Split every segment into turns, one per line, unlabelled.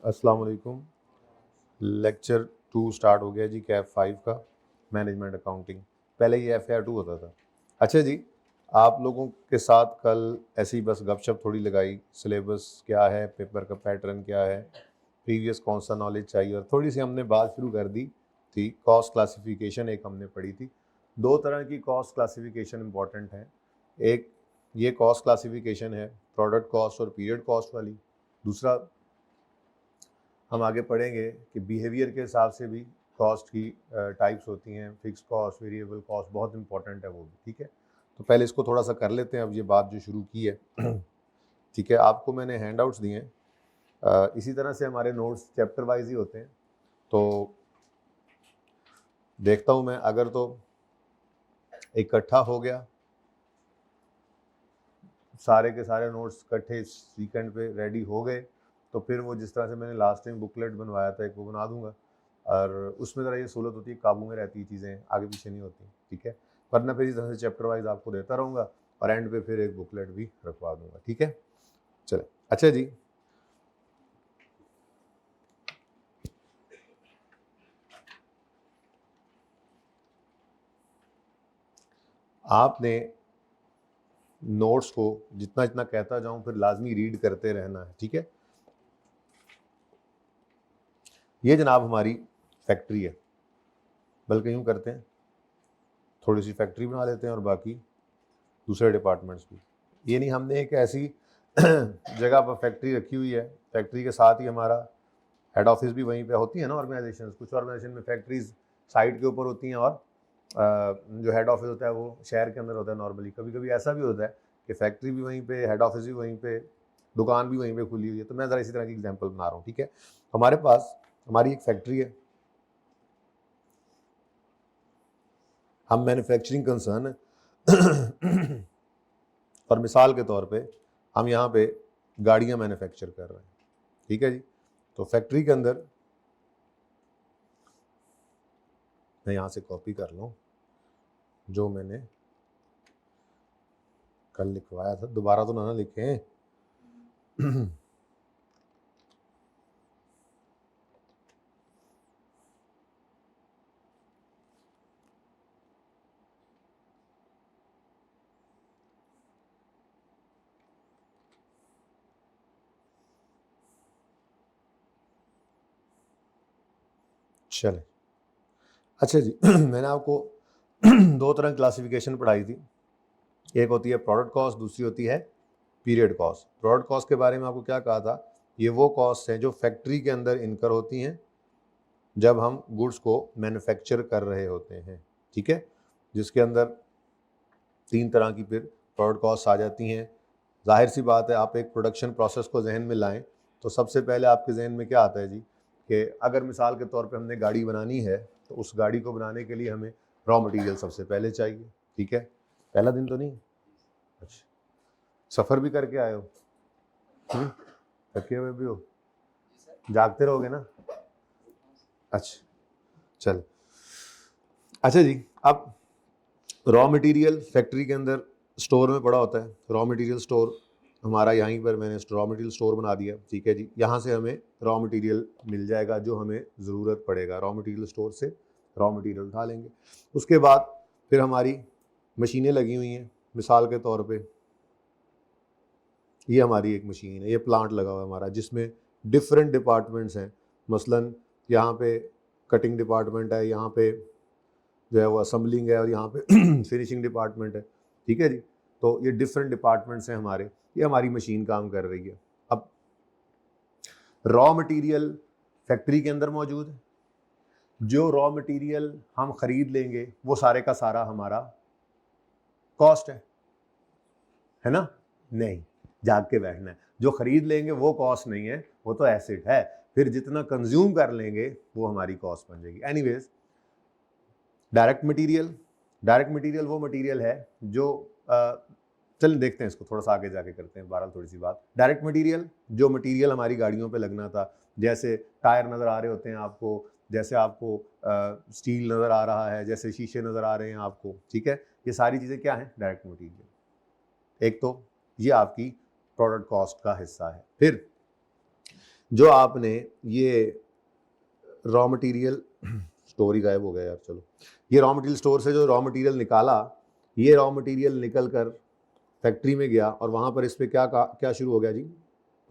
अस्सलाम वालेकुम। Lecture 2 start हो गया जी, कैप 5 का, मैनेजमेंट अकाउंटिंग। पहले ये FAR 2 होता था। अच्छा जी, आप लोगों के साथ कल ऐसे ही बस गपशप थोड़ी लगाई, सिलेबस क्या है, पेपर का पैटर्न क्या है, प्रीवियस कौन सा नॉलेज चाहिए, और थोड़ी सी हमने बात शुरू कर दी थी। कॉस्ट क्लासिफिकेशन एक हमने पढ़ी थी। दो तरह की कॉस्ट क्लासिफिकेशन इंपॉर्टेंट है। एक ये कॉस्ट क्लासिफिकेशन है प्रोडक्ट कॉस्ट और पीरियड कॉस्ट वाली। दूसरा हम आगे पढ़ेंगे कि बिहेवियर के हिसाब से भी कॉस्ट की टाइप्स होती हैं, फिक्स कॉस्ट, वेरिएबल कॉस्ट, बहुत इंपॉर्टेंट है वो भी। ठीक है, तो पहले इसको थोड़ा सा कर लेते हैं। अब ये बात जो शुरू की है ठीक है, आपको मैंने हैंड आउट्स दिए हैं। इसी तरह से हमारे नोट्स चैप्टर वाइज ही होते हैं। तो देखता हूँ मैं, अगर तो इकट्ठा हो गया, सारे के सारे नोट्स इकट्ठे वीकेंड पे रेडी हो गए, तो फिर वो जिस तरह से मैंने लास्ट टाइम बुकलेट बनवाया था एक, वो बना दूंगा। और उसमें ज़रा ये सहूलत होती है, काबू में रहती है चीज़ें, आगे पीछे नहीं होती। ठीक है, वरना फिर इस तरह से चैप्टर वाइज आपको देता रहूँगा और एंड पे फिर एक बुकलेट भी रखवा दूंगा। ठीक है, चले। अच्छा जी, आपने नोट्स को जितना जितना कहता जाऊँ फिर लाजमी रीड करते रहना है। ठीक है, ये जनाब हमारी फैक्ट्री है, बल्कि यूँ करते हैं, थोड़ी सी फैक्ट्री बना लेते हैं और बाकी दूसरे डिपार्टमेंट्स भी। ये नहीं हमने एक ऐसी जगह पर फैक्ट्री रखी हुई है, फैक्ट्री के साथ ही हमारा हेड ऑफिस भी वहीं पे होती है ना। ऑर्गेनाइजेशन, कुछ ऑर्गेनाइजेशन में फैक्ट्रीज साइट के ऊपर होती हैं और जो हेड ऑफिस होता है वो शहर के अंदर होता है नॉर्मली। कभी कभी ऐसा भी होता है कि फैक्ट्री भी वहीं पे, हेड ऑफिस भी वहीं पे, दुकान भी वहीं पे खुली हुई है। तो मैं ज़रा इसी तरह की एग्जांपल बना रहा हूँ। ठीक है, हमारे पास हमारी एक फैक्ट्री है, हम मैन्युफैक्चरिंग कंसर्न है और मिसाल के तौर पे हम यहाँ पे गाड़ियाँ मैन्युफैक्चर कर रहे हैं। ठीक है जी, तो फैक्ट्री के अंदर मैं यहाँ से कॉपी कर लूँ जो मैंने कल लिखवाया था, दोबारा तो ना लिखें चले। अच्छा जी मैंने आपको दो तरह की क्लासिफिकेशन पढ़ाई थी। एक होती है प्रोडक्ट कॉस्ट, दूसरी होती है पीरियड कॉस्ट। प्रोडक्ट कॉस्ट के बारे में आपको क्या कहा था, ये वो कॉस्ट हैं जो फैक्ट्री के अंदर इनकर होती हैं जब हम गुड्स को मैन्युफैक्चर कर रहे होते हैं। ठीक है, जिसके अंदर तीन तरह की फिर प्रोडक्ट कॉस्ट आ जाती हैं। जाहिर सी बात है, आप एक प्रोडक्शन प्रोसेस को जहन में लाएं तो सबसे पहले आपके जहन में क्या आता है जी, कि अगर मिसाल के तौर पे हमने गाड़ी बनानी है तो उस गाड़ी को बनाने के लिए हमें रॉ मटेरियल सबसे पहले चाहिए। ठीक है, पहला दिन तो नहीं, अच्छा, सफ़र भी करके आए हो, थके हुए भी हो, जागते रहोगे ना। अच्छा, चल। अच्छा जी, अब रॉ मटेरियल फैक्ट्री के अंदर स्टोर में पड़ा होता है। रॉ मटेरियल स्टोर हमारा यहीं पर, मैंने रॉ मटेरियल स्टोर बना दिया। ठीक है जी, यहाँ से हमें रॉ मटेरियल मिल जाएगा जो हमें ज़रूरत पड़ेगा। रॉ मटेरियल स्टोर से रॉ मटेरियल उठा लेंगे। उसके बाद फिर हमारी मशीनें लगी हुई हैं। मिसाल के तौर पे ये हमारी एक मशीन है, ये प्लांट लगा हुआ है हमारा, जिसमें डिफरेंट डिपार्टमेंट्स हैं। मसलन यहाँ पे कटिंग डिपार्टमेंट है, यहाँ पे जो है वो असेंबलिंग है, और यहाँ पे फिनिशिंग डिपार्टमेंट है। ठीक है जी, तो ये डिफरेंट डिपार्टमेंट्स हैं हमारे, ये हमारी मशीन काम कर रही है। अब रॉ मटेरियल फैक्ट्री के अंदर मौजूद है, जो रॉ मटेरियल हम खरीद लेंगे वो सारे का सारा हमारा कॉस्ट है ना। नहीं, जाग के बैठना है, जो खरीद लेंगे वो कॉस्ट नहीं है, वो तो एसेट है। फिर जितना कंज्यूम कर लेंगे वो हमारी कॉस्ट बन जाएगी। एनीवेज, डायरेक्ट मटेरियल वो मटेरियल है जो चल देखते हैं इसको, थोड़ा सा आगे जाके करते हैं, बहरहाल थोड़ी सी बात। डायरेक्ट मटेरियल, जो मटेरियल हमारी गाड़ियों पे लगना था, जैसे टायर नज़र आ रहे होते हैं आपको, जैसे आपको स्टील नज़र आ रहा है, जैसे शीशे नज़र आ रहे हैं आपको। ठीक है, ये सारी चीज़ें क्या हैं, डायरेक्ट मटेरियल। एक तो ये आपकी प्रोडक्ट कॉस्ट का हिस्सा है। फिर जो आपने ये रॉ मटेरियल स्टोर ही गायब हो गया यार, चलो, ये रॉ मटेरियल स्टोर से जो रॉ मटेरियल निकाला, ये रॉ मटेरियल निकल कर फैक्ट्री में गया और वहाँ पर इस पर क्या शुरू हो गया जी,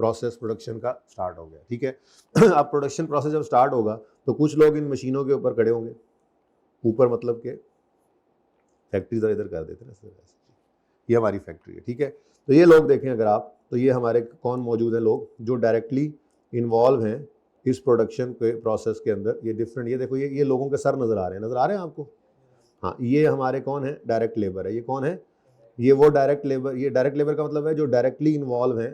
प्रोसेस प्रोडक्शन का स्टार्ट हो गया, ठीक है। अब प्रोडक्शन प्रोसेस जब स्टार्ट होगा तो कुछ लोग इन मशीनों के ऊपर खड़े होंगे, ऊपर मतलब के फैक्ट्री इधर इधर कर देते हैं, ये हमारी फैक्ट्री है, ठीक है। तो ये लोग देखें अगर आप, तो ये हमारे कौन मौजूद हैं, लोग जो डायरेक्टली इन्वॉल्व हैं इस प्रोडक्शन के प्रोसेस के अंदर। ये डिफरेंट, ये देखो, ये लोगों के सर नज़र आ रहे हैं आपको, हाँ, ये हमारे कौन है, डायरेक्ट लेबर है। ये कौन है, ये वो डायरेक्ट लेबर, ये डायरेक्ट लेबर का मतलब है जो डायरेक्टली इन्वॉल्व हैं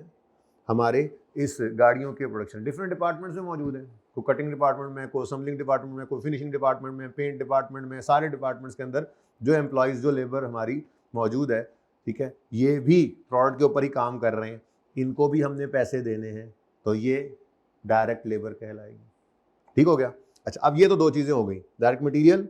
हमारे इस गाड़ियों के प्रोडक्शन। डिफरेंट डिपार्टमेंट्स में मौजूद हैं, कोई कटिंग डिपार्टमेंट में, कोई असेंबलिंग डिपार्टमेंट में, कोई फिनिशिंग डिपार्टमेंट में, पेंट डिपार्टमेंट में, सारे डिपार्टमेंट्स के अंदर जो एम्प्लॉयज़, जो लेबर हमारी मौजूद है, ठीक है, ये भी प्रोडक्ट के ऊपर ही काम कर रहे हैं, इनको भी हमने पैसे देने हैं, तो ये डायरेक्ट लेबर कहलाएगी, ठीक हो गया। अच्छा, अब ये तो दो चीज़ें हो गई, डायरेक्ट मटीरियल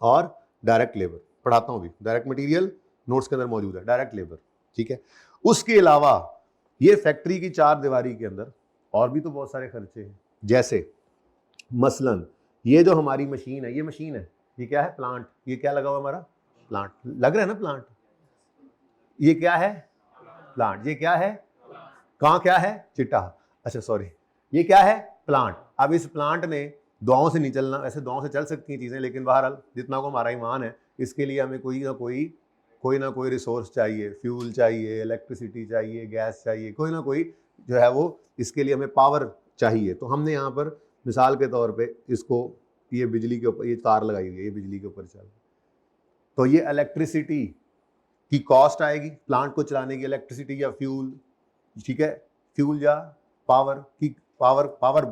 और डायरेक्ट लेबर। पढ़ाता हूँ भी, डायरेक्ट मटीरियल नोट्स के अंदर मौजूद है, डायरेक्ट लेबर, ठीक है। उसके अलावा ये फैक्ट्री की चार दीवारी के अंदर और भी तो बहुत सारे खर्चे हैं, जैसे मसलन ये जो हमारी मशीन है, ये मशीन है, ये क्या है, प्लांट, ये क्या लगा हुआ हमारा, प्लांट लग रहा है ना, प्लांट, ये क्या है, प्लांट, ये क्या है, कहाँ क्या है, चिट्टा, अच्छा सॉरी, ये क्या है, प्लांट। अब इस प्लांट ने दुआओं से नहीं चलना, वैसे दुआओं से चल सकती हैं चीज़ें, लेकिन बहरहाल जितना को हमारा ईमान है, इसके लिए हमें कोई ना कोई रिसोर्स चाहिए, फ्यूल चाहिए, इलेक्ट्रिसिटी चाहिए, गैस चाहिए, कोई ना कोई जो है वो, इसके लिए हमें पावर चाहिए। तो हमने यहाँ पर मिसाल के तौर पे इसको, ये बिजली के ऊपर ये तार लगाई हुई है, ये बिजली के ऊपर चल, तो ये इलेक्ट्रिसिटी की कॉस्ट आएगी, प्लांट को चलाने की इलेक्ट्रिसिटी या फ्यूल, ठीक है, फ्यूल या पावर की, पावर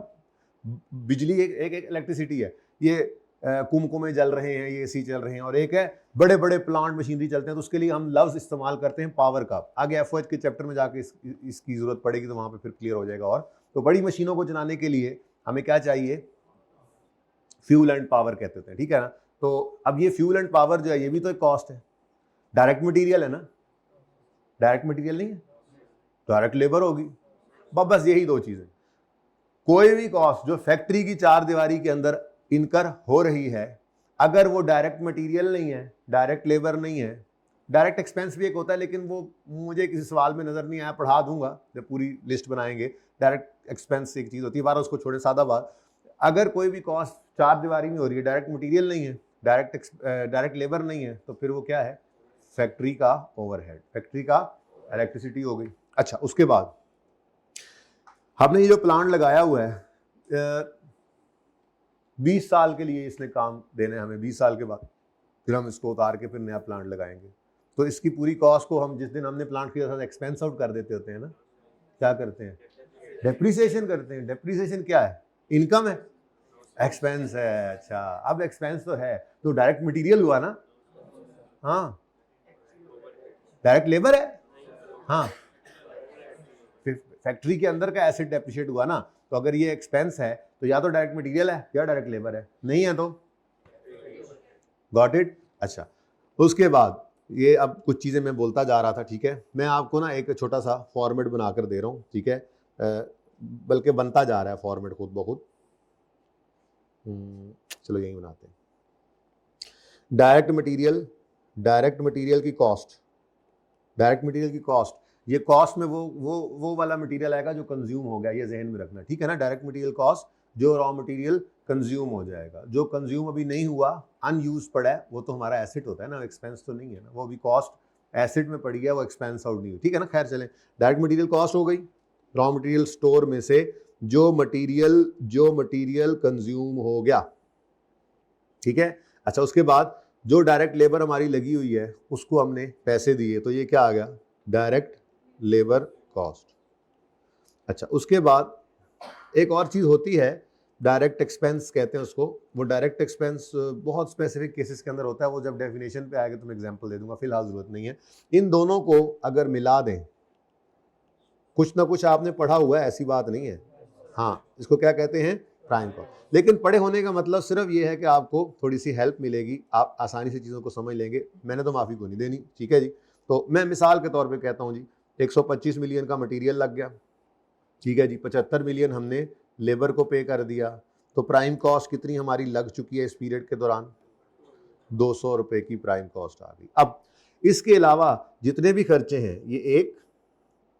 बिजली एक इलेक्ट्रिसिटी है, ये कुमकुमे जल रहे हैं, ये एसी चल रहे हैं, और एक है बड़े बड़े प्लांट मशीनरी चलते हैं, तो उसके लिए हम लफ्ज इस्तेमाल करते हैं पावर का। आगे एफओएच के चैप्टर में जाके इसकी जरूरत पड़ेगी, तो वहां पे फिर क्लियर हो जाएगा। और तो बड़ी मशीनों को चलाने के लिए हमें क्या चाहिए, फ्यूल एंड पावर कहते हैं, ठीक है ना। तो अब ये फ्यूल एंड पावर जो है, ये भी तो एक कॉस्ट है, डायरेक्ट मटीरियल है ना, डायरेक्ट मटीरियल नहीं है, डायरेक्ट लेबर होगी, बस यही दो चीजें। कोई भी कॉस्ट जो फैक्ट्री की चार दीवारी के अंदर इनकर हो रही है, अगर वो डायरेक्ट मटेरियल नहीं है, डायरेक्ट लेबर नहीं है, डायरेक्ट एक्सपेंस भी एक होता है, लेकिन वो मुझे किसी सवाल में नजर नहीं आया, पढ़ा दूंगा जब पूरी लिस्ट बनाएंगे। डायरेक्ट एक्सपेंस एक चीज होती है, बार उसको छोड़े, सादा बात, अगर कोई भी कॉस्ट चार दीवारी में हो रही है, डायरेक्ट मटीरियल नहीं है, डायरेक्ट लेबर नहीं है, तो फिर वो क्या है, फैक्ट्री का ओवरहेड, फैक्ट्री का इलेक्ट्रिसिटी हो गई। अच्छा, उसके बाद हमने ये जो प्लांट लगाया हुआ है, 20 साल के लिए इसने काम देने हमें, 20 साल के बाद फिर हम इसको उतार के फिर नया प्लांट लगाएंगे, तो इसकी पूरी कॉस्ट को हम जिस दिन हमने प्लांट किया था एक्सपेंस आउट कर देते होते हैं ना, क्या करते हैं, डेप्रिसिएशन करते हैं। डेप्रिसिएशन क्या है, इनकम है, एक्सपेंस है। अच्छा, अब एक्सपेंस तो है, तो डायरेक्ट मटीरियल हुआ ना, हाँ, डायरेक्ट लेबर है, हाँ, फिर फैक्ट्री के अंदर का एसेट डेप्रिशिएट हुआ ना, तो अगर ये एक्सपेंस है तो या तो डायरेक्ट मटेरियल है या डायरेक्ट लेबर है, नहीं है तो गॉट इट। अच्छा, उसके बाद ये अब कुछ चीज़ें मैं बोलता जा रहा था, ठीक है, मैं आपको ना एक छोटा सा फॉर्मेट बनाकर दे रहा हूँ, ठीक है, बल्कि बनता जा रहा है फॉर्मेट खुद ब खुद, चलो यही बनाते हैं। डायरेक्ट मटेरियल की कॉस्ट, डायरेक्ट मटेरियल की कॉस्ट, ये कॉस्ट में वो वाला मटेरियल आएगा जो कंज्यूम हो गया, ये जहन में रखना, ठीक है ना। डायरेक्ट मटेरियल कॉस्ट, जो रॉ मटेरियल कंज्यूम हो जाएगा, जो कंज्यूम अभी नहीं हुआ, अनयूज पड़ा है, वो तो हमारा एसेट होता है ना, एक्सपेंस तो नहीं है ना, वो अभी कॉस्ट एसेट में पड़ी है, वो एक्सपेंस आउट नहीं हुई, ठीक है ना। खैर चलें, डायरेक्ट मटेरियल कॉस्ट हो गई, रॉ मटेरियल स्टोर में से जो मटेरियल कंज्यूम हो गया, ठीक है। अच्छा, उसके बाद जो डायरेक्ट लेबर हमारी लगी हुई है उसको हमने पैसे दिए, तो ये क्या आ गया, डायरेक्ट लेबर कॉस्ट। अच्छा, उसके बाद एक और चीज होती है, डायरेक्ट एक्सपेंस कहते हैं उसको। वो डायरेक्ट एक्सपेंस बहुत स्पेसिफिक केसेस के अंदर होता है, वो जब डेफिनेशन पे आएगा तो मैं एग्जांपल दे दूंगा, फिलहाल जरूरत नहीं है। इन दोनों को अगर मिला दें, कुछ ना कुछ आपने पढ़ा हुआ है, ऐसी बात नहीं है, हाँ, इसको क्या कहते हैं, प्राइम कॉस्ट। लेकिन पढ़े होने का मतलब सिर्फ ये है कि आपको थोड़ी सी हेल्प मिलेगी, आप आसानी से चीज़ों को समझ लेंगे, मैंने तो माफ़ी को नहीं देनी, ठीक है जी। तो मैं मिसाल के तौर पे कहता हूँ जी, 125 मिलियन का मटेरियल लग गया, ठीक है जी, 75 मिलियन हमने लेबर को पे कर दिया, तो प्राइम कॉस्ट कितनी हमारी लग चुकी है इस पीरियड के दौरान? 200 रुपए की प्राइम कॉस्ट आ गई। अब इसके अलावा जितने भी खर्चे हैं, ये एक,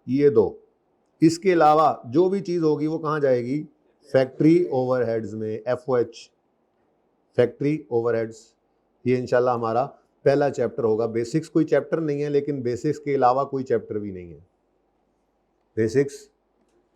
ये दो, इसके अलावा जो भी चीज होगी वो कहाँ जाएगी? फैक्ट्री ओवरहेड्स में, FOH, फैक्ट्री ओवरहेड्स। ये इंशाल्लाह हमारा पहला चैप्टर होगा। बेसिक्स कोई चैप्टर नहीं है, लेकिन बेसिक्स के अलावा कोई चैप्टर भी नहीं है। बेसिक्स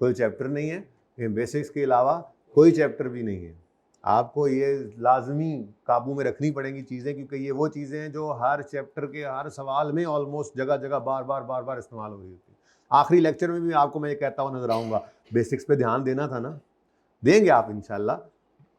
कोई चैप्टर नहीं है, लेकिन बेसिक्स के अलावा कोई चैप्टर भी नहीं है। आपको ये लाजमी काबू में रखनी पड़ेंगी चीज़ें, क्योंकि ये वो चीज़ें हैं जो हर चैप्टर के हर सवाल में ऑलमोस्ट जगह जगह बार बार इस्तेमाल हो रही होती है। आखिरी लेक्चर में भी आपको मैं ये कहता हुआ नजर आऊँगा, बेसिक्स पे ध्यान देना था ना, देंगे आप इंशाल्लाह।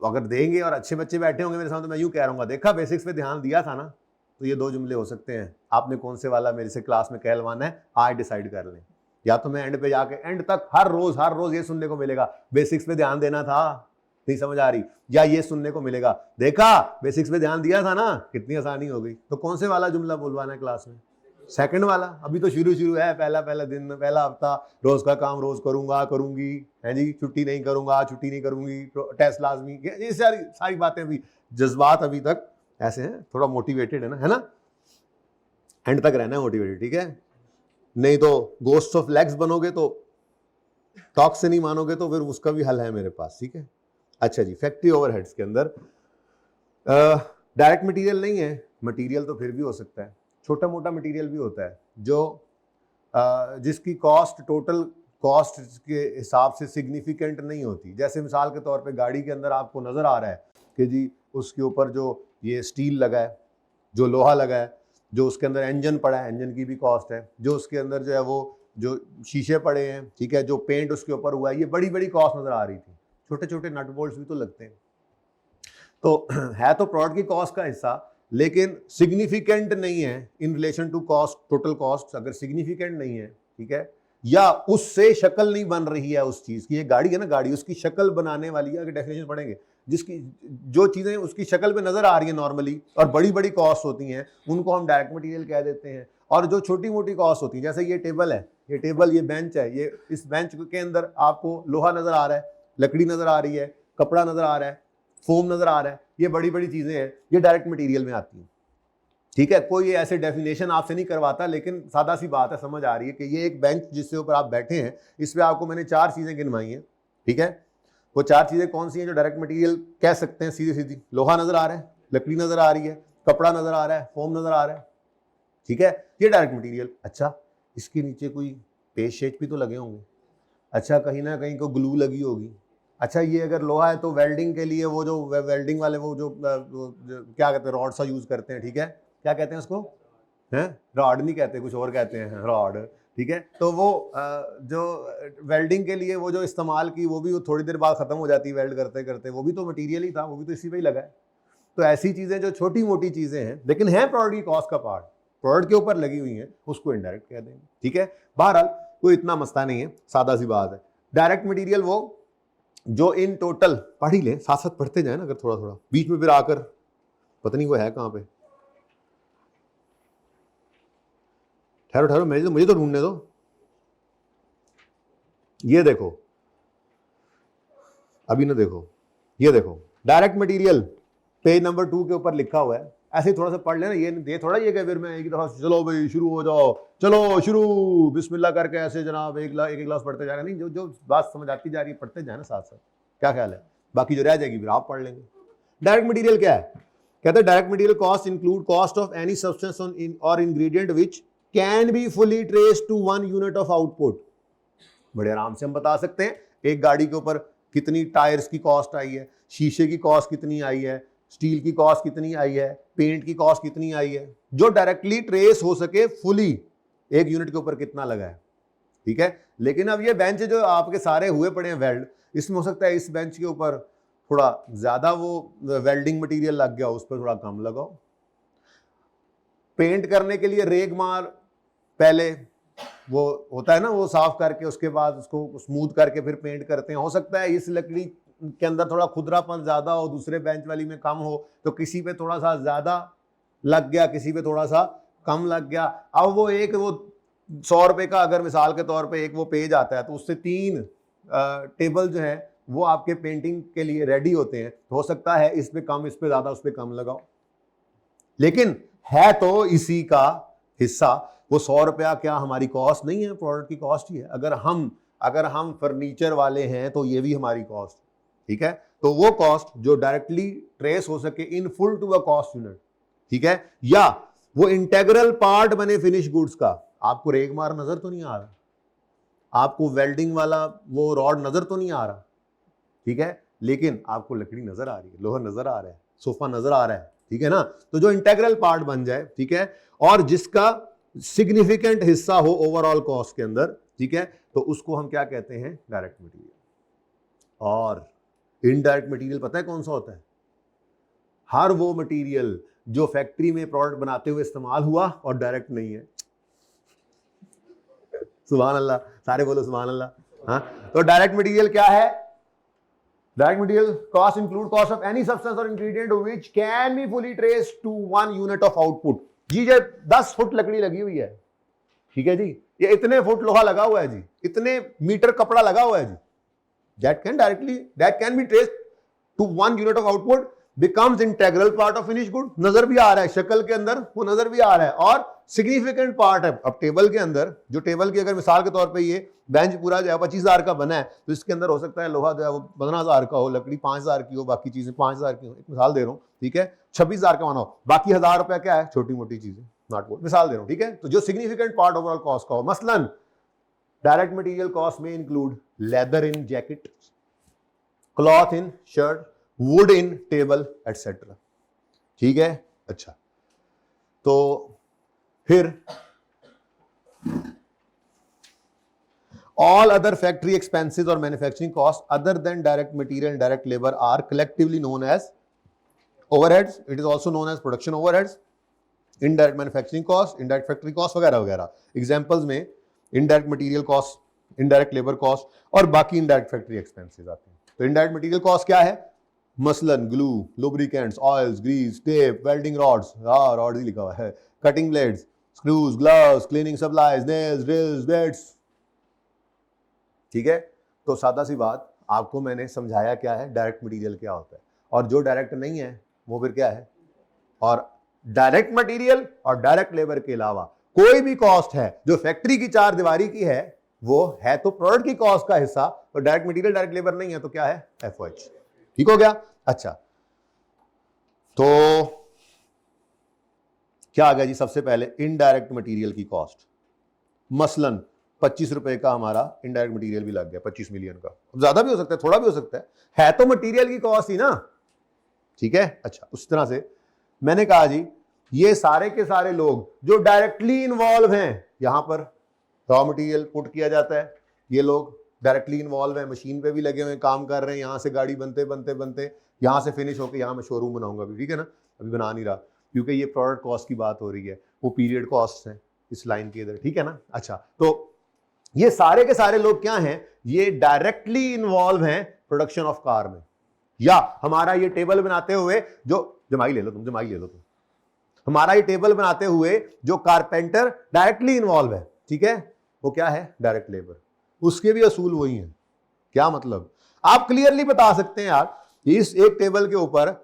अगर देंगे और अच्छे बच्चे बैठे होंगे मेरे सामने, तो मैं यूँ कह रहा हूँ, देखा बेसिक्स पे ध्यान दिया था ना। तो ये दो जुमले हो सकते हैं, आपने कौन से वाला मेरे से क्लास में कहलवाना है आज डिसाइड कर लें। या तो मैं एंड पे जाके एंड तक हर रोज ये सुनने को मिलेगा, बेसिक्स पे ध्यान देना था, नहीं समझ आ रही, या ये सुनने को मिलेगा, देखा बेसिक्स पे ध्यान दिया था ना, कितनी आसानी हो गई। तो कौन से वाला जुमला बोलवाना है क्लास में? सेकंड वाला। अभी तो शुरू है, पहला दिन, पहला हफ्ता, रोज का काम रोज करूंगा, करूंगी, है जी, छुट्टी नहीं करूंगा, छुट्टी नहीं करूंगी, टेस्ट लाजमी, ये सारी बातें अभी, जज्बात अभी तक ऐसे हैं, थोड़ा मोटिवेटेड है ना, एंड तक रहना है मोटिवेटेड, ठीक है? नहीं तो गोस्ट ऑफ लेग्स बनोगे तो टॉक से नहीं मानोगे, तो फिर उसका भी हल है मेरे पास, ठीक है? अच्छा जी, फैक्ट्री ओवरहेड्स के अंदर डायरेक्ट मटेरियल नहीं है, मटेरियल तो फिर भी हो सकता है, छोटा मोटा मटेरियल भी होता है जो जिसकी कॉस्ट टोटल कॉस्ट के हिसाब से सिग्निफिकेंट नहीं होती। जैसे मिसाल के तौर पे गाड़ी के अंदर आपको नज़र आ रहा है कि जी उसके ऊपर जो ये स्टील लगा है, जो लोहा लगा है, जो उसके अंदर इंजन पड़ा है, इंजन की भी कॉस्ट है, जो उसके अंदर जो है वो जो शीशे पड़े हैं, ठीक है, जो पेंट उसके ऊपर हुआ है, ये बड़ी बड़ी कॉस्ट नज़र आ रही थी। छोटे छोटे नट बोल्ट्स भी तो लगते हैं, तो है तो प्रोडक्ट की कॉस्ट का हिस्सा, लेकिन सिग्निफिकेंट नहीं है in relation to cost, total cost अगर सिग्निफिकेंट नहीं है, ठीक है, या उससे शक्ल नहीं बन रही है उस चीज़ की, ये गाड़ी है ना, गाड़ी उसकी शक्ल बनाने वाली है, अगर डेफिनेशन पढ़ेंगे, जिसकी जो चीज़ें उसकी शक्ल पे नज़र आ रही है नॉर्मली और बड़ी बड़ी कॉस्ट होती हैं, उनको हम डायरेक्ट मटेरियल कह देते हैं। और जो छोटी मोटी कॉस्ट होती है, जैसे ये टेबल है, ये टेबल, ये बेंच है, ये इस बेंच के अंदर आपको लोहा नज़र आ रहा है, लकड़ी नज़र आ रही है, कपड़ा नज़र आ रहा है, फोम नज़र आ रहा है, ये बड़ी बड़ी चीज़ें हैं, ये डायरेक्ट मटेरियल में आती हैं, ठीक है? कोई ऐसे डेफिनेशन आपसे नहीं करवाता, लेकिन सादा सी बात है, समझ आ रही है कि ये एक बेंच जिसके ऊपर आप बैठे हैं, इस पर आपको मैंने 4 चीज़ें गिनवाई हैं, ठीक है? वो 4 चीज़ें कौन सी हैं जो डायरेक्ट मटेरियल कह सकते हैं? सीधी सीधी लोहा नज़र आ रहा है, लकड़ी नज़र आ रही है, कपड़ा नज़र आ रहा है, फोम नज़र आ रहा है, ठीक है, ये डायरेक्ट मटेरियल। अच्छा, इसके नीचे कोई पेज शेज भी तो लगे होंगे, अच्छा, कहीं ना कहीं को ग्लू लगी होगी, अच्छा, ये अगर लोहा है तो वेल्डिंग के लिए वो जो वेल्डिंग वाले वो जो क्या कहते हैं, रॉड सा यूज़ करते हैं, ठीक है, क्या कहते हैं उसको? हैं, रॉड नहीं कहते, कुछ और कहते हैं, रॉड, ठीक है? तो वो जो वेल्डिंग के लिए वो जो इस्तेमाल की, वो भी वो थोड़ी देर बाद ख़त्म हो जाती है वेल्ड करते करते, वो भी तो मटेरियल ही था, वो भी तो इसी पे ही लगा है। तो ऐसी चीज़ें जो छोटी मोटी चीज़ें हैं, लेकिन हैं प्रोडक्ट की कॉस्ट का पार्ट, प्रोडक्ट के ऊपर लगी हुई हैं, उसको इनडायरेक्ट कह देंगे, ठीक है? बहरहाल कोई इतना मसला नहीं है, सादा सी बात है। डायरेक्ट मटीरियल वो जो इन टोटल, पढ़ ही लें, साथ साथ पढ़ते जाए ना, अगर थोड़ा थोड़ा, बीच में फिर आकर पता नहीं वो है कहाँ पे, ठहरो ठहरो, मुझे तो ढूंढने दो। ये देखो, अभी ना देखो, ये देखो, डायरेक्ट मटेरियल पेज नंबर 2 के ऊपर लिखा हुआ है, ऐसे ही थोड़ा सा पढ़ लेना, ये थोड़ा ये कि फिर मैं एक दफा चलो भाई शुरू हो जाओ, चलो शुरू, बिस्मिल्लाह करके ऐसे जनाब एक गिलास पढ़ते जा रहे हैं, नहीं, जो बात समझ आती जा रही है पढ़ते जाए ना साथ साथ, क्या ख्याल है? बाकी जो रह जाएगी फिर आप पढ़ लेंगे। डायरेक्ट मटेरियल क्या है? कहते हैं direct material cost include cost of any substance और ingredient which can be fully trace to 1 unit of output. बड़े आराम से हम बता सकते हैं एक गाड़ी के ऊपर कितनी टायर्स की कॉस्ट आई है, शीशे की कॉस्ट कितनी आई है, स्टील की कॉस्ट कितनी आई है, पेंट की कॉस्ट कितनी आई है, जो डायरेक्टली ट्रेस हो सके फुली एक यूनिट के ऊपर कितना लगा है, ठीक है? लेकिन अब ये बेंच जो आपके सारे हुए पड़े हैं वेल्ड, इसमें हो सकता है इस बेंच के ऊपर थोड़ा ज्यादा वो वेल्डिंग मटेरियल लग गया, उस पर थोड़ा कम लगाओ। पेंट करने के लिए रेग मार, पहले वो होता है ना, वो साफ करके उसके बाद उसको स्मूथ करके फिर पेंट करते हैं। हो सकता है इस लकड़ी के अंदर थोड़ा खुदरापन ज्यादा हो, दूसरे बेंच वाली में कम हो, तो किसी पे थोड़ा सा ज्यादा लग गया, किसी पे थोड़ा सा कम लग गया। अब वो 100 रुपए का अगर मिसाल के तौर पे एक वो पेज आता है, तो उससे 3 टेबल जो है वो आपके पेंटिंग के लिए रेडी होते हैं, तो हो सकता है इस पे कम, इस पे ज्यादा, उस पे कम लगाओ, लेकिन है तो इसी का हिस्सा। वो 100 रुपया क्या हमारी कॉस्ट नहीं है, प्रोडक्ट की कॉस्ट ही है। अगर हम फर्नीचर वाले हैं तो ये भी हमारी कॉस्ट, ठीक है। तो वो कॉस्ट जो डायरेक्टली ट्रेस हो सके in full to a cost unit, ठीक है, या वो इंटेग्रल पार्ट बने फिनिश गुड्स का। आपको रेगमार नजर तो नहीं आ रहा, आपको वेल्डिंग वाला वो रॉड नजर तो नहीं आ रहा, ठीक है, लेकिन आपको लकड़ी नजर आ रही है, लोहा नजर आ रहा है, सोफा नजर आ रहा है, ठीक है ना। तो जो इंटेग्रल पार्ट बन जाए, ठीक है, और जिसका सिग्निफिकेंट हिस्सा हो ओवरऑल कॉस्ट के अंदर, ठीक है, तो उसको हम क्या कहते हैं, डायरेक्ट मटेरियल। और इनडायरेक्ट मटेरियल पता है कौन सा होता है? हर वो मटेरियल जो फैक्ट्री में प्रोडक्ट बनाते हुए इस्तेमाल हुआ और डायरेक्ट नहीं है। सुभान अल्लाह, सारे बोलो सुभान अल्लाह। हाँ, तो डायरेक्ट मटेरियल क्या है? Direct material cost include cost of any substance or ingredient which can be fully traced to 1 unit of output। जी ये 10 फुट लकड़ी लगी हुई है, ठीक है जी, ये इतने फुट लोहा लगा हुआ है जी, इतने मीटर कपड़ा लगा हुआ है जी, that can be traced to 1 unit of output becomes integral part of finished good। नजर भी आ रहा है शक्ल के अंदर, वो नजर भी आ रहा है और सिग्निफिकेंट पार्ट है। अब टेबल के अंदर, जो टेबल की अगर मिसाल के तौर पे ये बेंच पूरा जो है 25,000 का बना है, तो इसके अंदर हो सकता है लोहा जो है वो 15,000 का हो, लकड़ी 5,000 की हो, बाकी चीजें 5,000 की हो। एक मिसाल दे रहा हूँ, ठीक है, 26,000 का माना हो, बाकी 1,000 रुपया क्या है, छोटी मोटी चीजें, नॉट बोर्ड, मिसाल दे रहा हूँ, ठीक है। तो जो सिग्निफिकेंट पार्ट ओवरऑल कॉस्ट का हो, मसलन डायरेक्ट मटेरियल कॉस्ट में include leather in jacket, cloth in shirt, would in table etcetera, ठीक है। अच्छा, तो फिर all other factory expenses or manufacturing costs other than direct material and direct labor are collectively known as overheads। it is also known as production overheads, indirect manufacturing cost, indirect factory cost वगैरह वगैरह। Examples में indirect material cost, indirect labor cost और बाकी indirect factory expenses आते हैं। तो indirect material cost क्या है? मसलन glue, lubricants, oils, grease, tape, welding rods, rod ही लिखा हुआ है, cutting blades, screws, gloves, cleaning supplies, nails, drills, beds, ठीक है। तो सादा सी बात, आपको मैंने समझाया क्या है, डायरेक्ट मटेरियल क्या होता है, और जो डायरेक्ट नहीं है वो फिर क्या है। और डायरेक्ट मटेरियल और डायरेक्ट लेबर के अलावा कोई भी कॉस्ट है जो फैक्ट्री की चार दीवारी की है, वो है तो प्रोडक्ट की कॉस्ट का हिस्सा, तो डायरेक्ट मटेरियल डायरेक्ट लेबर नहीं है तो क्या है, एफओएच, ठीक हो गया। अच्छा, तो क्या आ गया जी, सबसे पहले इनडायरेक्ट मटेरियल की कॉस्ट। मसलन 25 रुपए का हमारा इनडायरेक्ट मटेरियल भी लग गया, 25 मिलियन का, ज्यादा भी हो सकता है, थोड़ा भी हो सकता है तो मटेरियल की कॉस्ट ही ना, ठीक है। अच्छा, उस तरह से मैंने कहा जी, ये सारे के सारे लोग जो डायरेक्टली इन्वॉल्व हैं, यहां पर रॉ मटेरियल पुट किया जाता है, ये लोग डायरेक्टली इन्वॉल्व है, मशीन पे भी लगे हुए काम कर रहे हैं, यहाँ से गाड़ी बनते बनते बनते यहाँ से फिनिश होकर यहाँ मैं शोरूम बनाऊंगा भी, ठीक है ना, अभी बना नहीं रहा क्योंकि ये प्रोडक्ट कॉस्ट की बात हो रही है, वो पीरियड कॉस्ट है इस लाइन के इधर, ठीक है ना। अच्छा, तो ये सारे के सारे लोग क्या हैं, ये डायरेक्टली इन्वॉल्व हैं प्रोडक्शन ऑफ कार में, या हमारा ये टेबल बनाते हुए जो जमाई ले लो तुम, हमारा ये टेबल बनाते हुए जो कारपेंटर डायरेक्टली इन्वॉल्व है, ठीक है, वो क्या है, डायरेक्ट लेबर, उसके भी असूल वही हैं। क्या मतलब, आप क्लियरली बता सकते हैं यार, इस एक टेबल के ऊपर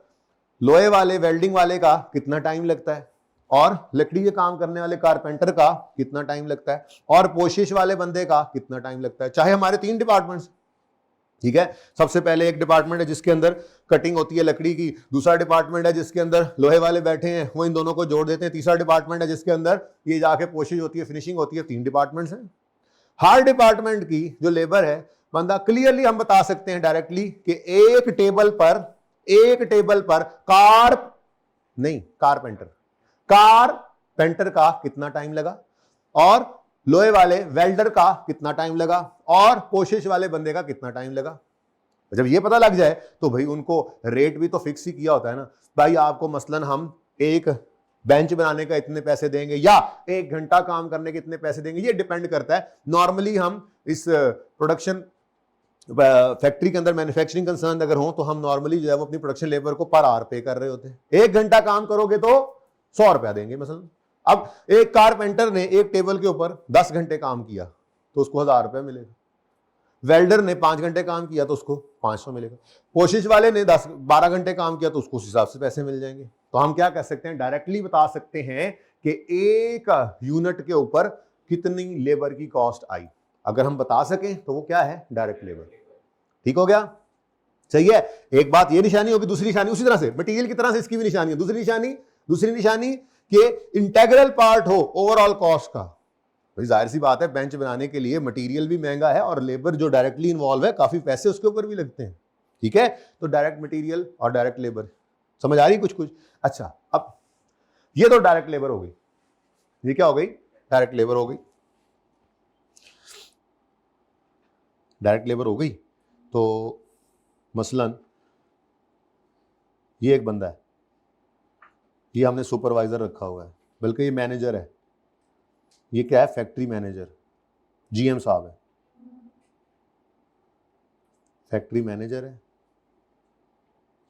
लोहे वाले, वेल्डिंग वाले का कितना टाइम लगता है, और लकड़ी के काम करने वाले कारपेंटर का कितना टाइम लगता है, और पोशिश वाले बंदे का कितना टाइम लगता है, चाहे हमारे 3 डिपार्टमेंट्स, ठीक है। सबसे पहले एक डिपार्टमेंट है जिसके अंदर कटिंग होती है लकड़ी की, दूसरा डिपार्टमेंट है जिसके अंदर लोहे वाले बैठे हैं, वो इन दोनों को जोड़ देते हैं, तीसरा डिपार्टमेंट है जिसके अंदर ये जाके पोशिश होती है, फिनिशिंग होती है। 3 डिपार्टमेंट्स हैं। हर डिपार्टमेंट की जो लेबर है, बंदा क्लियरली हम बता सकते हैं डायरेक्टली कि एक टेबल पर कारपेंटर का कितना टाइम लगा, और लोहे वाले वेल्डर का कितना टाइम लगा, और पोशिश वाले बंदे का कितना टाइम लगा। जब ये पता लग जाए तो भाई उनको रेट भी तो फिक्स ही किया होता है ना, भाई आपको मसलन हम एक बेंच बनाने का इतने पैसे देंगे या 1 घंटा काम करने के इतने पैसे देंगे, ये डिपेंड करता है। नॉर्मली हम इस प्रोडक्शन फैक्ट्री के अंदर मैन्युफैक्चरिंग कंसर्न अगर हो तो हम नॉर्मली जो है वो अपनी प्रोडक्शन लेबर को पर आवर पे कर रहे होते हैं। 1 घंटा काम करोगे तो 100 रुपया देंगे मसलन। अब एक कारपेंटर ने एक टेबल के ऊपर 10 घंटे काम किया तो उसको 1000 रुपया मिलेगा। वेल्डर ने 5 घंटे काम किया तो उसको 500 मिलेगा, पोशिश वाले ने 10-12 घंटे काम किया तो उसको उस हिसाब से पैसे मिल जाएंगे। तो हम क्या कर सकते हैं, डायरेक्टली बता सकते हैं कि एक यूनिट के ऊपर कितनी लेबर की कॉस्ट आई। अगर हम बता सकें तो वो क्या है, डायरेक्ट लेबर। ठीक हो गया, सही है। एक बात ये निशानी होगी, दूसरी निशानी उसी तरह से मटेरियल की तरह से इसकी भी निशानी है। दूसरी निशानी कि इंटेग्रल पार्ट हो ओवरऑल कॉस्ट का। भाई जाहिर सी बात है, बेंच बनाने के लिए मटेरियल भी महंगा है और लेबर जो डायरेक्टली इन्वॉल्व है काफी पैसे उसके ऊपर भी लगते हैं। ठीक है, तो डायरेक्ट मटेरियल और डायरेक्ट लेबर, समझ आ रही कुछ कुछ। अच्छा, अब ये तो डायरेक्ट लेबर हो गई, ये क्या हो गई, डायरेक्ट लेबर हो गई। डायरेक्ट लेबर हो गई तो मसलन ये एक बंदा है, ये हमने सुपरवाइजर रखा हुआ है, बल्कि ये मैनेजर है। ये क्या है, फैक्ट्री मैनेजर, जीएम साहब है, फैक्ट्री मैनेजर है।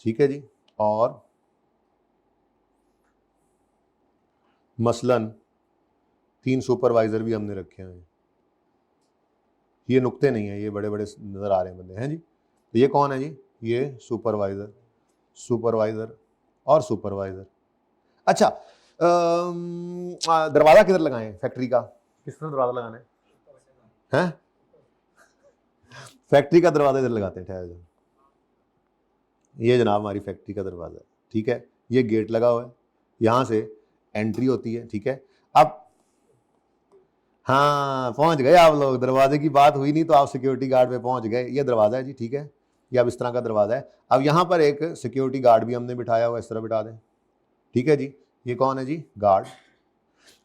ठीक है जी, और मसलन 3 सुपरवाइजर भी हमने रखे हैं। ये नुक्ते नहीं है, ये बड़े बड़े नजर आ रहे हैं बंदे हैं जी। तो ये कौन है जी, ये सुपरवाइजर, सुपरवाइजर और सुपरवाइजर। अच्छा, दरवाजा किधर लगाएं फैक्ट्री का, किस तरह दरवाजा लगाना है? फैक्ट्री का दरवाजा इधर लगाते हैं, ठहर जाओ। ये जनाब हमारी फैक्ट्री का दरवाजा है। ठीक है, ये गेट लगा हुआ है, यहां से एंट्री होती है। ठीक है, अब हाँ पहुंच गए आप लोग, दरवाजे की बात हुई नहीं तो आप सिक्योरिटी गार्ड पे पहुंच गए। ये दरवाजा है जी, ठीक है, ये अब इस तरह का दरवाजा है। अब यहाँ पर एक सिक्योरिटी गार्ड भी हमने बिठाया हुआ, इस तरह बिठा दें। ठीक है जी, ये कौन है जी, गार्ड।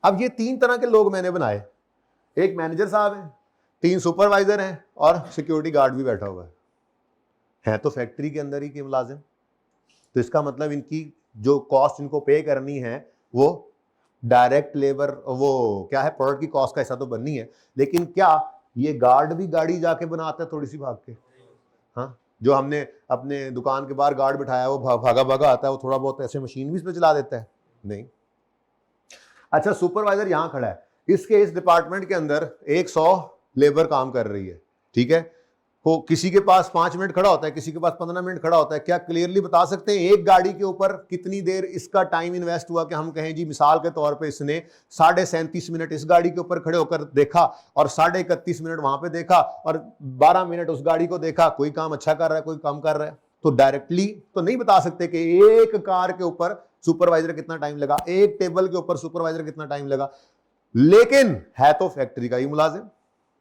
अब ये 3 तरह के लोग मैंने बनाए, एक मैनेजर साहब है, 3 सुपरवाइजर हैं और सिक्योरिटी गार्ड भी बैठा हुआ है तो फैक्ट्री के अंदर ही के मुलाजिम। तो इसका मतलब इनकी जो कॉस्ट इनको पे करनी है वो डायरेक्ट लेबर, वो क्या है, प्रोडक्ट की कॉस्ट का हिस्सा तो बननी है। लेकिन क्या ये गार्ड भी गाड़ी जाके बनाता है थोड़ी सी भाग के? हाँ, जो हमने अपने दुकान के बाहर गार्ड बिठाया वो भागा भागा आता है, वो थोड़ा बहुत ऐसे मशीन भी इस पे चला देता है? नहीं। अच्छा, सुपरवाइजर यहां खड़ा है, इसके इस डिपार्टमेंट के अंदर 100 लेबर काम कर रही है। ठीक है, तो किसी के पास 5 मिनट खड़ा होता है, किसी के पास 15 मिनट खड़ा होता है। क्या क्लियरली बता सकते हैं एक गाड़ी के ऊपर कितनी देर इसका टाइम इन्वेस्ट हुआ? कि हम कहें जी मिसाल के तौर पे इसने 37.5 मिनट इस गाड़ी के ऊपर खड़े होकर देखा और 31.5 मिनट वहां पे देखा और 12 मिनट उस गाड़ी को देखा, कोई काम अच्छा कर रहा है कोई कम कर रहा है। तो डायरेक्टली तो नहीं बता सकते कि एक कार के ऊपर सुपरवाइजर कितना टाइम लगा, एक टेबल के ऊपर सुपरवाइजर कितना टाइम लगा। लेकिन है तो फैक्ट्री का ही मुलाजिम,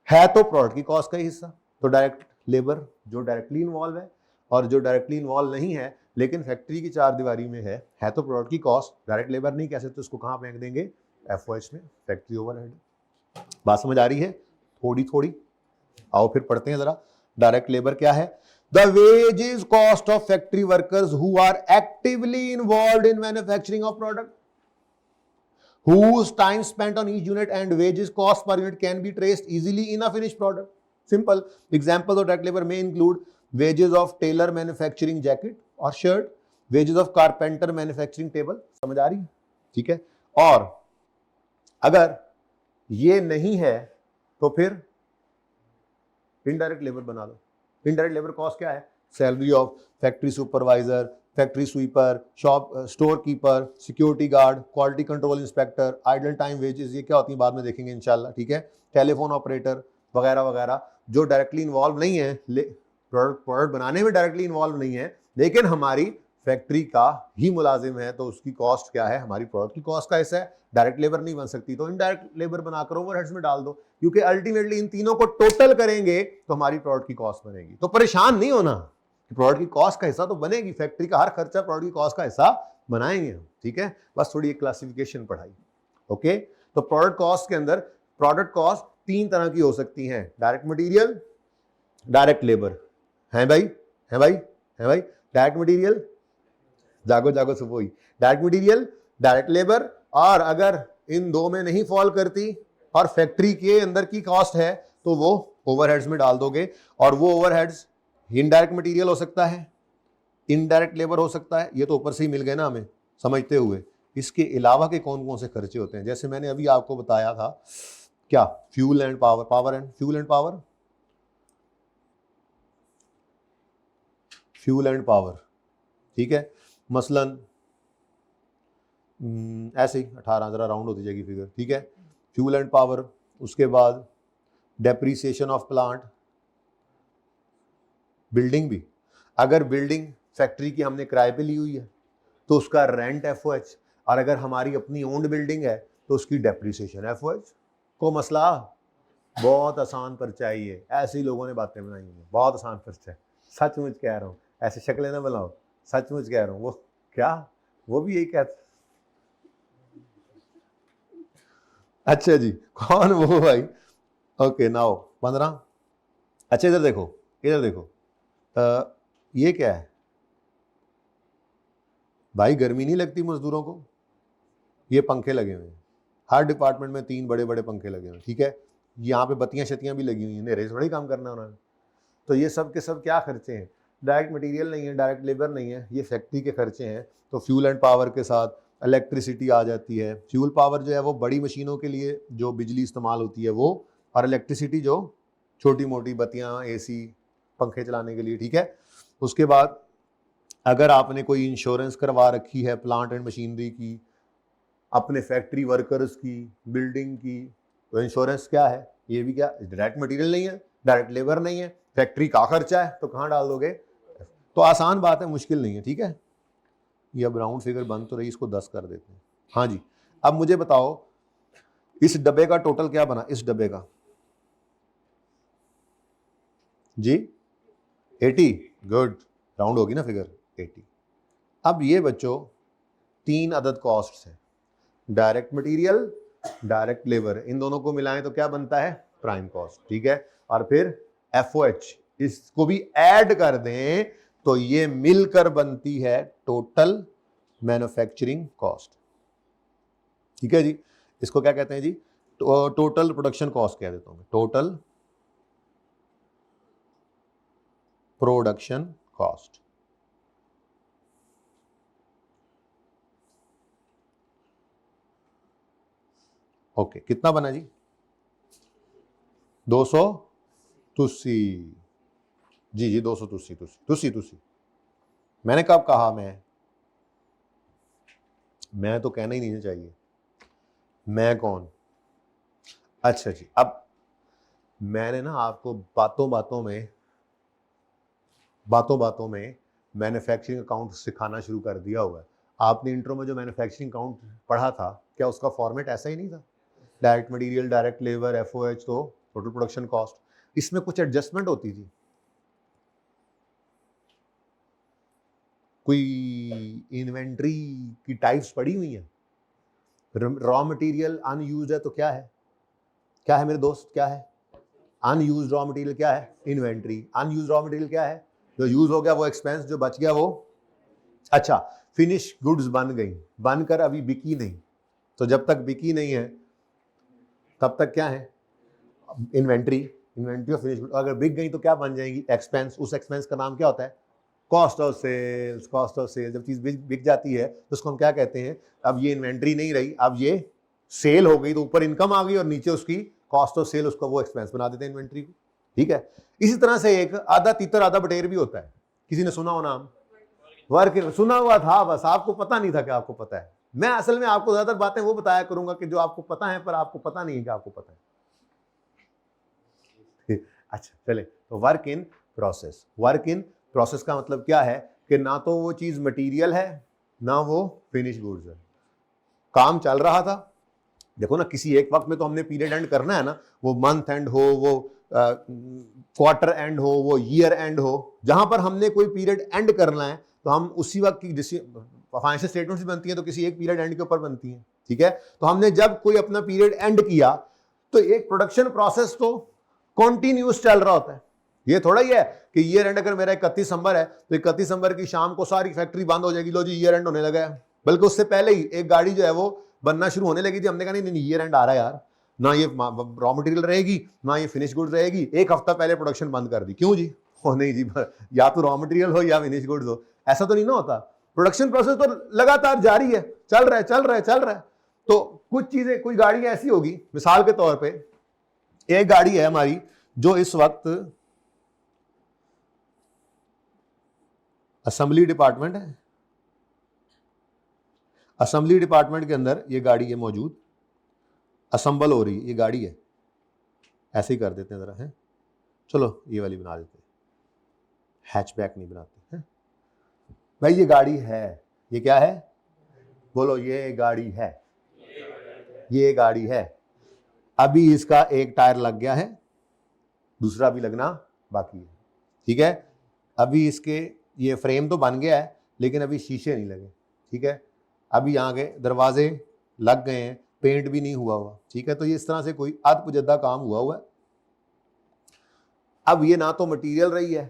है तो प्रोडक्ट की कॉस्ट का ही हिस्सा। तो डायरेक्ट लेबर जो डायरेक्टली इन्वॉल्व है और जो डायरेक्टली इन्वॉल्व नहीं है लेकिन फैक्ट्री की 4 दीवारी में है तो प्रोडक्ट की कॉस्ट। डायरेक्ट लेबर नहीं कह सकते, उसको कहां फेंक देंगे, एफओएच में, फैक्ट्री ओवरहेड। बात समझ आ रही है? थोड़ी थोड़ी आओ फिर पढ़ते हैं जरा। डायरेक्ट लेबर क्या है? The wages cost of factory workers who are actively involved in manufacturing of product, whose time spent on each unit and wages cost per unit can be traced easily in a finished product. Simple examples of direct labor may include wages of tailor manufacturing jacket or shirt, wages of carpenter manufacturing table. समझ आ रही है? ठीक है, और अगर ये नहीं है तो फिर इनडायरेक्ट लेबर बना लो। इनडायरेक्ट लेबर कॉस्ट क्या है? Salary of factory supervisor, factory sweeper, shop store keeper, security guard, quality control inspector, idle time wages, ये क्या होती है बाद में देखेंगे इंशाल्लाह। ठीक है, टेलीफोन ऑपरेटर वगैरह वगैरह, जो डायरेक्टली इन्वॉल्व नहीं है, प्रोडक्ट बनाने में डायरेक्टली इन्वॉल्व नहीं है लेकिन हमारी फैक्ट्री का ही मुलाजिम है, तो उसकी कॉस्ट क्या है, हमारी प्रोडक्ट की कॉस्ट का हिस्सा है। डायरेक्ट लेबर नहीं बन सकती तो इनडायरेक्ट लेबर बनाकर ओवरहेड्स में डाल दो, क्योंकि अल्टीमेटली इन तीनों को टोटल करेंगे तो हमारी प्रोडक्ट की कॉस्ट बनेगी। तो परेशान नहीं होना, प्रोडक्ट की कॉस्ट का हिस्सा तो बनेगी, फैक्ट्री का हर खर्चा प्रोडक्ट की कॉस्ट का हिस्सा बनाएंगे हम। ठीक है, बस थोड़ी एक क्लासिफिकेशन पढ़ाई। ओके, तो प्रोडक्ट कॉस्ट के अंदर प्रोडक्ट कॉस्ट 3 तरह की हो सकती है, डायरेक्ट मटेरियल, डायरेक्ट लेबर। है भाई, है भाई, है भाई, डायरेक्ट मटेरियल, जागो जागो सुबह ही, डायरेक्ट मटेरियल, डायरेक्ट लेबर। और अगर इन 2 में नहीं फॉल करती और फैक्ट्री के अंदर की कॉस्ट है तो वो ओवरहेड्स में डाल दोगे, और वो ओवरहेड्स इनडायरेक्ट मटेरियल हो सकता है, इनडायरेक्ट लेबर हो सकता है, ये तो ऊपर से ही मिल गए ना हमें समझते हुए। इसके अलावा के कौन कौन से खर्चे होते हैं, जैसे मैंने अभी आपको बताया था क्या, fuel and power, power and fuel and power, fuel and power, ठीक है, मसलन ऐसे ही 18, जरा राउंड होती जाएगी फिगर, ठीक है, फ्यूल एंड पावर, उसके बाद डेप्रीसिएशन ऑफ प्लांट, बिल्डिंग भी, अगर बिल्डिंग फैक्ट्री की हमने किराए पे ली हुई है तो उसका रेंट FOH, और अगर हमारी अपनी ओन्ड बिल्डिंग है तो उसकी डेप्रीसिएशन FOH। को मसला बहुत आसान पर्चा है ये, ऐसे ही लोगों ने बातें बनाई हैं, बहुत आसान पर्चा है, सचमुच कह रहा हूँ, ऐसे शक्लें ना बनाओ, सचमुच कह रहा हूँ। वो क्या, वो भी यही कहते, अच्छा जी, कौन वो भाई, ओके नाउ 15। अच्छा इधर देखो, इधर देखो, ये क्या है भाई, गर्मी नहीं लगती मजदूरों को, ये पंखे लगे हुए हैं, हर डिपार्टमेंट में 3 बड़े बड़े पंखे लगे हुए हैं, ठीक है, यहाँ पे बत्तियां शत्तियां भी लगी हुई हैं, अंधेरे से बड़ा ही काम करना है उन्होंने। तो ये सब के सब क्या खर्चे हैं, डायरेक्ट मटेरियल नहीं है, डायरेक्ट लेबर नहीं है, ये फैक्ट्री के खर्चे हैं। तो फ्यूल एंड पावर के साथ इलेक्ट्रिसिटी आ जाती है, फ्यूल पावर जो है वो बड़ी मशीनों के लिए जो बिजली इस्तेमाल होती है वो, और इलेक्ट्रिसिटी जो छोटी मोटी बत्तियाँ, AC, पंखे चलाने के लिए, ठीक है। उसके बाद अगर आपने कोई इंश्योरेंस करवा रखी है प्लांट एंड मशीनरी की, अपने फैक्ट्री वर्कर्स की, बिल्डिंग की, तो इंश्योरेंस क्या है, ये भी क्या, डायरेक्ट मटेरियल नहीं है, डायरेक्ट लेबर नहीं है, फैक्ट्री का खर्चा है, तो कहाँ डाल दोगे। तो आसान बात है, मुश्किल नहीं है, ठीक है। ये अब राउंड फिगर बन तो रही, इसको 10 कर देते हैं। हाँ जी, अब मुझे बताओ इस डब्बे का टोटल क्या बना, इस डब्बे का जी 80, गुड, राउंड होगी ना फिगर 80। अब ये बच्चों 3 अदद कॉस्ट्स हैं, डायरेक्ट मटेरियल, डायरेक्ट लेबर, इन दोनों को मिलाएं तो क्या बनता है, प्राइम कॉस्ट, ठीक है। और फिर FOH, इसको भी ऐड कर दें तो ये मिलकर बनती है टोटल मैन्युफैक्चरिंग कॉस्ट, ठीक है जी। इसको क्या कहते हैं जी, टोटल प्रोडक्शन कॉस्ट कह देता हूं मैं, टोटल प्रोडक्शन कॉस्ट। ओके, कितना बना जी, 283 जी 283। मैंने कब कहा, मैं तो कहना ही नहीं चाहिए, मैं कौन। अच्छा जी, अब मैंने ना आपको बातों बातों में मैन्युफैक्चरिंग अकाउंट सिखाना शुरू कर दिया हुआ है। आपने इंट्रो में जो मैन्युफैक्चरिंग अकाउंट पढ़ा था, क्या उसका फॉर्मेट ऐसा ही नहीं था, direct material, direct labour, FOH, तो टोटल प्रोडक्शन कॉस्ट। इसमें कुछ एडजस्टमेंट होती थी, कोई इन्वेंट्री की टाइप्स पड़ी हुई हैं, रॉ मटेरियल अनयूज्ड है तो क्या है मेरे दोस्त, क्या है अनयूज्ड रॉ मटेरियल, क्या है इन्वेंट्री। अनयूज्ड रॉ मटेरियल क्या है, जो यूज हो गया वो एक्सपेंस, जो बच गया वो, अच्छा फिनिश गुड्स बन गई, बनकर अभी बिकी नहीं, तो जब तक बिकी नहीं है तब तक क्या है, इन्वेंट्री ऑफ फिनिश गुड। अगर बिक गई तो क्या बन जाएगी, एक्सपेंस। उस एक्सपेंस का नाम क्या होता है, कॉस्ट ऑफ सेल्स। जब चीज बिक जाती है तो उसको हम क्या कहते हैं, अब ये इन्वेंट्री नहीं रही, अब ये सेल हो गई, तो ऊपर इनकम आ गई और नीचे उसकी कॉस्ट ऑफ सेल, उसको वो एक्सपेंस बना देते हैं इन्वेंट्री को, ठीक है। इसी तरह से एक आधा तीतर आधा बटेर भी होता है, किसी ने सुना हो नाम, वर्क, सुना हुआ था, बस आपको पता नहीं था कि आपको पता है। मैं असल में आपको ज्यादातर बातें वो बताया करूंगा कि जो आपको पता है, पर आपको पता नहीं है कि आपको पता है। अच्छा चले, तो वर्क इन प्रोसेस का मतलब क्या है कि ना तो वो चीज मटेरियल है, ना वो फिनिश गुड्स है, काम चल रहा था। देखो ना, किसी एक वक्त में तो हमने पीरियड एंड करना है ना, वो मंथ एंड हो, वो क्वार्टर एंड हो, वो ईयर एंड हो, जहां पर हमने कोई पीरियड एंड करना है तो हम उसी वक्त की, जैसे फाइनेंशियल स्टेटमेंट्स भी बनती हैं तो किसी एक पीरियड एंड के ऊपर बनती हैं, ठीक है। तो हमने जब कोई अपना पीरियड एंड किया तो एक प्रोडक्शन प्रोसेस तो कॉन्टिन्यूस चल रहा होता है। ये थोड़ा ही है कि ईयर एंड अगर मेरा 31 दिसंबर है तो 31 दिसंबर की शाम को सारी फैक्ट्री बंद हो जाएगी, लो जी ईयर एंड होने लगा है। बल्कि उससे पहले ही एक गाड़ी जो है वो बनना शुरू होने लगी थी, हमने कहा नहीं ईयर एंड आ रहा है यार, ना ये रॉ मटेरियल रहेगी ना ये फिनिश गुड्स रहेगी, एक हफ्ता पहले प्रोडक्शन बंद कर दी। क्यों जी, हो नहीं जी, या तो रॉ मटेरियल हो या फिनिश गुड्स हो, ऐसा तो नहीं ना होता। प्रोडक्शन प्रोसेस तो लगातार जारी है, चल रहा है। तो कुछ चीजें, कुछ गाड़ियां ऐसी होगी, मिसाल के तौर पे एक गाड़ी है हमारी जो इस वक्त असेंबली डिपार्टमेंट है, असेंबली डिपार्टमेंट के अंदर ये गाड़ी है मौजूद, असेंबल हो रही है, ये गाड़ी है, ऐसे ही कर देते हैं ज़रा, है चलो ये वाली बना देते हैं, हैचबैक नहीं बनाते हैं भाई। ये गाड़ी है, ये क्या है बोलो, ये गाड़ी है, ये गाड़ी है। अभी इसका एक टायर लग गया है, दूसरा भी लगना बाकी है, ठीक है। अभी इसके ये फ्रेम तो बन गया है लेकिन अभी शीशे नहीं लगे, ठीक है। अभी यहाँ के दरवाजे लग गए हैं, पेंट भी नहीं हुआ, ठीक है। तो ये इस तरह से कोई अधपुजद्दा काम हुआ है। अब ये ना तो मटेरियल रही है,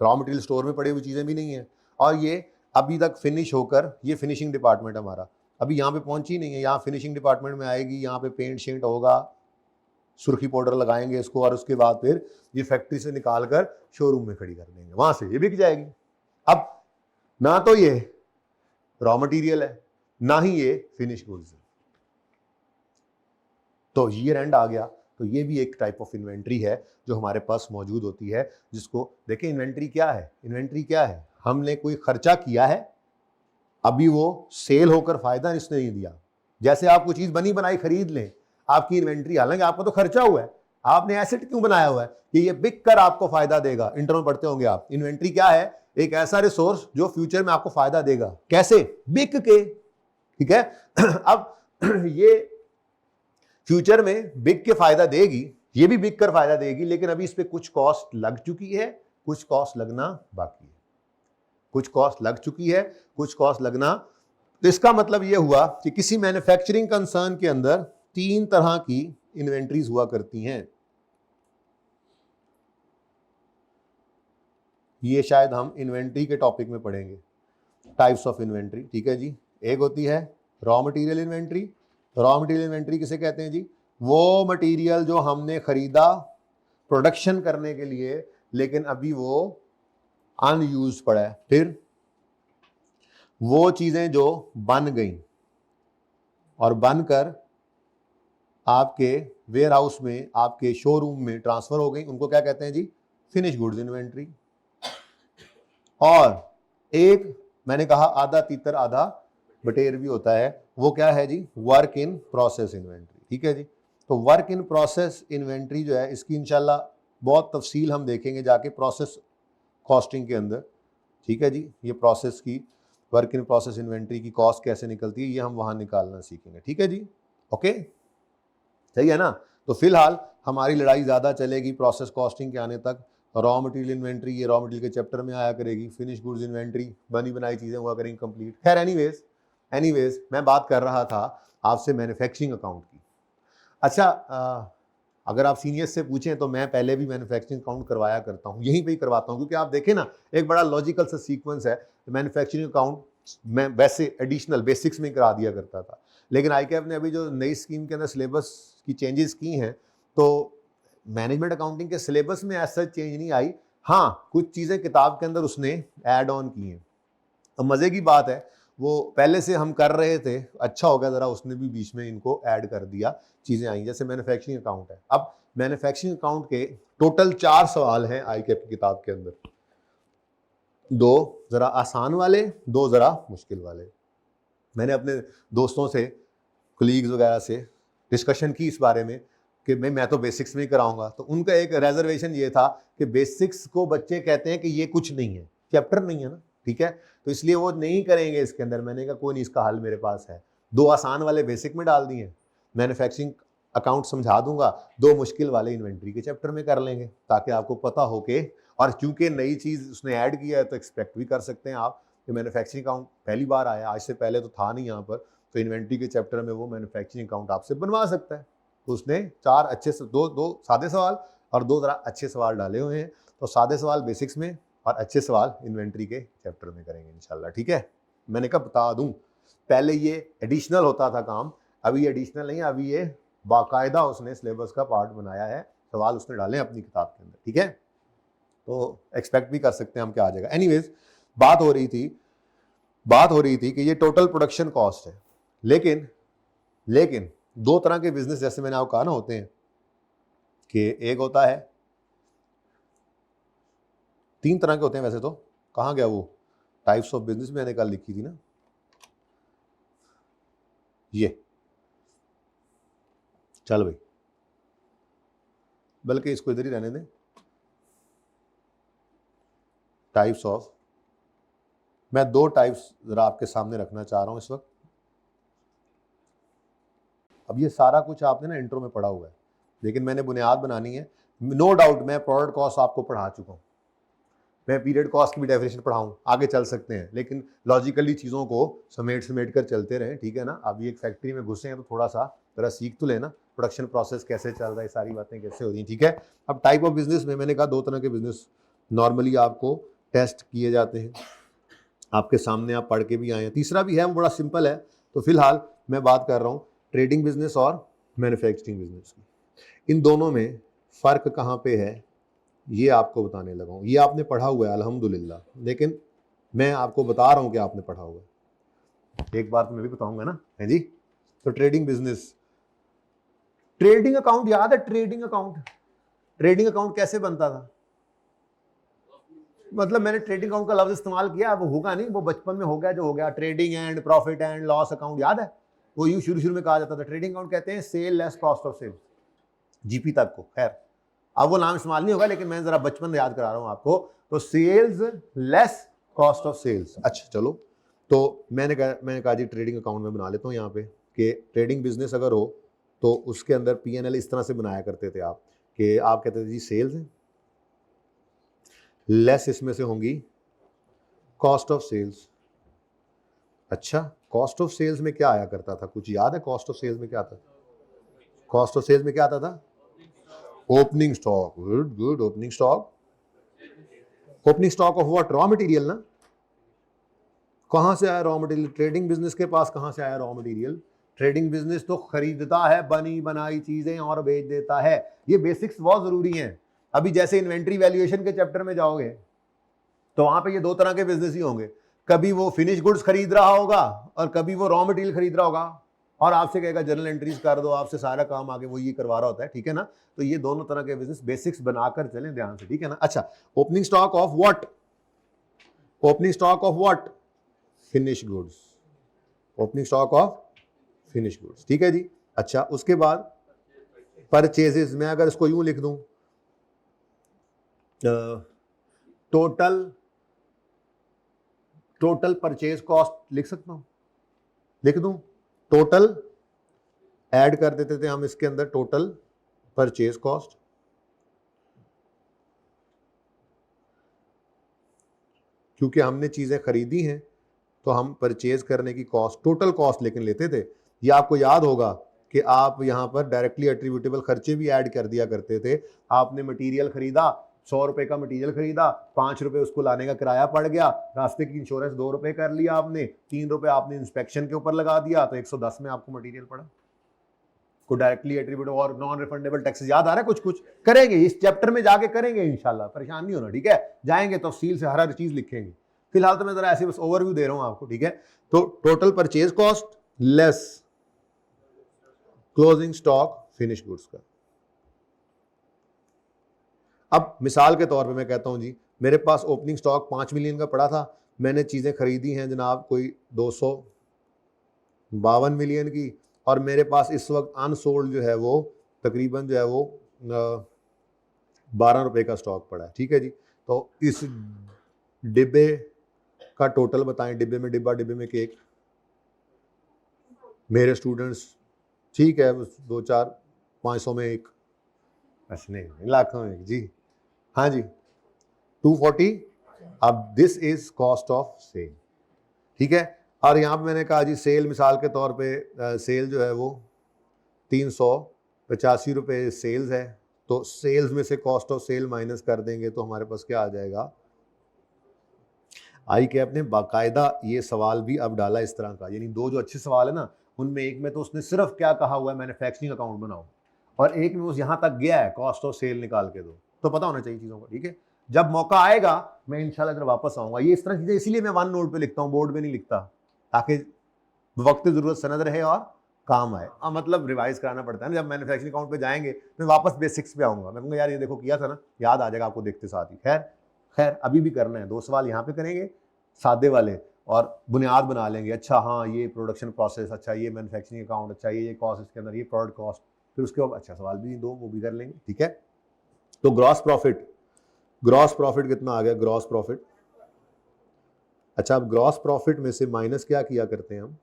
रॉ मटेरियल स्टोर में पड़ी हुई चीज़ें भी नहीं है, और ये अभी तक फिनिश होकर, ये फिनिशिंग डिपार्टमेंट हमारा अभी यहाँ पे पहुंची नहीं है, यहाँ फिनिशिंग डिपार्टमेंट में आएगी, यहाँ पे पेंट शेंट होगा, सुर्खी पाउडर लगाएंगे इसको, और उसके बाद फिर ये फैक्ट्री से निकाल कर शोरूम में खड़ी कर देंगे, वहां से ये बिक जाएगी। अब ना तो ये रॉ मटेरियल है, ना ही ये फिनिश गुड्स है, तो ईयर एंड आ गया, तो ये भी एक टाइप ऑफ इन्वेंट्री है जो हमारे पास मौजूद होती है, जिसको देखिए इन्वेंट्री क्या है। इन्वेंट्री क्या है, हमने कोई खर्चा किया है, अभी वो सेल होकर फायदा इसने नहीं दिया। जैसे आप कोई चीज बनी बनाई खरीद लें, आपकी इन्वेंट्री, हालांकि आपका तो खर्चा हुआ है, आपने एसेट क्यों बनाया हुआ है कि ये बिक कर आपको फायदा देगा। इंटर में पढ़ते होंगे आप, इन्वेंट्री क्या है, एक ऐसा रिसोर्स जो फ्यूचर में आपको फायदा देगा, कैसे, बिक के, ठीक है। अब ये फ्यूचर में बिक के फायदा देगी, ये भी बिक कर फायदा देगी, लेकिन अभी इस पे कुछ कॉस्ट लग चुकी है, कुछ कॉस्ट लगना बाकी है, कुछ कॉस्ट लग चुकी है, कुछ कॉस्ट लगना। तो इसका मतलब यह हुआ कि किसी मैन्युफैक्चरिंग कंसर्न के अंदर 3 तरह की इन्वेंट्रीज हुआ करती हैं। ये शायद हम इन्वेंट्री के टॉपिक में पढ़ेंगे, टाइप्स ऑफ इन्वेंट्री, ठीक है जी। एक होती है raw material inventory. Raw material inventory किसे कहते हैं जी, वो मटेरियल जो हमने खरीदा प्रोडक्शन करने के लिए, लेकिन अभी वो अनयूज पड़ा है। फिर वो चीजें जो बन गई और बनकर आपके वेयर हाउस में, आपके शोरूम में ट्रांसफर हो गई, उनको क्या कहते हैं जी, फिनिश गुड्स इन्वेंट्री। और एक मैंने कहा आधा तीतर आधा बटेर भी होता है, वो क्या है जी, वर्क इन प्रोसेस इन्वेंट्री, ठीक है जी। तो वर्क इन प्रोसेस इन्वेंट्री जो है, इसकी इंशाल्लाह बहुत तफसील हम देखेंगे जाके प्रोसेस कॉस्टिंग के अंदर, ठीक है जी। ये प्रोसेस की, वर्क इन प्रोसेस इन्वेंट्री की कॉस्ट कैसे निकलती है, ये हम वहां निकालना सीखेंगे, ठीक है जी। ओके, सही है ना। तो फिलहाल हमारी लड़ाई ज़्यादा चलेगी प्रोसेस कॉस्टिंग के आने तक। रॉ मटेरियल इन्वेंट्री ये रॉ मटेरियल के चैप्टर में आया करेगी, फिनिश गुड्स इन्वेंट्री बनी बनाई चीज़ें हुआ करेंगी कंप्लीट। खैर एनीवेज मैं बात कर रहा था आपसे मैन्युफैक्चरिंग अकाउंट की। अच्छा, अगर आप सीनियर्स से पूछें तो मैं पहले भी मैन्युफैक्चरिंग अकाउंट करवाया करता हूँ, यहीं पे ही करवाता हूँ, क्योंकि आप देखें ना एक बड़ा लॉजिकल सा सीक्वेंस है। मैन्युफैक्चरिंग अकाउंट मैं वैसे एडिशनल बेसिक्स में करा दिया करता था, लेकिन आईकेएफ ने अभी जो नई स्कीम के अंदर सिलेबस की चेंजेस की हैं, तो मैनेजमेंट अकाउंटिंग के सिलेबस में ऐसा चेंज नहीं आई। हाँ, कुछ चीज़ें किताब के अंदर उसने ऐड ऑन की हैं। अब मज़े की बात है, वो पहले से हम कर रहे थे, अच्छा हो गया ज़रा उसने भी बीच में इनको ऐड कर दिया, चीज़ें आई। जैसे मैन्युफैक्चरिंग अकाउंट है, अब मैन्युफैक्चरिंग अकाउंट के टोटल 4 सवाल हैं आईकेएफ की किताब के अंदर, 2 ज़रा आसान वाले, 2 ज़रा मुश्किल वाले। मैंने अपने दोस्तों से, कलीग्स वगैरह से डिस्कशन की इस बारे में कि मैं तो बेसिक्स में ही कराऊंगा, तो उनका एक रिजर्वेशन ये था कि बेसिक्स को बच्चे कहते हैं कि ये कुछ नहीं है, चैप्टर नहीं है ना, ठीक है, तो इसलिए वो नहीं करेंगे इसके अंदर। मैंने कहा कोई नहीं, इसका हल मेरे पास है। 2 आसान वाले बेसिक में डाल दिए, मैन्युफैक्चरिंग अकाउंट समझा दूंगा, 2 मुश्किल वाले इन्वेंट्री के चैप्टर में कर लेंगे, ताकि आपको पता हो के, और चूंकि नई चीज़ उसने ऐड किया है तो एक्सपेक्ट भी कर सकते हैं आप कि मैन्युफैक्चरिंग अकाउंट पहली बार आया, आज से पहले तो था नहीं यहाँ पर, तो इन्वेंट्री के चैप्टर में वो मैन्युफैक्चरिंग अकाउंट आपसे बनवा सकता है। तो उसने 4 अच्छे, 2 सादे सवाल और 2 ज़रा अच्छे सवाल डाले हुए हैं। तो सादे सवाल बेसिक्स में और अच्छे सवाल इन्वेंट्री के चैप्टर में करेंगे इंशाल्लाह, ठीक है। मैंने कहा बता दूं, पहले ये एडिशनल होता था काम, अभी एडिशनल नहीं, अभी ये बाकायदा उसने सिलेबस का पार्ट बनाया है, सवाल उसने डाले अपनी किताब के अंदर, ठीक है। तो एक्सपेक्ट भी कर सकते हैं हम क्या आ जाएगा। एनीवेज, बात हो रही थी कि ये टोटल प्रोडक्शन कॉस्ट है, लेकिन 2 तरह के बिजनेस, जैसे मैंने आपको कहा ना, होते हैं कि एक होता है, 3 तरह के होते हैं वैसे तो, कहाँ गया वो, टाइप्स ऑफ बिजनेस मैंने कल लिखी थी ना, ये चल भाई, बल्कि इसको इधर ही रहने दें, टाइप्स ऑफ, मैं 2 टाइप्स जरा आपके सामने रखना चाह रहा हूं इस वक्त। अब ये सारा कुछ आपने ना इंट्रो में पढ़ा हुआ है, लेकिन मैंने बुनियाद बनानी है। नो डाउट मैं प्रोडक्ट कॉस्ट आपको पढ़ा चुका हूं, मैं पीरियड कॉस्ट की भी डेफिनेशन पढ़ाऊं, आगे चल सकते हैं, लेकिन लॉजिकली चीज़ों को समेट कर चलते रहें, ठीक है ना। अभी एक फैक्ट्री में घुसे हैं तो थोड़ा सा जरा सीख तो लेना, प्रोडक्शन प्रोसेस कैसे चल रहा है, सारी बातें कैसे हो रही हैं, ठीक है। अब टाइप ऑफ बिजनेस में मैंने कहा 2 तरह के बिजनेस नॉर्मली आपको टेस्ट किए जाते हैं, आपके सामने आप पढ़ के भी आए हैं। तीसरा भी है, वो बड़ा सिंपल है। तो फिलहाल मैं बात कर रहा हूँ ट्रेडिंग बिजनेस और मैन्युफैक्चरिंग बिजनेस की। इन दोनों में फ़र्क कहाँ पे है ये आपको बताने लगा हूँ। ये आपने पढ़ा हुआ है अल्हम्दुलिल्लाह, लेकिन मैं आपको बता रहा हूँ कि आपने पढ़ा हुआ है। एक बार तो मैं भी बताऊंगा ना, है जी। तो ट्रेडिंग बिजनेस, ट्रेडिंग अकाउंट याद है? ट्रेडिंग अकाउंट कैसे बनता था? मतलब मैंने ट्रेडिंग अकाउंट का लफ्ज इस्तेमाल किया, वो होगा नहीं, वो बचपन में हो गया जो हो गया। Trading and profit and loss account याद है? वो यूं शुरू में कहा जाता था। ट्रेडिंग अकाउंट कहते हैं sale less cost of sale, GP तक को। खैर अब वो नाम इस्तेमाल नहीं होगा, लेकिन मैं जरा बचपन याद करा रहा हूं आपको। तो sales less cost of sales. अच्छा चलो, तो मैंने कहा जी ट्रेडिंग अकाउंट में बना लेता हूँ यहाँ पे कि ट्रेडिंग बिजनेस अगर हो तो उसके अंदर P&L इस तरह से बनाया करते थे आप, कि आप कहते थे जी सेल्स है, लेस इसमें से होंगी कॉस्ट ऑफ सेल्स। अच्छा, कॉस्ट ऑफ सेल्स में क्या आया करता था? कुछ याद है कॉस्ट ऑफ सेल्स में क्या आता? कॉस्ट ऑफ सेल्स में क्या आता था? Opening stock. Good good, opening stock. Opening stock of what? Raw material ना। कहां से आया रॉ मटेरियल? ट्रेडिंग बिजनेस के पास कहां से आया रॉ मटेरियल? ट्रेडिंग बिजनेस तो खरीदता है बनी बनाई चीजें और बेच देता है। ये बेसिक्स बहुत जरूरी हैं। अभी जैसे इन्वेंट्री वैल्यूएशन के चैप्टर में जाओगे तो वहां पे ये 2 तरह के बिजनेस ही होंगे। कभी वो फिनिश गुड्स खरीद रहा होगा और कभी वो रॉ मटेरियल खरीद रहा होगा, और आपसे कहेगा जर्नल एंट्रीज कर दो, आपसे सारा काम आगे वो ये करवा रहा होता है, ठीक है ना। तो ये दोनों तरह के बिजनेस बेसिक्स बनाकर चलें ध्यान से, ठीक है ना। अच्छा, opening stock of what? Opening stock of what? Finish goods. Opening stock of finish goods, ठीक है जी। अच्छा, उसके बाद परचेजेस, मैं अगर इसको यूं लिख दूं, टोटल परचेज कॉस्ट लिख सकता हूं, लिख दूं टोटल, ऐड कर देते थे हम इसके अंदर टोटल परचेज कॉस्ट, क्योंकि हमने चीजें खरीदी हैं तो हम परचेज करने की कॉस्ट, टोटल कॉस्ट लेकिन लेते थे। ये आपको याद होगा कि आप यहां पर डायरेक्टली एट्रीब्यूटेबल खर्चे भी ऐड कर दिया करते थे। आपने मटेरियल खरीदा, 100 रुपए का मटेरियल खरीदा, 5 रुपए उसको लाने का किराया पड़ गया, रास्ते की इंश्योरेंस 2 रुपए कर लिया आपने, 3 रुपए आपने इंस्पेक्शन के ऊपर लगा दिया, तो 110 में आपको मटेरियल पड़ा। को डायरेक्टली एट्रीब्यूटेबल और नॉन रिफंडेबल टैक्सेस याद आ रहा है? कुछ कुछ करेंगे इस चैप्टर में जाके, करेंगे इंशाल्लाह, परेशान नहीं होना, ठीक है। जाएंगे तफसील से हर चीज लिखेंगे। फिलहाल तो मैं जरा ऐसे बस ओवरव्यू दे रहा हूं आपको, ठीक है। तो total purchase cost less closing stock finish goods का। अब मिसाल के तौर पे मैं कहता हूं जी, मेरे पास ओपनिंग स्टॉक 5 मिलियन का पड़ा था, मैंने चीजें खरीदी हैं जनाब कोई 252 मिलियन की, और मेरे पास इस वक्त अनसोल्ड जो है वो तकरीबन जो है वो 12 रुपए का स्टॉक पड़ा है, ठीक है जी। तो इस डिब्बे का टोटल बताएं, डिब्बे में डिब्बा, डिब्बे में केक, मेरे स्टूडेंट्स, ठीक है, 2-4-500 में एक, ऐसे नहीं, लाखों में जी, हाँ जी 240। अब this is cost of sale, ठीक है। और यहाँ पे मैंने कहा जी सेल, मिसाल के तौर पे सेल जो है वो 385 रुपये सेल्स है, तो सेल्स में से कॉस्ट ऑफ सेल माइनस कर देंगे तो हमारे पास क्या आ जाएगा? आई कैप ने बाकायदा ये सवाल भी अब डाला इस तरह का, यानी 2 जो अच्छे सवाल है ना, उनमें एक में तो उसने सिर्फ क्या कहा हुआ है, मैन्युफैक्चरिंग अकाउंट बनाओ, और एक में उस यहाँ तक गया है कॉस्ट ऑफ सेल निकाल के दो, तो पता होना चाहिए चीज़ों को, ठीक है। जब मौका आएगा मैं इंशाल्लाह जब वापस आऊंगा, ये इस तरह चीज़ें इसलिए मैं 1 नोट पे लिखता हूँ, बोर्ड पे नहीं लिखता, ताकि वक्त ज़रूरत सनद रहे और काम आए। मतलब रिवाइज कराना पड़ता है ना, जब मैन्युफैक्चरिंग अकाउंट पे जाएंगे मैं वापस बेसिक्स पे आऊंगा, मैं कहूँगा यार ये देखो किया था ना, याद आ जाएगा आपको देखते साथ ही। खैर अभी भी करना है, 2 सवाल यहाँ पे करेंगे, सादे वाले, और बुनियाद बना लेंगे, अच्छा हाँ ये प्रोडक्शन प्रोसेस, अच्छा ये मैन्युफैक्चरिंग अकाउंट, अच्छा ये कॉस्ट इसके अंदर, ये प्रोडक्ट कॉस्ट, फिर उसके बाद अच्छा सवाल भी दो वो भी कर लेंगे, ठीक है। तो ग्रॉस प्रॉफिट कितना आ गया, ग्रॉस प्रॉफिट। अच्छा, अब ग्रॉस प्रॉफिट में से माइनस क्या किया करते हैं हम,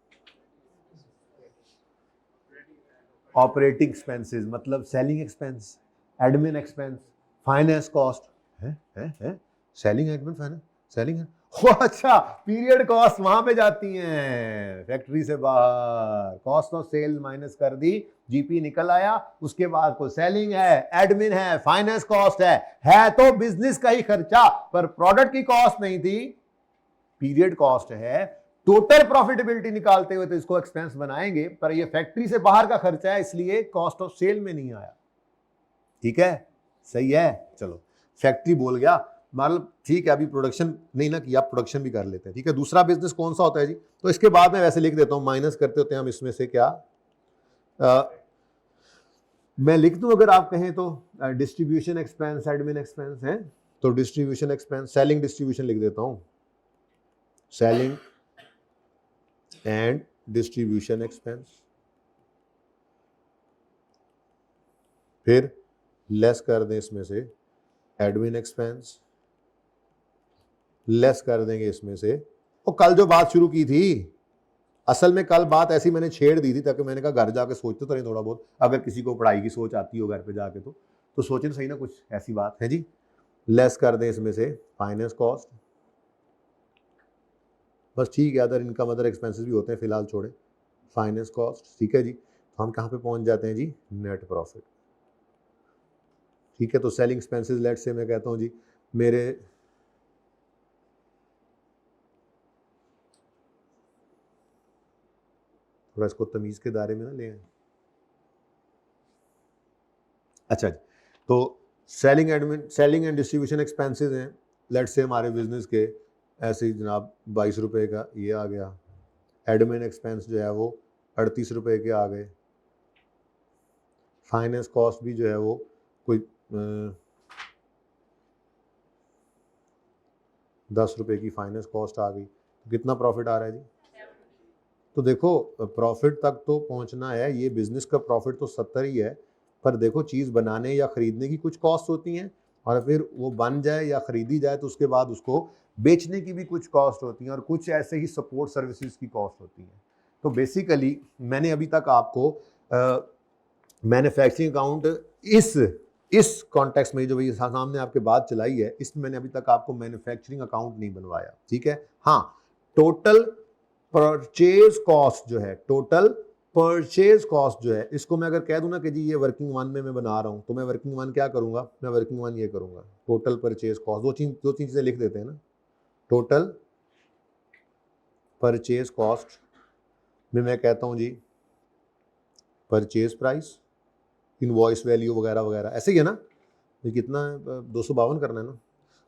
ऑपरेटिंग एक्सपेंसेस, मतलब selling expense, admin expense, finance cost है सेलिंग एडमिन फाइनेंस सेलिंग है अच्छा, पीरियड कॉस्ट वहां पे जाती हैं, फैक्ट्री से बाहर, कॉस्ट ऑफ सेल माइनस कर दी, जीपी निकल आया, उसके बाद को सेलिंग है, एडमिन है, फाइनेंस कॉस्ट है तो बिजनेस का ही खर्चा, पर प्रोडक्ट की कॉस्ट नहीं थी, पीरियड कॉस्ट है। टोटल प्रॉफिटेबिलिटी निकालते हुए तो इसको एक्सपेंस बनाएंगे, पर ये फैक्ट्री से बाहर का खर्चा है, इसलिए कॉस्ट ऑफ सेल में नहीं आया, ठीक है, सही है। चलो फैक्ट्री बोल गया, मतलब ठीक है, अभी प्रोडक्शन नहीं ना किया, प्रोडक्शन भी कर लेते हैं, ठीक है। दूसरा बिजनेस कौन सा होता है जी, तो इसके बाद मैं वैसे लिख देता हूं, माइनस करते होते हैं हम इसमें से क्या, मैं लिख दूं अगर आप कहें तो, डिस्ट्रीब्यूशन एक्सपेंस, एडमिन एक्सपेंस है, तो डिस्ट्रीब्यूशन एक्सपेंस, सेलिंग डिस्ट्रीब्यूशन लिख देता हूं, सेलिंग एंड डिस्ट्रीब्यूशन एक्सपेंस, फिर लेस कर दें इसमें से एडमिन एक्सपेंस, लेस कर देंगे इसमें से, और कल जो बात शुरू की थी, असल में कल बात ऐसी मैंने छेड़ दी थी, ताकि मैंने कहा घर जाके सोचते तो नहीं थोड़ा बहुत, अगर किसी को पढ़ाई की सोच आती हो घर पे जाके तो सोचें सही ना, कुछ ऐसी बात है जी। लेस कर दें इसमें से फाइनेंस कॉस्ट, बस ठीक है, अदर इनकम अदर एक्सपेंसेस भी होते हैं, फिलहाल छोड़े, फाइनेंस कॉस्ट, ठीक है जी। तो हम कहाँ पे पहुंच जाते हैं जी, नेट प्रॉफिट, ठीक है। तो सेलिंग एक्सपेंसेस, लेट से मैं कहता हूँ जी मेरे थोड़ा इसको तमीज के दायरे में ना ले आए, अच्छा जी। तो सेलिंग एंड डिस्ट्रीब्यूशन एक्सपेंसेस हैं, लेट से हमारे बिजनेस के ऐसे ही जनाब 22 रुपये का ये आ गया, एडमिन एक्सपेंस जो है वो 38 रुपये के आ गए, फाइनेंस कॉस्ट भी जो है वो कोई 10 रुपये की फाइनेंस कॉस्ट आ गई, तो कितना प्रॉफिट आ रहा है जी। तो देखो प्रॉफिट तक तो पहुंचना है, ये बिजनेस का प्रॉफिट तो 70 ही है, पर देखो चीज़ बनाने या ख़रीदने की कुछ कॉस्ट होती हैं, और फिर वो बन जाए या ख़रीदी जाए तो उसके बाद उसको बेचने की भी कुछ कॉस्ट होती हैं, और कुछ ऐसे ही सपोर्ट सर्विसेज की कॉस्ट होती हैं। तो बेसिकली मैंने अभी तक आपको मैन्युफैक्चरिंग अकाउंट इस कॉन्टेक्स्ट में जो भी सामने आपके बात चलाई है, इसमें मैंने अभी तक आपको मैन्युफैक्चरिंग अकाउंट नहीं बनवाया, ठीक है। हाँ, टोटल परचेज कॉस्ट जो है, टोटल परचेज कॉस्ट जो है, इसको मैं अगर कह दूं ना कि जी ये वर्किंग वन में मैं बना रहा हूं, तो मैं वर्किंग वन क्या करूंगा, मैं वर्किंग वन ये करूंगा, टोटल परचेज कॉस्ट, दो तीन चीजें लिख देते हैं ना, टोटल परचेज कॉस्ट में मैं कहता हूं जी परचेज प्राइस, इनवॉइस वैल्यू वगैरह वगैरह, ऐसे ही है ना, ये कितना है 252 करना है ना,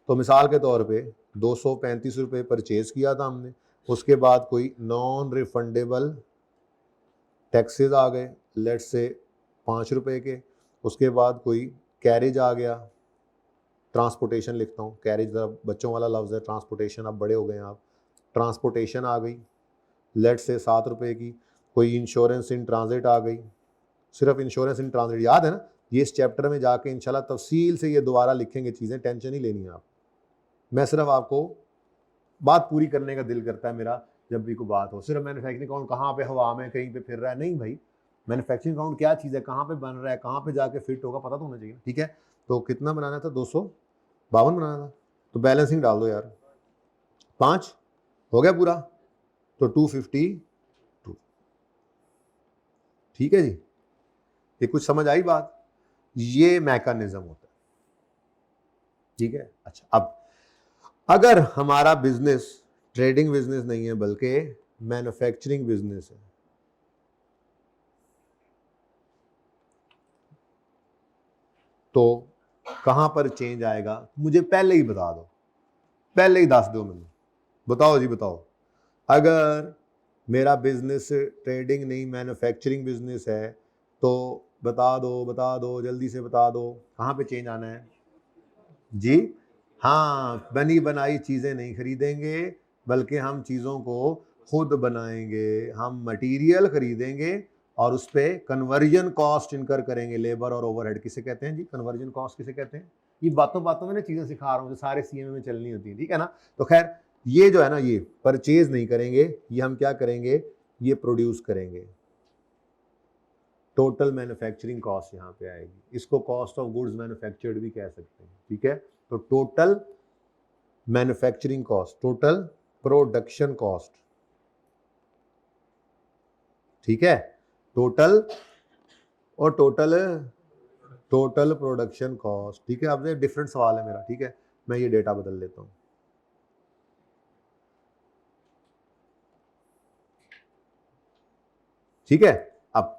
तो मिसाल के तौर पे 235 रुपये परचेज किया था हमने, उसके बाद कोई नॉन रिफंडेबल टैक्सेस आ गए, लेट्स से 5 रुपये के, उसके बाद कोई कैरेज आ गया, ट्रांसपोर्टेशन लिखता हूँ, कैरेज ज़रा बच्चों वाला लफ्ज़ है, ट्रांसपोर्टेशन अब बड़े हो गए हैं आप, ट्रांसपोर्टेशन आ गई, लेट्स से 7 रुपये की, कोई इंश्योरेंस इन ट्रांजिट आ गई, सिर्फ इंश्योरेंस इन ट्रांजिट याद है ना, ये इस चैप्टर में जाके इंशाल्लाह तफसील से ये दोबारा लिखेंगे चीज़ें, टेंशन ही लेनी है आप, मैं सिर्फ आपको बात पूरी करने का दिल करता है मेरा जब भी कोई बात हो, सिर्फ मैन्युफैक्चरिंग अकाउंट कहाँ पे हवा में कहीं पे फिर रहा है, नहीं भाई, मैन्युफैक्चरिंग अकाउंट क्या चीज़ है, कहाँ पे बन रहा है, कहाँ पे जाके फिट होगा, पता तो होना चाहिए, ठीक है। तो कितना बनाना था, 252 बनाना था, तो बैलेंसिंग डाल दो यार, 5 हो गया पूरा, तो 252, ठीक है जी, ये कुछ समझ आई बात, ये मैकेनिज्म होता है, ठीक है। अच्छा, अब अगर हमारा बिजनेस ट्रेडिंग बिजनेस नहीं है बल्कि मैन्युफैक्चरिंग बिजनेस है, तो कहां पर चेंज आएगा, मुझे पहले ही बता दो, पहले ही दस दो, मैंने बताओ जी बताओ, अगर मेरा बिजनेस ट्रेडिंग नहीं मैन्युफैक्चरिंग बिजनेस है तो बता दो जल्दी से बता दो, कहां पे चेंज आना है जी। हाँ, बनी बनाई चीजें नहीं खरीदेंगे, बल्कि हम चीज़ों को खुद बनाएंगे, हम मटेरियल खरीदेंगे और उस पर कन्वर्जन कॉस्ट इनकर करेंगे, लेबर और ओवरहेड। किसे कहते हैं जी कन्वर्जन कॉस्ट, किसे कहते हैं? ये बातों बातों में ना चीज़ें सिखा रहा हूँ जो सारे सीएमए में चलनी होती है, ठीक है ना। तो खैर ये जो है ना, ये परचेज नहीं करेंगे, ये हम क्या करेंगे, ये प्रोड्यूस करेंगे। टोटल मैन्युफैक्चरिंग कॉस्ट यहाँ पे आएगी, इसको कॉस्ट ऑफ गुड्स मैन्युफैक्चर्ड भी कह सकते हैं, ठीक है। तो total manufacturing cost, total production cost, ठीक है, टोटल और टोटल प्रोडक्शन कॉस्ट, ठीक है। अब ये डिफरेंट सवाल है मेरा, ठीक है, मैं ये डेटा बदल लेता हूं। ठीक है, अब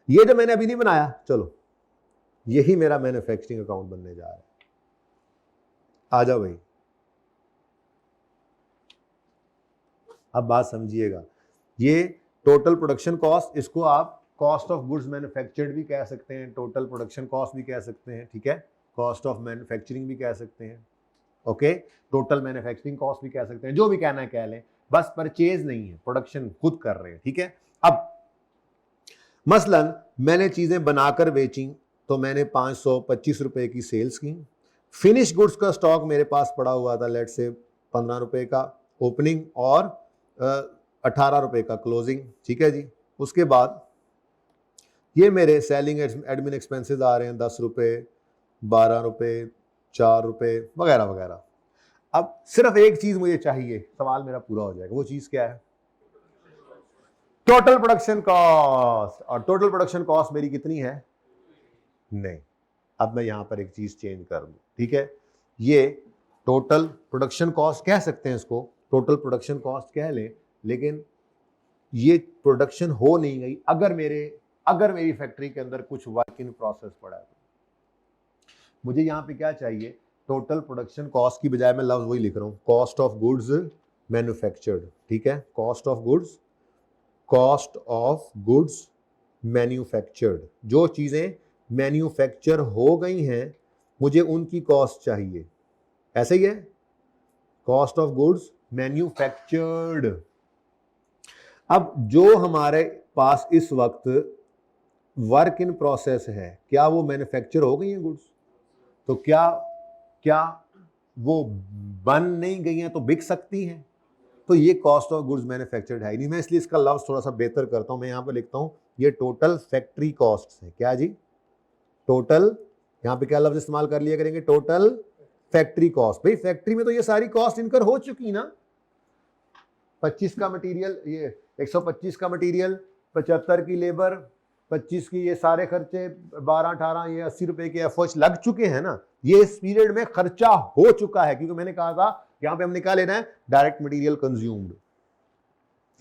ये जो मैंने अभी नहीं बनाया, चलो यही मेरा मैन्युफैक्चरिंग अकाउंट बनने जा रहा है। आ जाओ भाई, अब बात समझिएगा। ये टोटल प्रोडक्शन कॉस्ट, इसको आप कॉस्ट ऑफ गुड्स मैन्युफैक्चर्ड भी कह सकते हैं, टोटल प्रोडक्शन कॉस्ट भी कह सकते हैं, ठीक है, कॉस्ट ऑफ मैन्युफैक्चरिंग भी कह सकते हैं, ओके, टोटल मैन्युफैक्चरिंग कॉस्ट भी कह सकते हैं, जो भी कहना है कह लें, बस परचेज नहीं है, प्रोडक्शन खुद कर रहे हैं, ठीक है। अब मसलन मैंने चीजें बनाकर बेची, तो मैंने 525 रुपए की सेल्स की, फिनिश गुड्स का स्टॉक मेरे पास पड़ा हुआ था, लेट से 15 रुपए का ओपनिंग और 18 रुपए का क्लोजिंग, ठीक है जी। उसके बाद ये मेरे सेलिंग एडमिन एक्सपेंसेस आ रहे हैं 10 रुपए, 12 रुपए, 4 रुपए वगैरह वगैरह। अब सिर्फ एक चीज मुझे चाहिए, सवाल मेरा पूरा हो जाएगा, वो चीज क्या है? Total production cost. और टोटल प्रोडक्शन कॉस्ट मेरी कितनी है? नहीं, अब मैं यहां पर एक चीज चेंज कर दूं, ठीक है, ये टोटल प्रोडक्शन कॉस्ट कह सकते हैं, इसको टोटल प्रोडक्शन कॉस्ट कह लें, लेकिन ये प्रोडक्शन हो नहीं गई अगर मेरी फैक्ट्री के अंदर कुछ वर्क इन प्रोसेस पड़ा है। मुझे यहां पे क्या चाहिए? टोटल प्रोडक्शन कॉस्ट की बजाय मैं लफ्ज वही लिख रहा हूं, कॉस्ट ऑफ गुड्स मैन्युफैक्चर्ड, ठीक है, कॉस्ट ऑफ गुड्स मैन्युफैक्चर्ड। जो चीजें मैन्युफैक्चर हो गई हैं मुझे उनकी कॉस्ट चाहिए, ऐसे ही है, कॉस्ट ऑफ गुड्स मैन्युफैक्चर्ड। अब जो हमारे पास इस वक्त वर्क इन प्रोसेस है, क्या वो मैन्युफैक्चर हो गई हैं गुड्स? तो क्या वो बन नहीं गई हैं तो बिक सकती हैं? तो ये कॉस्ट ऑफ गुड्स मैन्युफैक्चर्ड है नहीं। मैं इसलिए इसका लफ्ज थोड़ा सा बेहतर करता हूं, मैं यहां पर लिखता हूं ये टोटल फैक्ट्री कॉस्ट है। क्या जी? टोटल, यहां पे क्या लफ्ज इस्तेमाल कर लिया करेंगे? Total factory cost. भाई फैक्ट्री में तो ये सारी कॉस्ट इनकर हो चुकी ना, 25 का मटेरियल, ये 125 का मटेरियल, 75 की लेबर, 25 की ये सारे खर्चे, 12-18 ये 80 रुपए के एफर्ट्स लग चुके हैं ना, ये इस पीरियड में खर्चा हो चुका है। क्योंकि मैंने कहा था यहां पे हमने क्या लेना है? डायरेक्ट मटेरियल कंज्यूम्ड,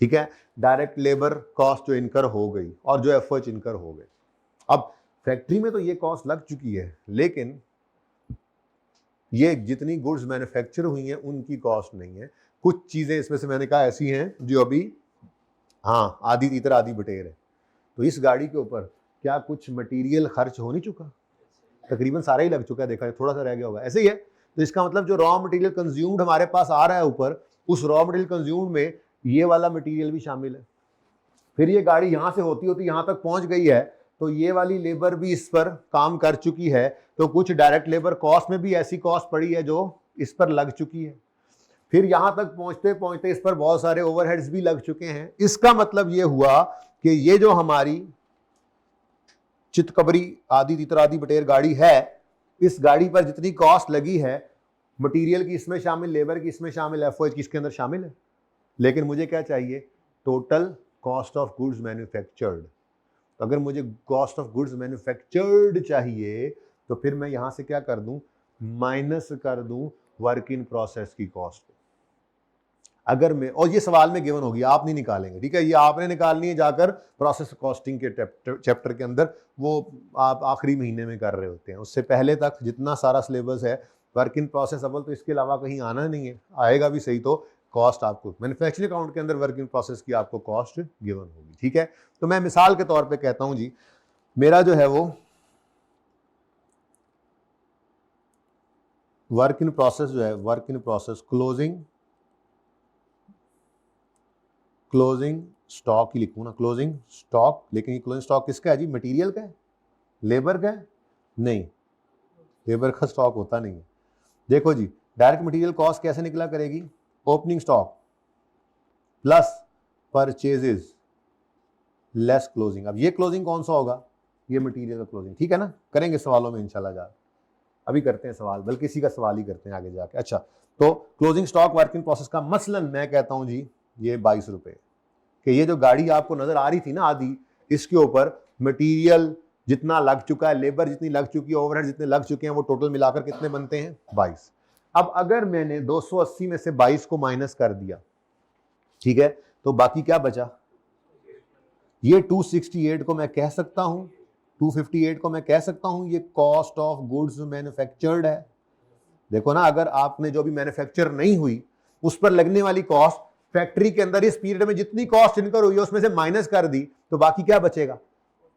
ठीक है, डायरेक्ट लेबर कॉस्ट जो इनकर हो गई और जो एफर्ट्स इनकर हो गए। अब फैक्ट्री में तो ये कॉस्ट लग चुकी है, लेकिन ये जितनी गुड्स मैन्युफैक्चर हुई हैं उनकी कॉस्ट नहीं है। कुछ चीजें इसमें से मैंने कहा ऐसी हैं जो अभी, हाँ, आधी तीतर आधी बटेर है। तो इस गाड़ी के ऊपर क्या कुछ मटेरियल खर्च हो नहीं चुका? तकरीबन सारा ही लग चुका है, देखा है, थोड़ा सा रह गया होगा, ऐसे ही है। तो इसका मतलब जो रॉ मटेरियल कंज्यूम्ड हमारे पास आ रहा है ऊपर, उस रॉ मटेरियल कंज्यूम्ड में ये वाला मटेरियल भी शामिल है। फिर ये गाड़ी यहां से होती होती यहां तक पहुंच गई है, तो ये वाली लेबर भी इस पर काम कर चुकी है, तो कुछ डायरेक्ट लेबर कॉस्ट में भी ऐसी कॉस्ट पड़ी है जो इस पर लग चुकी है। फिर यहां तक पहुंचते पहुंचते इस पर बहुत सारे ओवरहेड्स भी लग चुके हैं। इसका मतलब ये हुआ कि ये जो हमारी चितकबरी आधी तीतर आधी बटेर गाड़ी है, इस गाड़ी पर जितनी कॉस्ट लगी है, मटेरियल की इसमें शामिल, लेबर की इसमें शामिल, एफओएच की इसके अंदर शामिल है। लेकिन मुझे क्या चाहिए? Total cost of goods manufactured. तो अगर मुझे कॉस्ट ऑफ गुड्स मैन्युफैक्चर्ड चाहिए तो फिर मैं यहां से क्या कर दूं? माइनस कर दूं वर्क इन प्रोसेस की कॉस्ट। अगर मैं, और ये सवाल में गिवन होगी, आप नहीं निकालेंगे, ठीक है, ये आपने निकालनी है जाकर प्रोसेस कॉस्टिंग के चैप्टर के अंदर, वो आप आखिरी महीने में कर रहे होते हैं। उससे पहले तक जितना सारा सिलेबस है वर्क इन प्रोसेस अव्वल तो इसके अलावा कहीं आना नहीं है, आएगा भी सही तो कॉस्ट आपको मैन्युफैक्चरिंग अकाउंट के अंदर वर्क इन प्रोसेस की आपको कॉस्ट गिवन होगी, ठीक है। तो मैं मिसाल के तौर पे कहता हूं जी, मेरा जो है वो वर्क इन प्रोसेस जो है, work in process closing closing stock ही लिखूँ ना, क्लोजिंग स्टॉक, लेकिन ये क्लोजिंग स्टॉक किसका है जी, मटेरियल का है, लेबर का है? नहीं, लेबर का स्टॉक होता नहीं है। देखो जी, डायरेक्ट मटेरियल कॉस्ट कैसे निकला करेगी, opening stock plus purchases less closing. अब ये क्लोजिंग कौन सा होगा, ये मटेरियल का क्लोजिंग, ठीक है ना, करेंगे सवालों में इंशाल्लाह जा, अभी करते हैं सवाल, बल्कि इसी का सवाल ही करते हैं आगे जाके। अच्छा, तो closing stock work in process का मसलन मैं कहता हूं जी ये 22 रुपए, कि ये जो गाड़ी आपको नजर आ रही थी ना आधी, इसके ऊपर मटेरियल जितना लग चुका है, लेबर जितनी लग चुकी है, ओवरहेड जितने लग चुके हैं, वो टोटल मिलाकर कितने बनते हैं, 22। अब अगर मैंने 280 में से 22 को माइनस कर दिया, ठीक है, तो बाकी क्या बचा, ये 268 को मैं कह सकता हूं, 258 को मैं कह सकता हूं ये कॉस्ट ऑफ गुड्स मैन्युफैक्चर्ड है। देखो ना, अगर आपने जो भी मैन्युफैक्चर नहीं हुई उस पर लगने वाली कॉस्ट फैक्ट्री के अंदर इस पीरियड में जितनी कॉस्ट इनकर हुई है उसमें से माइनस कर दी, तो बाकी क्या बचेगा,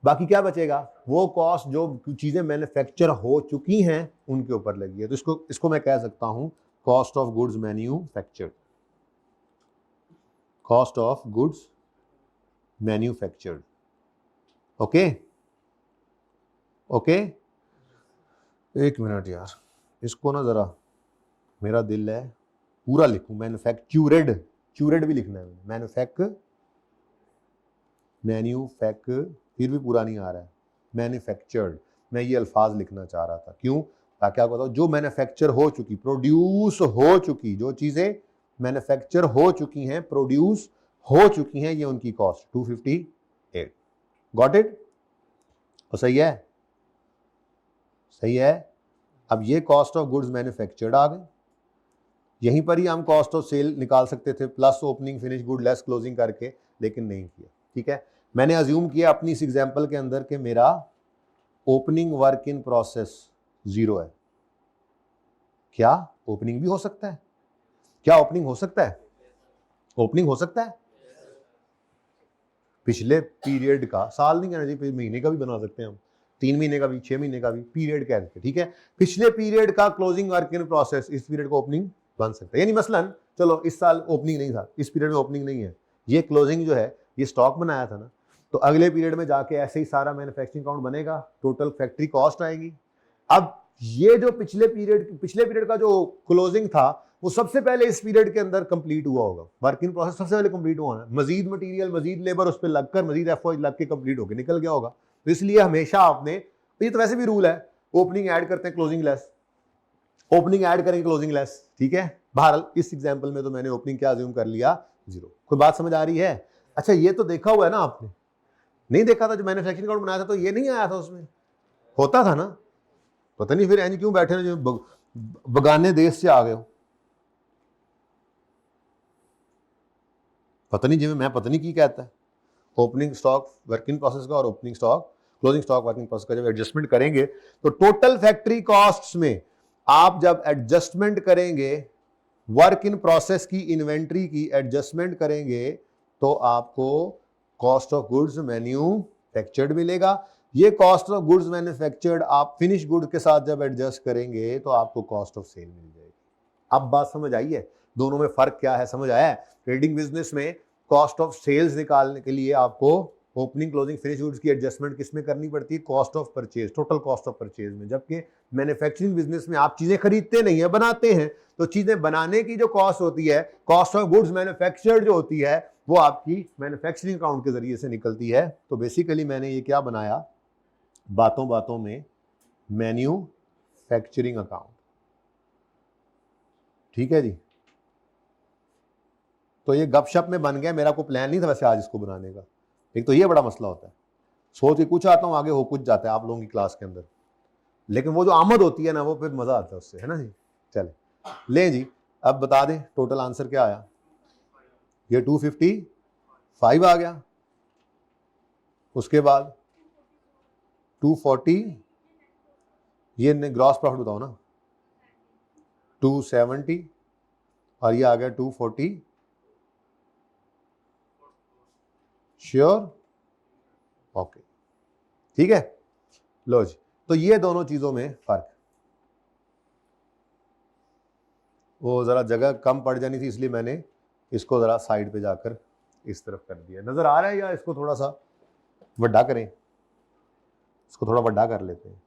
बाकी क्या बचेगा, वो कॉस्ट जो चीजें मैन्युफैक्चर हो चुकी हैं उनके ऊपर लगी है। तो इसको मैं कह सकता हूं cost of goods manufactured, cost of goods manufactured. Okay okay, एक मिनट यार, इसको ना जरा, मेरा दिल है पूरा लिखूं, मैन्युफैक्चर्ड, च्यूरेड भी लिखना है, फिर भी पूरा नहीं आ रहा है, मैन्युफैक्चर्ड, मैं ये अल्फाज लिखना चाह रहा था, क्यों, ताकि आपको बताओ जो मैन्युफैक्चर हो चुकी, प्रोड्यूस हो चुकी, जो चीजें मैन्युफैक्चर हो चुकी हैं, प्रोड्यूस हो चुकी हैं, ये उनकी कॉस्ट 258। गॉट इट, तो सही है, सही है। अब ये कॉस्ट ऑफ गुड्स मैन्युफैक्चर्ड आ गए, यहीं पर ही हम कॉस्ट ऑफ सेल निकाल सकते थे, plus opening finish good less closing करके, लेकिन नहीं किया, ठीक है। मैंने अज्यूम किया अपनी इस एग्जांपल के अंदर कि मेरा ओपनिंग वर्क इन प्रोसेस 0 है। क्या ओपनिंग भी हो सकता है, क्या ओपनिंग हो सकता है, ओपनिंग हो सकता है, पिछले पीरियड का, साल नहीं कहना चाहिए, महीने का भी बना सकते हैं हम, 3 महीने का भी, 6 महीने का भी, पीरियड कह देते, ठीक है, पिछले पीरियड का क्लोजिंग वर्क इन प्रोसेस इस पीरियड को ओपनिंग बन सकता है। यानी मसलन चलो इस साल ओपनिंग नहीं था, इस पीरियड में ओपनिंग नहीं है, ये क्लोजिंग जो है ये स्टॉक बनाया था ना, तो अगले पीरियड में जाके ऐसे ही सारा मैन्युफैक्चरिंग अकाउंट बनेगा, टोटल फैक्ट्री कॉस्ट आएगी। अब ये जो पिछले पीरियड का जो क्लोजिंग था वो सबसे पहले इस पीरियड के अंदर कंप्लीट हुआ होगा, वर्क इन प्रोसेस सबसे पहले कंप्लीट हुआ है, मजीद मटेरियल, मजीद लेबर उस पर लगकर, मजीद एफओ लग के कंप्लीट होकर निकल गया होगा। तो इसलिए हमेशा आपने, ये तो वैसे भी रूल है, ओपनिंग ऐड करते हैं क्लोजिंग लेस, ओपनिंग ऐड करेंगे क्लोजिंग लेस, ठीक है। बहरहाल इस एग्जांपल में तो मैंने ओपनिंग क्या अज्यूम कर लिया, 0। कोई बात समझ आ रही है। अच्छा, ये तो देखा हुआ है ना आपने, नहीं देखा था, जो मैन्युफैक्चरिंग अकाउंट बनाया था तो ये नहीं आया था, उसमें होता था ना, पता नहीं फिर एंड क्यों बैठे जो बगाने देश से आ गए हो, पता नहीं, जिम्मे मैं पता नहीं की कहता है, opening stock work in process का और opening stock closing stock work in process का जब एडजस्टमेंट करेंगे तो टोटल फैक्ट्री कॉस्ट्स में आप जब एडजस्टमेंट करेंगे, वर्क इन प्रोसेस की इन्वेंट्री की एडजस्टमेंट करेंगे, तो आपको कॉस्ट ऑफ गुड्स मैन्युफैक्चर्ड मिलेगा। ये कॉस्ट ऑफ गुड्स मैन्युफैक्चर्ड आप फिनिश गुड के साथ जब एडजस्ट करेंगे तो आपको कॉस्ट ऑफ सेल मिल जाएगी। अब बात समझ आई है, दोनों में फर्क क्या है, समझ आया है। ट्रेडिंग बिजनेस में कॉस्ट ऑफ सेल्स निकालने के लिए आपको ओपनिंग क्लोजिंग फिनिश गुड्स की एडजस्टमेंट किसमें करनी पड़ती है, cost of purchase, total cost of purchase में। जबकि मैन्युफैक्चरिंग बिजनेस में आप चीजें खरीदते नहीं है, बनाते हैं, तो चीजें बनाने की जो कॉस्ट होती है, कॉस्ट ऑफ गुड्स मैन्युफैक्चर्ड जो होती है, वो आपकी मैन्युफैक्चरिंग अकाउंट के जरिए से निकलती है। तो बेसिकली मैंने ये क्या बनाया, बातों बातों में मैन्युफैक्चरिंग अकाउंट, ठीक है जी। तो ये गपशप में बन गया, मेरा कोई प्लान नहीं था वैसे आज इसको बनाने का। एक तो ये बड़ा मसला होता है, सोच के कुछ आता हूँ, आगे हो कुछ जाता है आप लोगों की क्लास के अंदर, लेकिन वो जो आमद होती है ना, वो फिर मजा आता है उससे, है ना जी। चले ले जी, अब बता दें टोटल आंसर क्या आया, ये 255 आ गया, उसके बाद 240, ये ग्रॉस प्रॉफिट बताओ ना, 270, और ये आ गया 240, श्योर, ओके, ठीक है। लो जी, तो ये दोनों चीजों में फर्क, वो जरा जगह कम पड़ जानी थी इसलिए मैंने इसको जरा साइड पे जाकर इस तरफ कर दिया। नजर आ रहा है या इसको थोड़ा सा बड़ा करें, इसको थोड़ा बड़ा कर लेते हैं।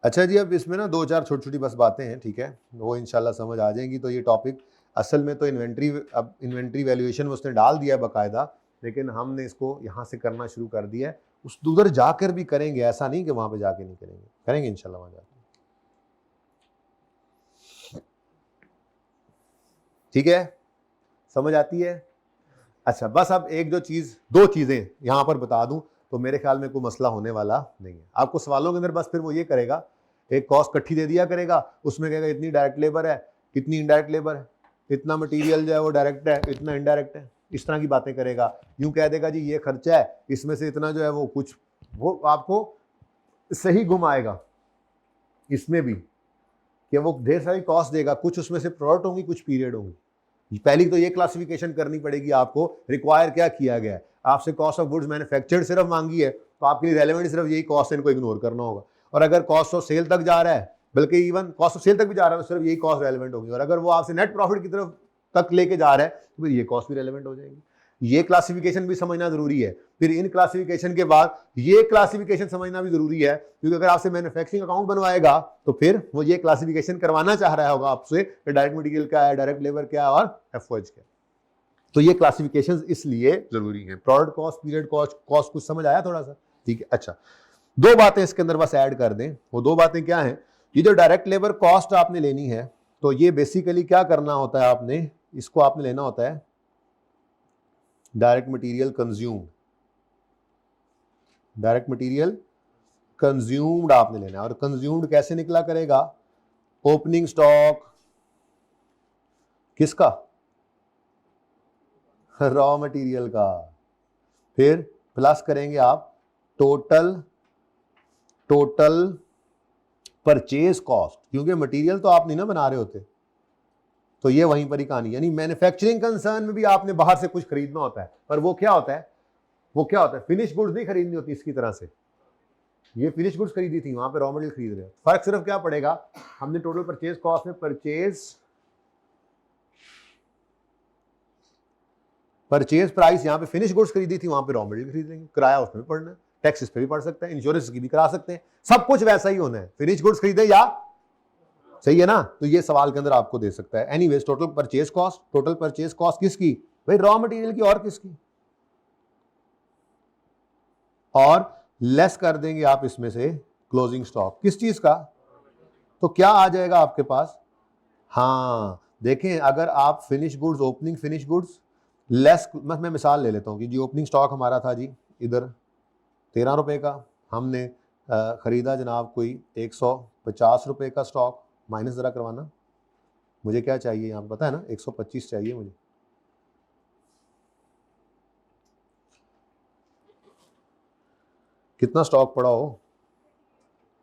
अच्छा जी, अब इसमें ना 2-4 छोटी छोटी बस बातें हैं, ठीक है, वो इंशाल्लाह समझ आ जाएंगी। तो ये टॉपिक असल में तो इन्वेंट्री, अब इन्वेंट्री वैल्यूएशन में उसने डाल दिया है बाकायदा, लेकिन हमने इसको यहाँ से करना शुरू कर दिया है। उस उधर जाकर भी करेंगे, ऐसा नहीं कि वहाँ पे जाके नहीं करेंगे, करेंगे इंशाल्लाह वहाँ जाकर, ठीक है, समझ आती है। अच्छा, बस अब एक जो चीज़, 2 चीज़ें यहाँ पर बता दूँ तो मेरे ख्याल में कोई मसला होने वाला नहीं है। आपको सवालों के अंदर बस फिर वो ये करेगा, एक कॉस्ट इकट्ठी दे दिया करेगा, उसमें कहेगा इतनी डायरेक्ट लेबर है, इतनी इनडायरेक्ट लेबर है, इतना मटेरियल जो है वो डायरेक्ट है, इतना इनडायरेक्ट है, इस तरह की बातें करेगा। यूं कह देगा जी ये खर्चा है, इसमें से इतना जो है वो कुछ, वो आपको सही घुमाएगा इसमें भी कि वो ढेर सारी कॉस्ट देगा, कुछ उसमें से प्रोडक्ट होंगी, कुछ पीरियड होंगी। पहली तो ये क्लासिफिकेशन करनी पड़ेगी आपको, रिक्वायर क्या किया गया है। आपसे कॉस्ट ऑफ गुड्स मैन्युफैक्चर्ड सिर्फ मांगी है तो आपके लिए रेलेवेंट सिर्फ यही कॉस्ट है, इनको इग्नोर करना होगा। और अगर कॉस्ट ऑफ सेल तक जा रहा है, बल्कि इवन कॉस्ट ऑफ सेल तक भी जा रहा है, तो सिर्फ यही कॉस्ट रेलेवेंट होगी। और अगर वो आपसे नेट प्रॉफिट की तरफ तक लेके जा रहा है तो फिर ये कॉस्ट भी रेलेवेंट हो जाएगी। ये क्लासिफिकेशन भी समझना जरूरी है। फिर इन क्लासिफिकेशन के बाद ये क्लासिफिकेशन समझना भी जरूरी है, क्योंकि अगर आपसे मैन्युफैक्चरिंग अकाउंट बनवाएगा तो फिर वो ये क्लासिफिकेशन करवाना चाह रहा होगा आपसे कि डायरेक्ट मटेरियल क्या है, डायरेक्ट लेबर क्या है और एफओएच क्या है। तो ये क्लासिफिकेशंस इसलिए जरूरी है। Product cost, period cost, cost कुछ समझ आया थोड़ा सा, ठीक है। अच्छा, 2 बातें इसके अंदर बस ऐड कर दें। वो 2 बातें क्या हैं? ये जो डायरेक्ट लेबर कॉस्ट आपने लेनी है, तो ये बेसिकली क्या करना होता है, आपने इसको आपने लेना होता है direct material consumed, direct material consumed आपने लेना है। और कंज्यूम्ड कैसे निकला करेगा? ओपनिंग स्टॉक किसका? रॉ मटेरियल का, फिर प्लस करेंगे आप टोटल परचेज कॉस्ट, क्योंकि मटेरियल तो आप नहीं ना बना रहे होते, तो ये वहीं पर ही कहानी। यानी मैन्युफैक्चरिंग कंसर्न में भी आपने बाहर से कुछ खरीदना होता है, पर वो क्या होता है, फिनिश गुड्स नहीं खरीदनी होती इसकी तरह से। ये फिनिश गुड्स खरीदी थी, वहां पे रॉ मटेरियल खरीद रहे हो। फर्क सिर्फ क्या पड़ेगा, हमने टोटल परचेज कॉस्ट में परचेज प्राइस यहाँ पे फिनिश गुड्स खरीदी थी, वहां पे रॉ मटेरियल खरीद लेंगे। किराया उसमें भी पड़ना है, टैक्स इस पे भी पड़ सकता है, इंश्योरेंस की भी करा सकते हैं, सब कुछ वैसा ही होना है। फिनिश गुड्स खरीदे या, सही है ना? तो ये सवाल के अंदर आपको दे सकता है। एनीवेज, टोटल परचेज कॉस्ट किसकी? भाई रॉ मटेरियल की, और किसकी? और लेस कर देंगे आप इसमें से क्लोजिंग स्टॉक, किस चीज का? तो क्या आ जाएगा आपके पास? हाँ देखें, अगर आप finish goods, opening finish goods less, मैं मिसाल ले लेता हूँ कि जी ओपनिंग स्टॉक हमारा था जी इधर 13 रुपए का, हमने खरीदा जनाब कोई 150 रुपए का स्टॉक। माइनस जरा करवाना, मुझे क्या चाहिए यहाँ पता है ना, 125 चाहिए मुझे। कितना स्टॉक पड़ा हो?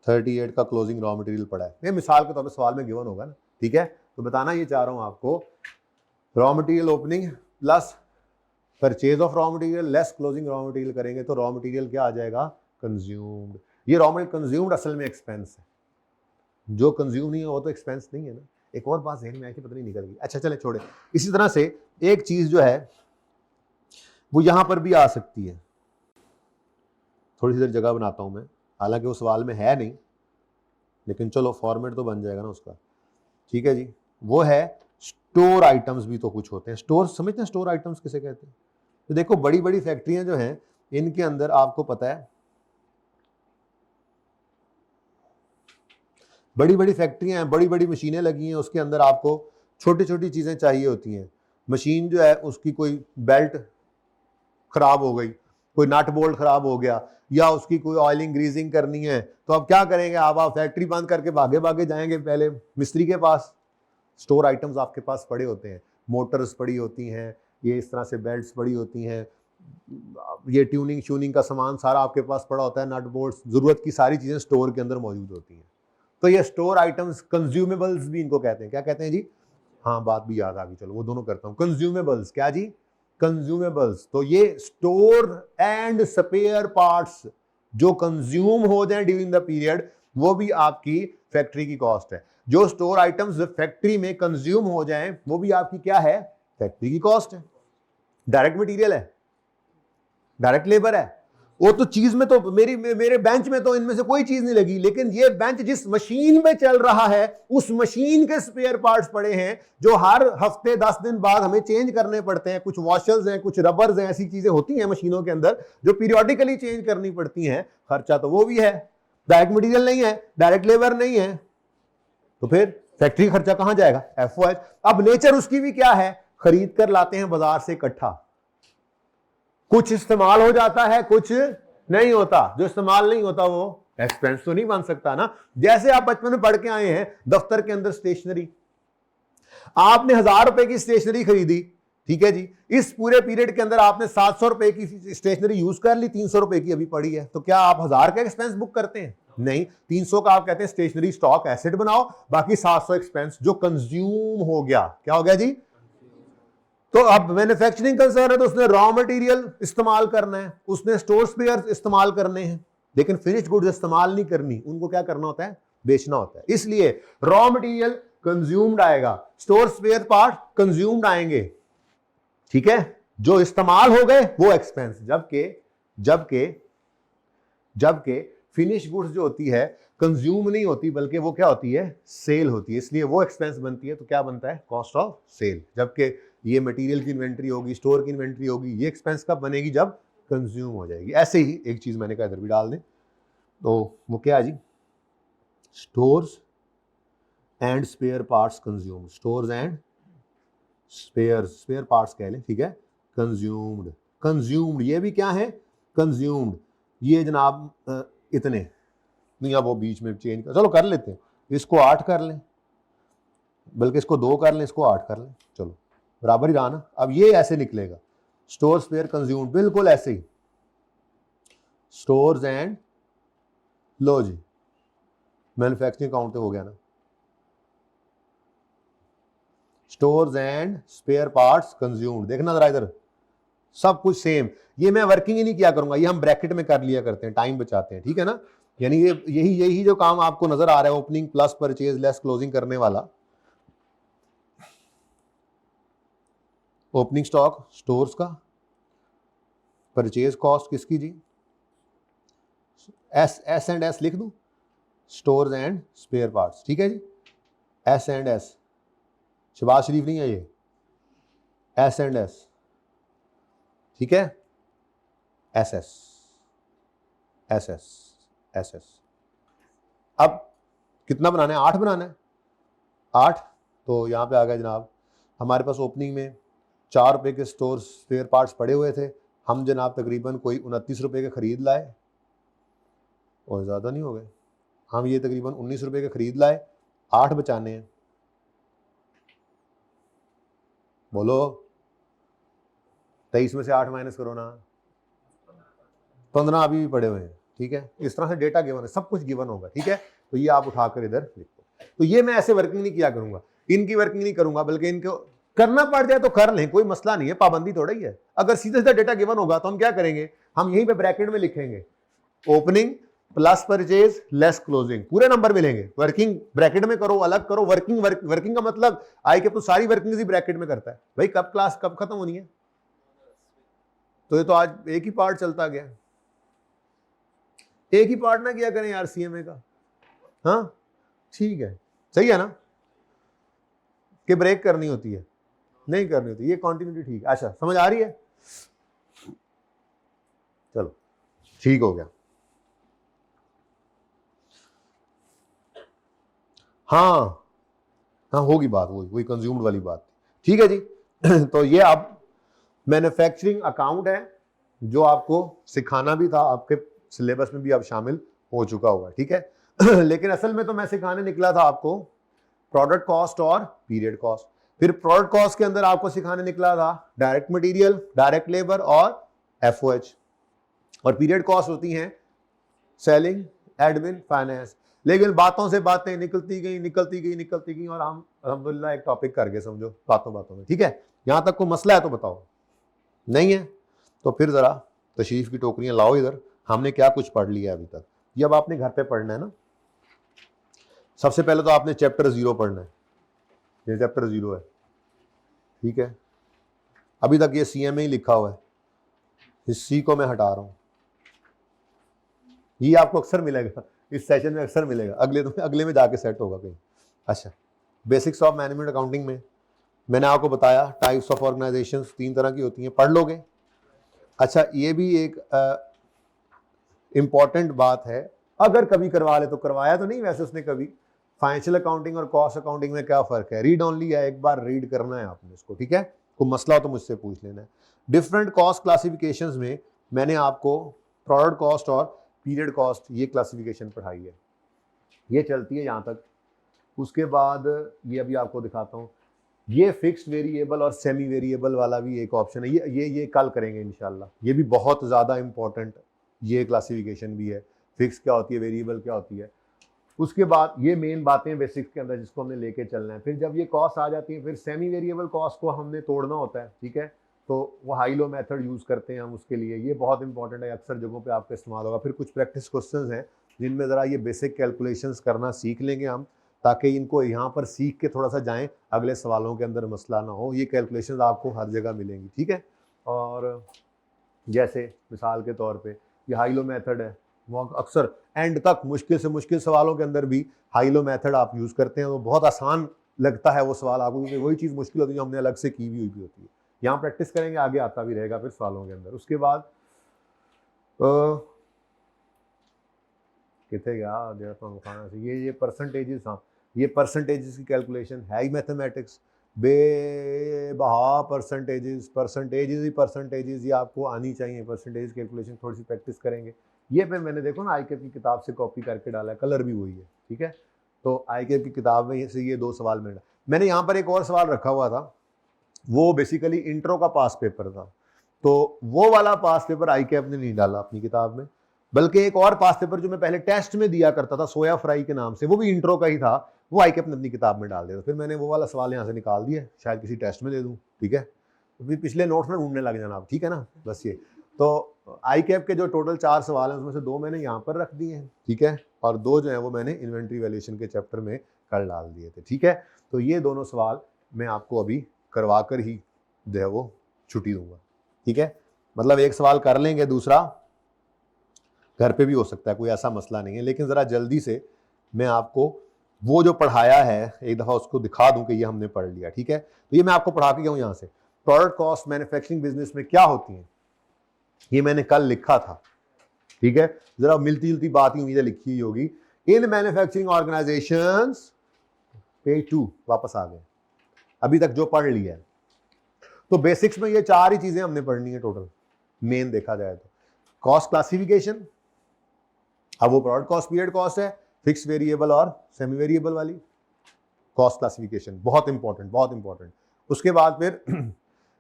38 का क्लोजिंग रॉ मटेरियल पड़ा है। ये मिसाल के तौर पर सवाल में गिवन होगा ना, ठीक है। तो बताना ये चाह रहा हूं आपको, raw material opening plus purchase of raw material less closing raw material करेंगे तो रॉ मटेरियल क्या आ जाएगा? कंज्यूम्ड। ये रॉ मटेरियल कंज्यूम्ड असल में एक्सपेंस है, जो कंज्यूम नहीं है वो तो एक्सपेंस नहीं है ना। एक और बात जहन में आई थी, पता नहीं निकल गई। अच्छा चले छोड़े। इसी तरह से एक चीज जो है वो यहां पर भी आ सकती है, थोड़ी सी देर जगह बनाता हूं मैं, हालांकि वो सवाल में है नहीं, लेकिन चलो फॉर्मेट तो बन जाएगा ना उसका, ठीक है जी। वो है स्टोर आइटम्स भी तो कुछ होते हैं। स्टोर समझते हैं, स्टोर आइटम्स किसे कहते हैं? तो देखो बड़ी बड़ी फैक्ट्रियां जो हैं, इनके अंदर आपको पता है, बड़ी बड़ी फैक्ट्रियां हैं, बड़ी बड़ी मशीनें लगी हैं, उसके अंदर आपको छोटी छोटी चीजें चाहिए होती हैं। मशीन जो है उसकी कोई बेल्ट खराब हो गई, कोई नट बोल्ट खराब हो गया, या उसकी कोई ऑयलिंग ग्रीजिंग करनी है, तो अब क्या करेंगे? आप फैक्ट्री बंद करके भागे भागे जाएंगे पहले मिस्त्री के पास। स्टोर आइटम्स आपके पास पड़े होते हैं, मोटर्स पड़ी होती हैं, ये इस तरह से बेल्ट्स पड़ी होती हैं, ये ट्यूनिंग का सामान सारा आपके पास पड़ा होता है, नट बोल्ट्स, जरूरत की सारी चीजें स्टोर के अंदर मौजूद होती हैं। तो ये स्टोर आइटम्स, कंज्यूमेबल्स भी इनको कहते हैं। क्या कहते हैं जी? हाँ बात भी याद आ गई, चलो वो दोनों करता हूँ। कंज्यूमेबल्स, क्या जी? कंज्यूमेबल्स। तो ये स्टोर एंड स्पेयर पार्ट्स जो कंज्यूम हो जाए ड्यूरिंग द पीरियड, वो भी आपकी फैक्ट्री की कॉस्ट है। जो स्टोर आइटम्स फैक्ट्री में कंज्यूम हो जाएं वो भी आपकी क्या है, फैक्ट्री की कॉस्ट है। डायरेक्ट मटेरियल है, डायरेक्ट लेबर है। वो तो चीज में तो मेरे बेंच में तो इनमें से कोई चीज नहीं लगी, लेकिन ये बेंच जिस मशीन में चल रहा है उस मशीन के स्पेयर पार्ट्स पड़े हैं जो हर हफ्ते 10 दिन बाद हमें चेंज करने पड़ते हैं। कुछ वॉशर्स हैं, कुछ रबर्स हैं, ऐसी चीजें होती हैं मशीनों के अंदर जो पीरियोडिकली चेंज करनी पड़ती हैं। खर्चा तो वो भी है, डायरेक्ट मटीरियल नहीं है, डायरेक्ट लेबर नहीं है, तो फिर फैक्ट्री खर्चा कहां जाएगा, एफओएच। अब नेचर उसकी भी क्या है, खरीद कर लाते हैं बाजार से इकट्ठा, कुछ इस्तेमाल हो जाता है कुछ नहीं होता। जो इस्तेमाल नहीं होता वो एक्सपेंस तो नहीं बन सकता ना। जैसे आप बचपन में पढ़ के आए हैं, दफ्तर के अंदर स्टेशनरी, आपने 1000 रुपए की स्टेशनरी खरीदी, ठीक है जी, इस पूरे पीरियड के अंदर आपने 700 रुपए की स्टेशनरी यूज कर ली, 300 रुपए की अभी पड़ी है, तो क्या आप 1000 का एक्सपेंस बुक करते हैं? नहीं, 300 का आप कहते हैं स्टेशनरी स्टॉक एसेट बनाओ, बाकी 700 एक्सपेंस जो कंज्यूम हो गया। क्या हो गया जी? तो अब मैन्युफैक्चरिंग कंसर्न है तो उसने रॉ मटेरियल इस्तेमाल करना है, उसने स्टोर स्पेयर इस्तेमाल करने हैं, लेकिन फिनिश्ड गुड्स इस्तेमाल नहीं करनी, उनको क्या करना होता है, बेचना होता है। इसलिए रॉ मटेरियल कंज्यूम्ड आएगा, स्टोर स्पेयर पार्ट कंज्यूम्ड आएंगे, ठीक है। जो इस्तेमाल हो गए वो एक्सपेंस, जबकि फिनिश गुड्स जो होती है कंज्यूम नहीं होती, बल्कि वो क्या होती है, सेल होती है, इसलिए वो एक्सपेंस बनती है। तो क्या बनता है, कॉस्ट ऑफ सेल। जबकि ये मटेरियल की इन्वेंट्री होगी, स्टोर की इन्वेंट्री होगी, ये एक्सपेंस कब बनेगी, जब कंज्यूम हो जाएगी। ऐसे ही एक चीज मैंने कहा इधर भी डाल दें, तो वो क्या है जी, stores and spare parts consumed, stores and spare parts कह लें, ठीक है, कंज्यूम्ड ये भी क्या है, कंज्यूम्ड। ये जनाब इतने नहीं, अब वो बीच में चेंज कर, चलो कर लेते हैं, इसको 8 कर लें, बल्कि इसको 2 कर लें, इसको 8 कर लें, चलो बराबर ही रहा ना। अब ये ऐसे निकलेगा, स्टोर स्पेयर कंज्यूम्ड, बिल्कुल ऐसे ही, स्टोर्स एंड, लो जी मैन्युफैक्चरिंग अकाउंट हो गया ना, stores and spare parts consumed. देखना जरा इधर, सब कुछ सेम। ये मैं वर्किंग ही नहीं किया करूंगा, ये हम ब्रैकेट में कर लिया करते हैं, टाइम बचाते हैं, ठीक है ना। यानी ये यही जो काम आपको नजर आ रहा है, opening plus purchase less closing करने वाला, ओपनिंग स्टॉक स्टोर्स का, परचेज कॉस्ट किसकी जी, एस एंड एस लिख दूं, स्टोर्स एंड स्पेयर पार्ट्स, ठीक है जी, एस एंड एस, शहबाज शरीफ नहीं है ये, एस एंड एस, ठीक है, S S S S S S. अब कितना बनाना है, 8 बनाना है, 8। तो यहां पे आ गया जनाब, हमारे पास ओपनिंग में 4 रुपए के स्टोर स्पेयर पार्ट्स पड़े हुए थे, हम जनाब तकरीबन कोई 29 रुपए के खरीद लाए, और ज़्यादा नहीं हो गए, हम ये तकरीबन 19 रुपए के खरीद लाए, 8 बचाने हैं, बोलो 23 में से 8 माइनस करो ना, 15 अभी भी पड़े हुए हैं, ठीक है। इस तरह से डेटा गिवन है, सब कुछ गिवन होगा, ठीक है। तो ये आप उठाकर इधर लिखो। तो ये मैं ऐसे वर्किंग नहीं किया करूंगा, इनकी वर्किंग नहीं करूंगा, बल्कि इनको करना पड़ जाए तो कर लें, कोई मसला नहीं है, पाबंदी थोड़ा ही है। अगर सीधा सीधा डेटा गिवन होगा तो हम क्या करेंगे, हम यहीं पे ब्रैकेट में लिखेंगे opening plus purchase less closing, पूरे नंबर मिलेंगे। वर्किंग ब्रैकेट में करो, अलग करो, वर्किंग का मतलब आई के तो सारी वर्किंग इसी ब्रैकेट में करता है भाई। कब क्लास कब खत्म होनी है, तो ये तो आज एक ही पार्ट चलता गया, एक ही पार्ट ना किया करें यार सीएमए का, हाँ ठीक है, सही है ना, कि ब्रेक करनी होती है, नहीं करनी होती, ये कंटिन्यूटी ठीक है। अच्छा समझ आ रही है, चलो ठीक हो गया। हाँ हाँ होगी बात, वही कंज्यूम्ड वाली बात, ठीक है जी। तो ये अब मैन्युफैक्चरिंग अकाउंट है जो आपको सिखाना भी था, आपके सिलेबस में भी अब शामिल हो चुका हुआ है, ठीक है। लेकिन असल में तो मैं सिखाने निकला था आपको प्रोडक्ट कॉस्ट और पीरियड कॉस्ट। फिर प्रोडक्ट कॉस्ट के अंदर आपको सिखाने निकला था डायरेक्ट मटेरियल, डायरेक्ट लेबर और एफओएच। और पीरियड कॉस्ट होती हैं सेलिंग, एडमिन, फाइनेंस। लेकिन बातों से बातें निकलती गई और हम अल्हम्दुलिल्लाह एक टॉपिक कर गए, समझो बातों में, ठीक है। यहां तक कोई मसला है तो बताओ, नहीं है तो फिर जरा तशरीफ की टोकरियां लाओ इधर। हमने क्या कुछ पढ़ लिया अभी तक, ये अब आपने घर पे पढ़ना है ना। सबसे पहले तो आपने चैप्टर 0 पढ़ना है, ये चैप्टर 0 है, ठीक है। अभी तक ये CMA ही लिखा हुआ है, इस C को मैं हटा रहा हूँ। ये आपको अक्सर मिलेगा, इस सेशन में अक्सर मिलेगा, अगले में जाके सेट होगा कहीं। अच्छा, बेसिक्स ऑफ मैनेजमेंट अकाउंटिंग में मैंने आपको बताया टाइप्स ऑफ ऑर्गेनाइजेशंस 3 तरह की होती हैं, पढ़ लोगे। अच्छा, ये भी एक इम्पॉर्टेंट बात है, अगर कभी करवा ले तो, करवाया तो नहीं वैसे उसने कभी, फाइनेंशियल अकाउंटिंग और कॉस्ट अकाउंटिंग में क्या फर्क है, रीड ओनली है, एक बार रीड करना है आपने इसको, ठीक है। कोई मसला हो तो मुझसे पूछ लेना है। डिफरेंट कॉस्ट क्लासिफिकेशंस में मैंने आपको प्रोडक्ट कॉस्ट और पीरियड कॉस्ट ये क्लासिफिकेशन पढ़ाई है, ये चलती है यहाँ तक। उसके बाद ये अभी आपको दिखाता हूँ, ये फिक्स्ड वेरिएबल और सेमी वेरिएबल वाला भी एक ऑप्शन है, ये कल करेंगे इंशाल्लाह। ये भी बहुत ज़्यादा इंपॉर्टेंट ये क्लासिफिकेशन भी है, फिक्स क्या होती है, वेरिएबल क्या होती है। उसके बाद ये मेन बातें बेसिक्स के अंदर जिसको हमने लेके चलना है। फिर जब ये कॉस्ट आ जाती है, फिर सेमी वेरिएबल कॉस्ट को हमने तोड़ना होता है, ठीक है। तो वो हाई लो मेथड यूज़ करते हैं हम उसके लिए, ये बहुत इंपॉर्टेंट है, अक्सर जगहों पे आपका इस्तेमाल होगा। फिर कुछ प्रैक्टिस क्वेश्चंस हैं जिनमें ज़रा ये बेसिक कैलकुलेशंस करना सीख लेंगे हम, ताकि इनको यहाँ पर सीख के थोड़ा सा जाएं, अगले सवालों के अंदर मसला ना हो। ये कैलकुलेशंस आपको हर जगह मिलेंगी, ठीक है। और जैसे मिसाल के तौर पे ये हाई लो मेथड है, वो अक्सर एंड तक मुश्किल से मुश्किल सवालों के अंदर भी हाई लो मेथड आप यूज़ करते हैं, तो बहुत आसान लगता है वो सवाल आपको, क्योंकि वही चीज़ मुश्किल होती है जो हमने अलग से की भी हुई भी होती है। यहाँ प्रैक्टिस करेंगे, आगे आता भी रहेगा फिर सवालों के अंदर। उसके बाद कितने गया खाना से ये परसेंटेजेस, हाँ ये परसेंटेजेस की कैलकुलेशन है ही मैथमेटिक्स, बेबहा परसेंटेजेस ये आपको आनी चाहिए। परसेंटेज कैलकुलेशन थोड़ी सी प्रैक्टिस करेंगे। ये पे मैंने देखो ना ICAP की किताब से कॉपी करके डाला है, कलर भी वही है, ठीक है। तो ICAP की किताब में से ये 2 सवाल मैंने यहाँ पर एक और सवाल रखा हुआ था, वो बेसिकली इंट्रो का पास पेपर था, तो वो वाला पास पेपर ICAP ने नहीं डाला अपनी किताब में, बल्कि एक और पास पेपर जो मैं पहले टेस्ट में दिया करता था सोया फ्राई के नाम से, वो भी इंट्रो का ही था, वो ICAP ने अपनी किताब में डाल दिया। फिर मैंने वो वाला सवाल यहाँ से निकाल दिया, शायद किसी टेस्ट में दे दूँ, ठीक है। तो फिर पिछले नोट्स में ढूंढने लग जाना आप, ठीक है ना। बस ये तो ICAP के जो टोटल 4 सवाल हैं उसमें से 2 मैंने यहाँ पर रख दिए हैं, ठीक है, और 2 जो है वो मैंने इन्वेंट्री वैल्यूएशन के चैप्टर में कल डाल दिए थे, ठीक है। तो ये दोनों सवाल मैं आपको अभी करवा कर ही जो है वो छुट्टी दूंगा, ठीक है। मतलब एक सवाल कर लेंगे, दूसरा घर पे भी हो सकता है, कोई ऐसा मसला नहीं है, लेकिन ज़रा जल्दी से मैं आपको वो जो पढ़ाया है एक दफ़ा उसको दिखा दूं कि ये हमने पढ़ लिया, ठीक है। तो ये मैं आपको पढ़ा के गया हूँ यहाँ से। प्रोडक्ट कॉस्ट मैन्युफैक्चरिंग बिजनेस में क्या होती है, ये मैंने कल लिखा था, ठीक है। जरा मिलती जुलती बात ही उम्मीद है लिखी होगी। इन मैन्युफैक्चरिंग ऑर्गेनाइजेशंस, पेज 2 वापस आ गए, अभी तक जो पढ़ लिया है। तो बेसिक्स में ये 4 ही चीजें हमने पढ़नी है टोटल, मेन देखा जाए तो। कॉस्ट क्लासिफिकेशन, अब वो प्रोडक्ट कॉस्ट पीरियड कॉस्ट है, फिक्स वेरिएबल और सेमी वेरिएबल वाली कॉस्ट क्लासिफिकेशन, बहुत इंपॉर्टेंट, बहुत इंपॉर्टेंट। उसके बाद फिर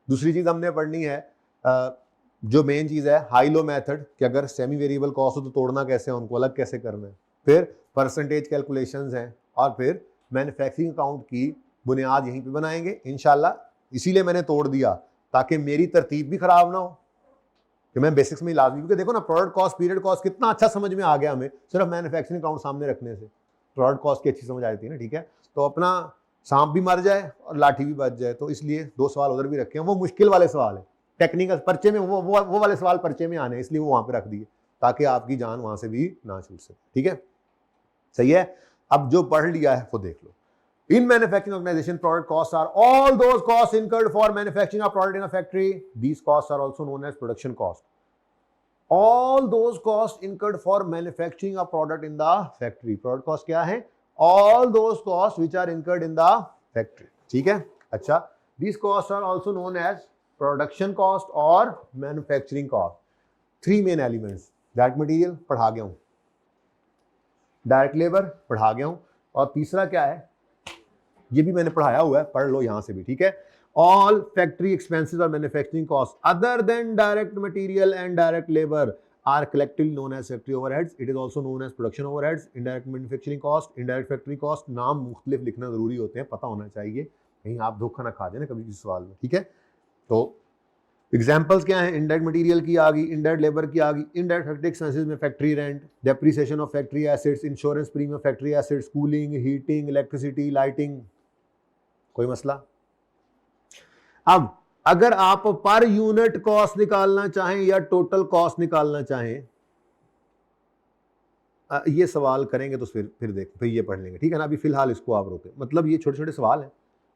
दूसरी चीज हमने पढ़नी है, जो मेन चीज है हाई लो मेथड, कि अगर सेमी वेरिएबल कॉस्ट हो तो तोड़ना कैसे है, उनको अलग कैसे करना है। फिर परसेंटेज कैलकुलेशंस हैं, और फिर मैन्युफैक्चरिंग अकाउंट की बुनियाद यहीं पे बनाएंगे इंशाल्लाह। इसीलिए मैंने तोड़ दिया ताकि मेरी तरतीब भी खराब ना हो, कि मैं बेसिक्स में लाजमी, क्योंकि देखो ना प्रोडक्ट कॉस्ट पीरियड कॉस्ट कितना अच्छा समझ में आ गया हमें सिर्फ मैन्युफैक्चरिंग अकाउंट सामने रखने से। प्रोडक्ट कॉस्ट की अच्छी समझ आ जाती है ना, ठीक है। तो अपना सांप भी मर जाए और लाठी भी बच जाए, तो इसलिए 2 सवाल उधर भी रखे हैं, वो मुश्किल वाले सवाल है, टेक्निकल पर्चे में वो वाले सवाल पर्चे में आने, इसलिए वो वहां पे रख दिए ताकि आपकी जान वहां से भी ना छूट सके, ठीक है। सही है। अब जो पढ़ लिया है वो देख लो। In manufacturing organization, product costs are all those costs incurred for manufacturing a product in a factory. These costs are also known as production cost. All those costs incurred for manufacturing a product in the factory. Product cost क्या है? All those costs which are incurred in the factory. ठीक है? अच्छा, these costs are also known as production cost or manufacturing cost. 3 main elements. Direct material पढ़ा गया हूँ, direct labour पढ़ा गया हूँ, और तीसरा क्या है ये भी मैंने पढ़ाया हुआ है, पढ़ लो यहां से भी, ठीक है। ऑल फैक्ट्री एक्सपेंसेस और manufacturing cost other than direct material and direct labour are collectively known as factory overheads. It is also known as production overheads, indirect manufacturing cost, indirect factory cost. नाम मुख्तलिफ लिखना जरूरी होते हैं, पता होना चाहिए, कहीं आप धोखा ना खा जाए ना कभी किसी सवाल में, ठीक है। तो एग्जाम्पल्स क्या है, इनडायरेक्ट मटेरियल की आ गई, इनडायरेक्ट लेबर की आ गई, इनडायरेक्ट फैक्ट्री एक्सपेंसेस में factory rent, depreciation of factory assets, insurance premium factory assets, cooling, heating, electricity, lighting, कोई मसला। अब अगर आप पर यूनिट कॉस्ट निकालना चाहें या टोटल कॉस्ट निकालना चाहें, ये सवाल करेंगे तो फिर ये पढ़ लेंगे, ठीक है ना। अभी फिलहाल इसको आप रोकें, मतलब ये छोटे छोटे सवाल हैं,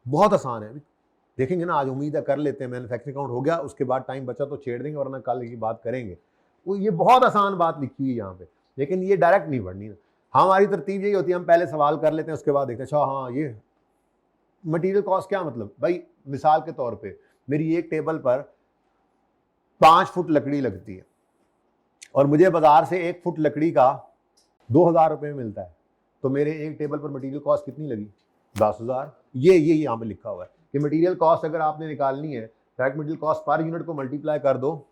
बहुत आसान है, अभी देखेंगे ना। आज उम्मीद है कर लेते हैं, मैन्युफैक्चरिंग अकाउंट हो गया, उसके बाद टाइम बचा तो छेड़ देंगे, वरना कल की बात करेंगे। वो ये बहुत आसान बात लिखी हुई है यहाँ पे, लेकिन ये डायरेक्ट नहीं पढ़नी ना। हमारी तरतीब यही होती है, हम पहले सवाल कर लेते हैं, उसके बाद देखते हैं अच्छा हाँ ये मटेरियल कॉस्ट क्या मतलब। भाई मिसाल के तौर पे मेरी एक टेबल पर 5 फुट लकड़ी लगती है और मुझे बाजार से 1 फुट लकड़ी का 2000 रुपये में मिलता है, तो मेरे एक टेबल पर मटेरियल कॉस्ट कितनी लगी, 10,000। ये यहाँ पे लिखा हुआ है कि मटेरियल कॉस्ट अगर आपने निकालनी है, direct material cost per unit को मल्टीप्लाई कर दो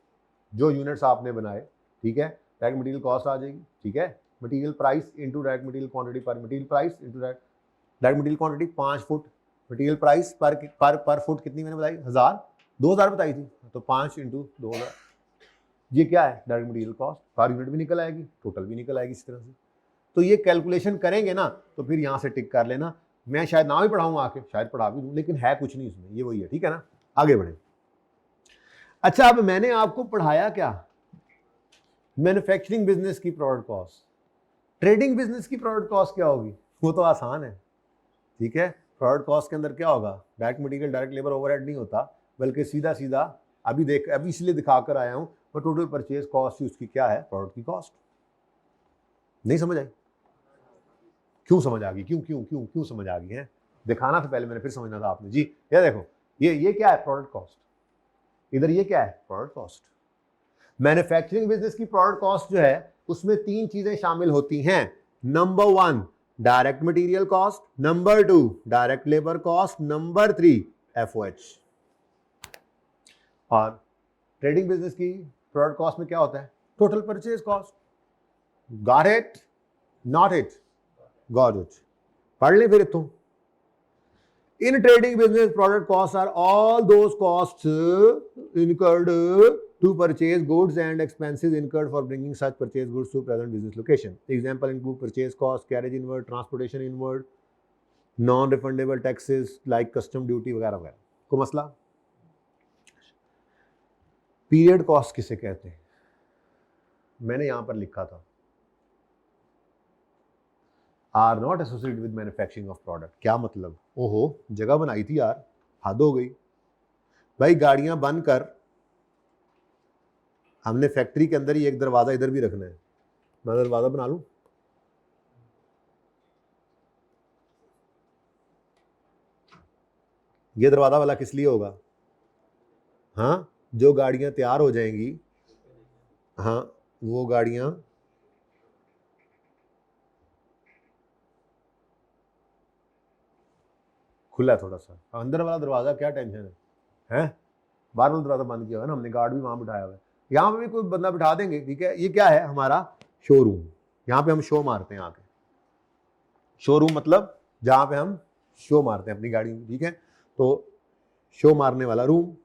जो यूनिट्स आपने बनाए, ठीक है, डायरेक्ट मटेरियल कॉस्ट आ जाएगी, ठीक है। Material price into direct material quantity पर material price into direct material quantity 5 foot, material price per foot कितनी मैंने बताई, 2000 बताई थी, तो 5 इंटू 2000, ये क्या है, direct material cost. Per unit भी निकल आएगी, टोटल भी निकल आएगी इस तरह से। तो ये कैलकुलेशन करेंगे ना, तो फिर यहाँ से टिक कर लेना। मैं शायद ना भी पढ़ाऊँ आके, शायद पढ़ा भी दूँ, लेकिन है कुछ नहीं इसमें, ये वही है, ठीक है ना। आगे बढ़े। अच्छा, अब मैंने आपको पढ़ाया क्या, मैन्युफैक्चरिंग बिजनेस की प्रोडक्ट कॉस्ट। ट्रेडिंग बिजनेस की प्रोडक्ट कॉस्ट क्या होगी, वो तो आसान है, ठीक है। प्रोडक्ट कॉस्ट के अंदर क्या होगा, direct material direct labour overhead नहीं होता, बल्कि सीधा सीधा अभी इसलिए दिखाकर आया हूं, पर टोटल परचेज कॉस्ट उसकी क्या है, प्रोडक्ट की कॉस्ट। नहीं समझ आई, क्यों समझ आ गई, क्यों क्यों क्यों क्यों समझ आ गई है, दिखाना था पहले मैंने, फिर समझना था आपने जी। ये देखो, ये क्या है, प्रोडक्ट कॉस्ट, इधर ये क्या है, प्रोडक्ट कॉस्ट। मैन्युफैक्चरिंग बिजनेस की प्रोडक्ट कॉस्ट जो है उसमें 3 चीजें शामिल होती हैं। Number 1 direct material cost, number 2 direct labour cost, number 3 FOH. और ट्रेडिंग बिजनेस की प्रोडक्ट कॉस्ट में क्या होता है, total purchase cost. Got it, not it, got it, पढ़ ले फिर इतों। In trading business, product costs are all those costs incurred to purchase goods and expenses incurred for bringing such purchased goods to present business location. Example include purchase cost, carriage inward, transportation inward, non-refundable taxes like custom duty वगैरह वगैरह। कोई मसला। Period cost किसे कहते हैं, मैंने यहां पर लिखा था are not associated with manufacturing of product. क्या मतलब, ओहो जगह बनाई थी यार, हद हो गई भाई। गाड़ियां बनकर हमने फैक्ट्री के अंदर ही एक दरवाजा इधर भी रखना है, मैं दरवाजा बना लूं, ये दरवाजा वाला किस लिए होगा, हाँ जो गाड़ियां तैयार हो जाएंगी, हाँ वो गाड़ियां खुला, थोड़ा सा अंदर वाला दरवाजा क्या टेंशन है, बाहर वाला दरवाजा बंद किया हुआ है ना हमने, गार्ड भी वहां बिठाया हुआ है, यहाँ पे भी कोई बंदा बिठा देंगे, ठीक है। ये क्या है, हमारा शोरूम, यहाँ पे हम शो मारते हैं आके, शोरूम मतलब जहाँ पे हम शो मारते हैं अपनी गाड़ी में, ठीक है। तो शो मारने वाला रूम।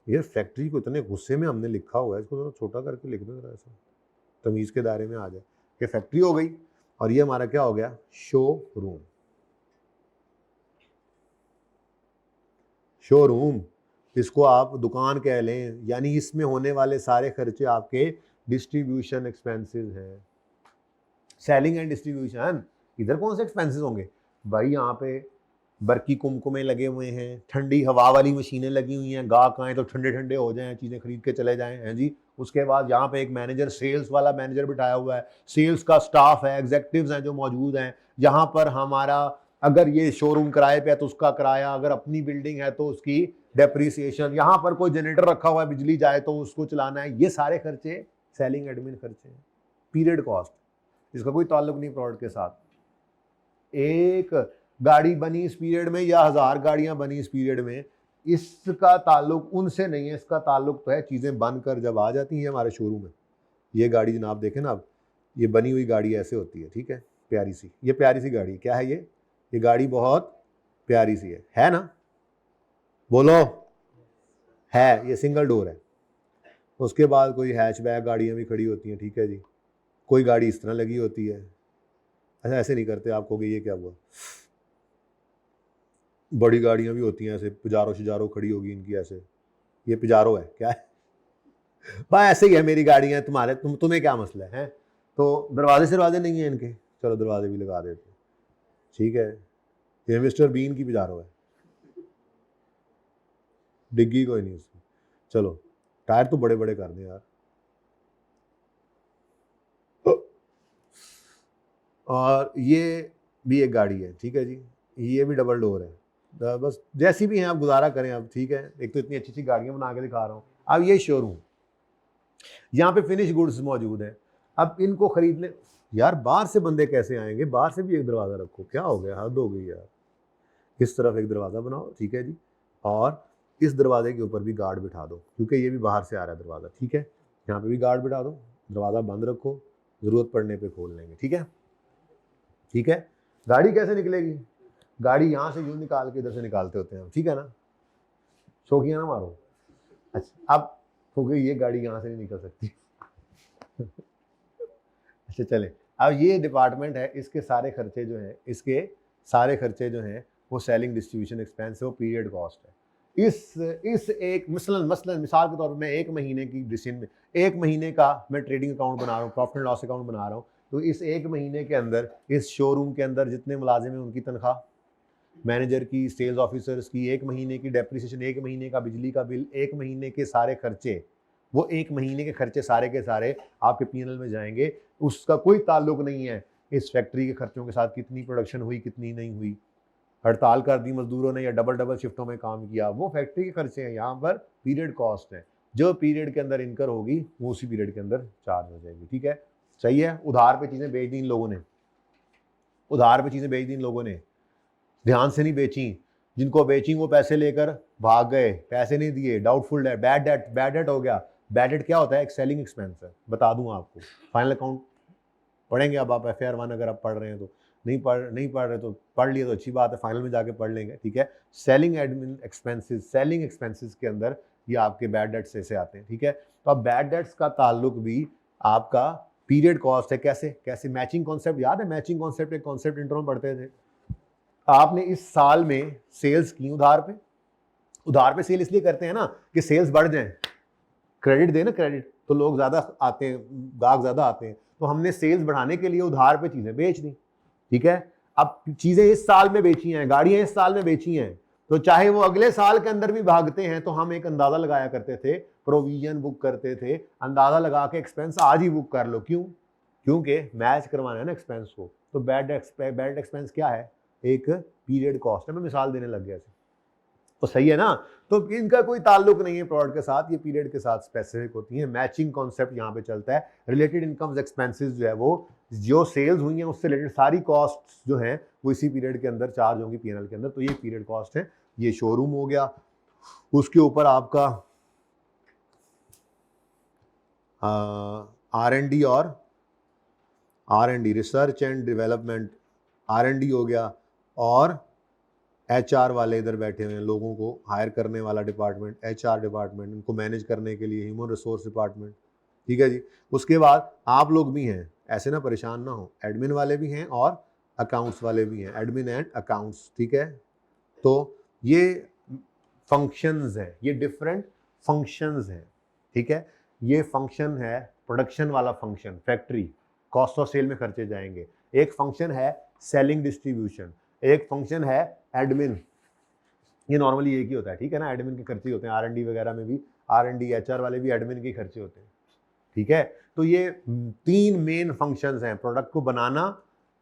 ये फैक्ट्री को इतने गुस्से में हमने लिखा हुआ है, इसको थोड़ा छोटा करके लिख दो जरा, ऐसा तमीज के दायरे में आ जाए। ये फैक्ट्री हो गई और ये हमारा क्या हो गया, शो रूम। शोरूम, इसको आप दुकान कह लें, यानी इसमें होने वाले सारे खर्चे आपके डिस्ट्रीब्यूशन एक्सपेंसेस हैं, सेलिंग एंड डिस्ट्रीब्यूशन। इधर कौन से एक्सपेंसेस होंगे भाई, यहाँ पे बर्की कुमकुमे लगे हुए हैं, ठंडी हवा वाली मशीनें लगी हुई हैं, गाहक आए तो ठंडे ठंडे हो जाएं, चीज़ें खरीद के चले जाएं, हैं जी। उसके बाद यहाँ पे एक मैनेजर, सेल्स वाला मैनेजर बिठाया हुआ है, सेल्स का स्टाफ है, एग्जेक्टिव्स हैं जो मौजूद हैं। यहाँ पर हमारा अगर ये शोरूम किराए पे है तो उसका किराया, अगर अपनी बिल्डिंग है तो उसकी डेप्रीसिएशन, यहाँ पर कोई जनरेटर रखा हुआ है बिजली जाए तो उसको चलाना है, ये सारे खर्चे सेलिंग एडमिन खर्चे हैं। पीरियड कॉस्ट, इसका कोई ताल्लुक नहीं प्रोडक्ट के साथ। एक गाड़ी बनी इस पीरियड में या 1000 गाड़ियां बनी इस पीरियड में, इसका ताल्लुक उनसे नहीं है, इसका ताल्लुक तो है चीज़ें बनकर जब आ जाती हैं हमारे शोरूम में। ये गाड़ी जनाब देखें ना, अब ये बनी हुई गाड़ी ऐसे होती है, ठीक है, प्यारी सी, ये प्यारी सी गाड़ी क्या है, ये गाड़ी बहुत प्यारी सी है ना, बोलो है, ये सिंगल डोर है। उसके बाद कोई हैचबैक गाड़ियाँ भी खड़ी होती हैं, ठीक है जी, कोई गाड़ी इस तरह लगी होती है। अच्छा ऐसे नहीं करते, आप कहोगे ये क्या हुआ, बड़ी गाड़ियाँ भी होती हैं ऐसे, पिजारो शिजारो खड़ी होगी इनकी ऐसे, ये पिजारो है क्या है भाई ऐसे ही है मेरी गाड़ियाँ, तुम्हारे तुम्हें क्या मसला है? तो दरवाजे शरवाजे नहीं है इनके, चलो दरवाजे भी लगा देते, ठीक है। ये मिस्टर बीन की पिजारो है, डिग्गी कोई नहीं उसकी। चलो टायर तो बड़े बड़े कर दें यार। और ये भी एक गाड़ी है, ठीक है जी, ये भी डबल डोर है। बस जैसी भी हैं आप गुजारा करें अब, ठीक है। एक तो इतनी अच्छी अच्छी गाड़ियाँ बना के दिखा रहा हूँ। अब ये शोरूम, यहाँ पे फिनिश गुड्स मौजूद है। अब इनको खरीदने यार बाहर से बंदे कैसे आएंगे, बाहर से भी एक दरवाज़ा रखो, क्या हो गया, हद हो गई यार। इस तरफ एक दरवाज़ा बनाओ, ठीक है जी, और इस दरवाजे के ऊपर भी गार्ड बिठा दो, क्योंकि ये भी बाहर से आ रहा है दरवाज़ा, ठीक है। यहाँ पे भी गार्ड बिठा दो, दरवाज़ा बंद रखो, ज़रूरत पड़ने पे खोल लेंगे, ठीक है। ठीक है, गाड़ी कैसे निकलेगी, गाड़ी यहाँ से यूँ निकाल के इधर से निकालते होते हैं, ठीक है ना, शौकिया ना मारो। अच्छा अब हो गई, ये गाड़ी यहाँ से नहीं निकल सकती अच्छा चले, अब ये डिपार्टमेंट है, इसके सारे खर्चे जो हैं, इसके सारे खर्चे जो हैं वो सेलिंग डिस्ट्रीब्यूशन एक्सपेंस है, वो पीरियड कॉस्ट है। इस एक मसलन मिसाल के तौर पर मैं 1 महीने की डिसीजन में 1 महीने का मैं ट्रेडिंग अकाउंट बना रहा हूँ, प्रॉफिट एंड लॉस अकाउंट बना रहा हूँ, तो इस 1 महीने के अंदर इस शोरूम के अंदर जितने मुलाजिम हैं उनकी तनख्वाह, मैनेजर की, सेल्स ऑफिसर्स की, 1 महीने की डेप्रिसिएशन, 1 महीने का बिजली का बिल, 1 महीने के सारे खर्चे, वो 1 महीने के खर्चे सारे के सारे आपके पीएनएल में जाएंगे। उसका कोई ताल्लुक नहीं है इस फैक्ट्री के खर्चों के साथ, कितनी प्रोडक्शन हुई कितनी नहीं हुई, हड़ताल कर दी मजदूरों ने या डबल शिफ्टों में काम किया, वो फैक्ट्री के खर्चे हैं। यहाँ पर पीरियड कॉस्ट है, जो पीरियड के अंदर इनकर होगी वो उसी पीरियड के अंदर चार्ज हो जाएगी, ठीक है। सही है, उधार पे चीज़ें बेच दी इन लोगों ने, उधार पे चीज़ें बेच दी इन लोगों ने, ध्यान से नहीं बेची, जिनको बेची वो पैसे लेकर भाग गए, पैसे नहीं दिए, डाउटफुल डेट, बैड डेट हो गया। बैड डेट क्या होता है, एक सेलिंग एक्सपेंस है, बता दूं आपको, फाइनल अकाउंट पढ़ेंगे अब आप, FAR 1 अगर आप पढ़ रहे हैं तो, नहीं पढ़ रहे तो पढ़ लिए तो अच्छी बात है, फाइनल में जाके पढ़ लेंगे, ठीक है। Selling admin expenses, selling expenses के अंदर ये आपके बैड डेट्स ऐसे आते हैं, ठीक है। तो अब बैड डेट्स का ताल्लुक भी आपका पीरियड कॉस्ट है। कैसे मैचिंग कॉन्सेप्ट याद है, मैचिंग कॉन्सेप्ट एक कॉन्सेप्ट इंटर में पढ़ते थे। आपने इस साल में सेल्स की उधार पे सेल इसलिए करते हैं ना कि सेल्स बढ़ जाएं, क्रेडिट देना, क्रेडिट तो लोग ज़्यादा आते हैं, ग्राहक ज़्यादा आते हैं, तो हमने सेल्स बढ़ाने के लिए उधार पे चीज़ें बेच दी, ठीक है। अब चीज़ें इस साल में बेची हैं, गाड़ियाँ इस साल में बेची हैं, तो चाहे वो अगले साल के अंदर भी भागते हैं, तो हम एक अंदाज़ा लगाया करते थे, प्रोविजन बुक करते थे, अंदाज़ा लगा के एक्सपेंस आज ही बुक कर लो, क्यों, क्योंकि मैच करवाना है ना एक्सपेंस को। तो बैड एक्सपेंस क्या है, एक पीरियड कॉस्ट है। मैं मिसाल देने लग गया तो सही है ना। तो इनका कोई ताल्लुक नहीं है प्रोडक्ट के साथ, ये पीरियड के साथ स्पेसिफिक होती है। मैचिंग कॉन्सेप्ट यहाँ पे चलता है। रिलेटेड इनकम्स एक्सपेंसेस जो है वो जो सेल्स हुई हैं उससे रिलेटेड सारी कॉस्ट जो हैं वो इसी पीरियड के अंदर चार्ज होंगी पीएनएल के अंदर, तो ये पीरियड कॉस्ट है। ये शोरूम हो गया, उसके ऊपर आपका R&D और R&D research and development, R&D हो गया, और HR वाले इधर बैठे हुए हैं, लोगों को हायर करने वाला डिपार्टमेंट, HR डिपार्टमेंट, उनको मैनेज करने के लिए ह्यूमन रिसोर्स डिपार्टमेंट, ठीक है जी। उसके बाद आप लोग भी हैं, ऐसे ना परेशान ना हो, एडमिन वाले भी हैं और अकाउंट्स वाले भी हैं, एडमिन एंड अकाउंट्स, ठीक है। तो ये फंक्शंस हैं, ये डिफरेंट फंक्शंस हैं, ठीक है। ये फंक्शन है प्रोडक्शन वाला function, factory cost of sale में खर्चे जाएंगे। एक फंक्शन है सेलिंग डिस्ट्रीब्यूशन, एक फंक्शन है एडमिन, ये नॉर्मली एक ही होता है, ठीक है ना, एडमिन के खर्चे होते हैं। R&D वगैरह में भी R&D HR वाले भी एडमिन के खर्चे होते हैं, ठीक है। तो ये 3 मेन फंक्शंस हैं, प्रोडक्ट को बनाना,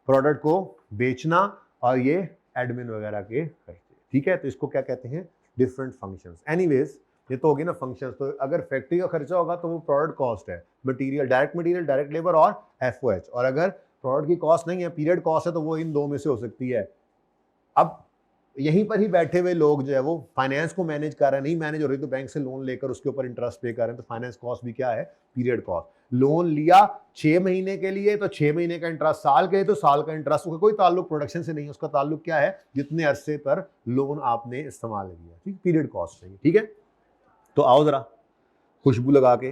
प्रोडक्ट को बेचना, और ये एडमिन वगैरह के खर्चे, ठीक है। तो इसको क्या कहते हैं, डिफरेंट फंक्शंस। एनीवेज ये तो होगी ना फंक्शंस। तो अगर फैक्ट्री का खर्चा होगा तो वो प्रोडक्ट कॉस्ट है, मटेरियल, डायरेक्ट लेबर और FOH। और अगर प्रोडक्ट की कॉस्ट नहीं है, पीरियड कॉस्ट है, तो वो इन दो में से हो सकती है। अब यहीं पर ही बैठे हुए लोग जो है वो फाइनेंस को मैनेज कर रहे हैं, नहीं मैनेज हो रही तो बैंक से लोन लेकर उसके ऊपर इंटरेस्ट पे कर रहे हैं, तो फाइनेंस कॉस्ट भी क्या है, पीरियड कॉस्ट। लोन लिया 6 महीने के लिए तो 6 महीने का इंटरेस्ट, साल के तो साल का इंटरेस्ट, उसका कोई ताल्लुक प्रोडक्शन से नहीं है, उसका ताल्लुक क्या है, जितने अरसे पर लोन आपने इस्तेमाल किया, ठीक, पीरियड कॉस्ट नहीं, ठीक है। तो आओ जरा खुशबू लगा के।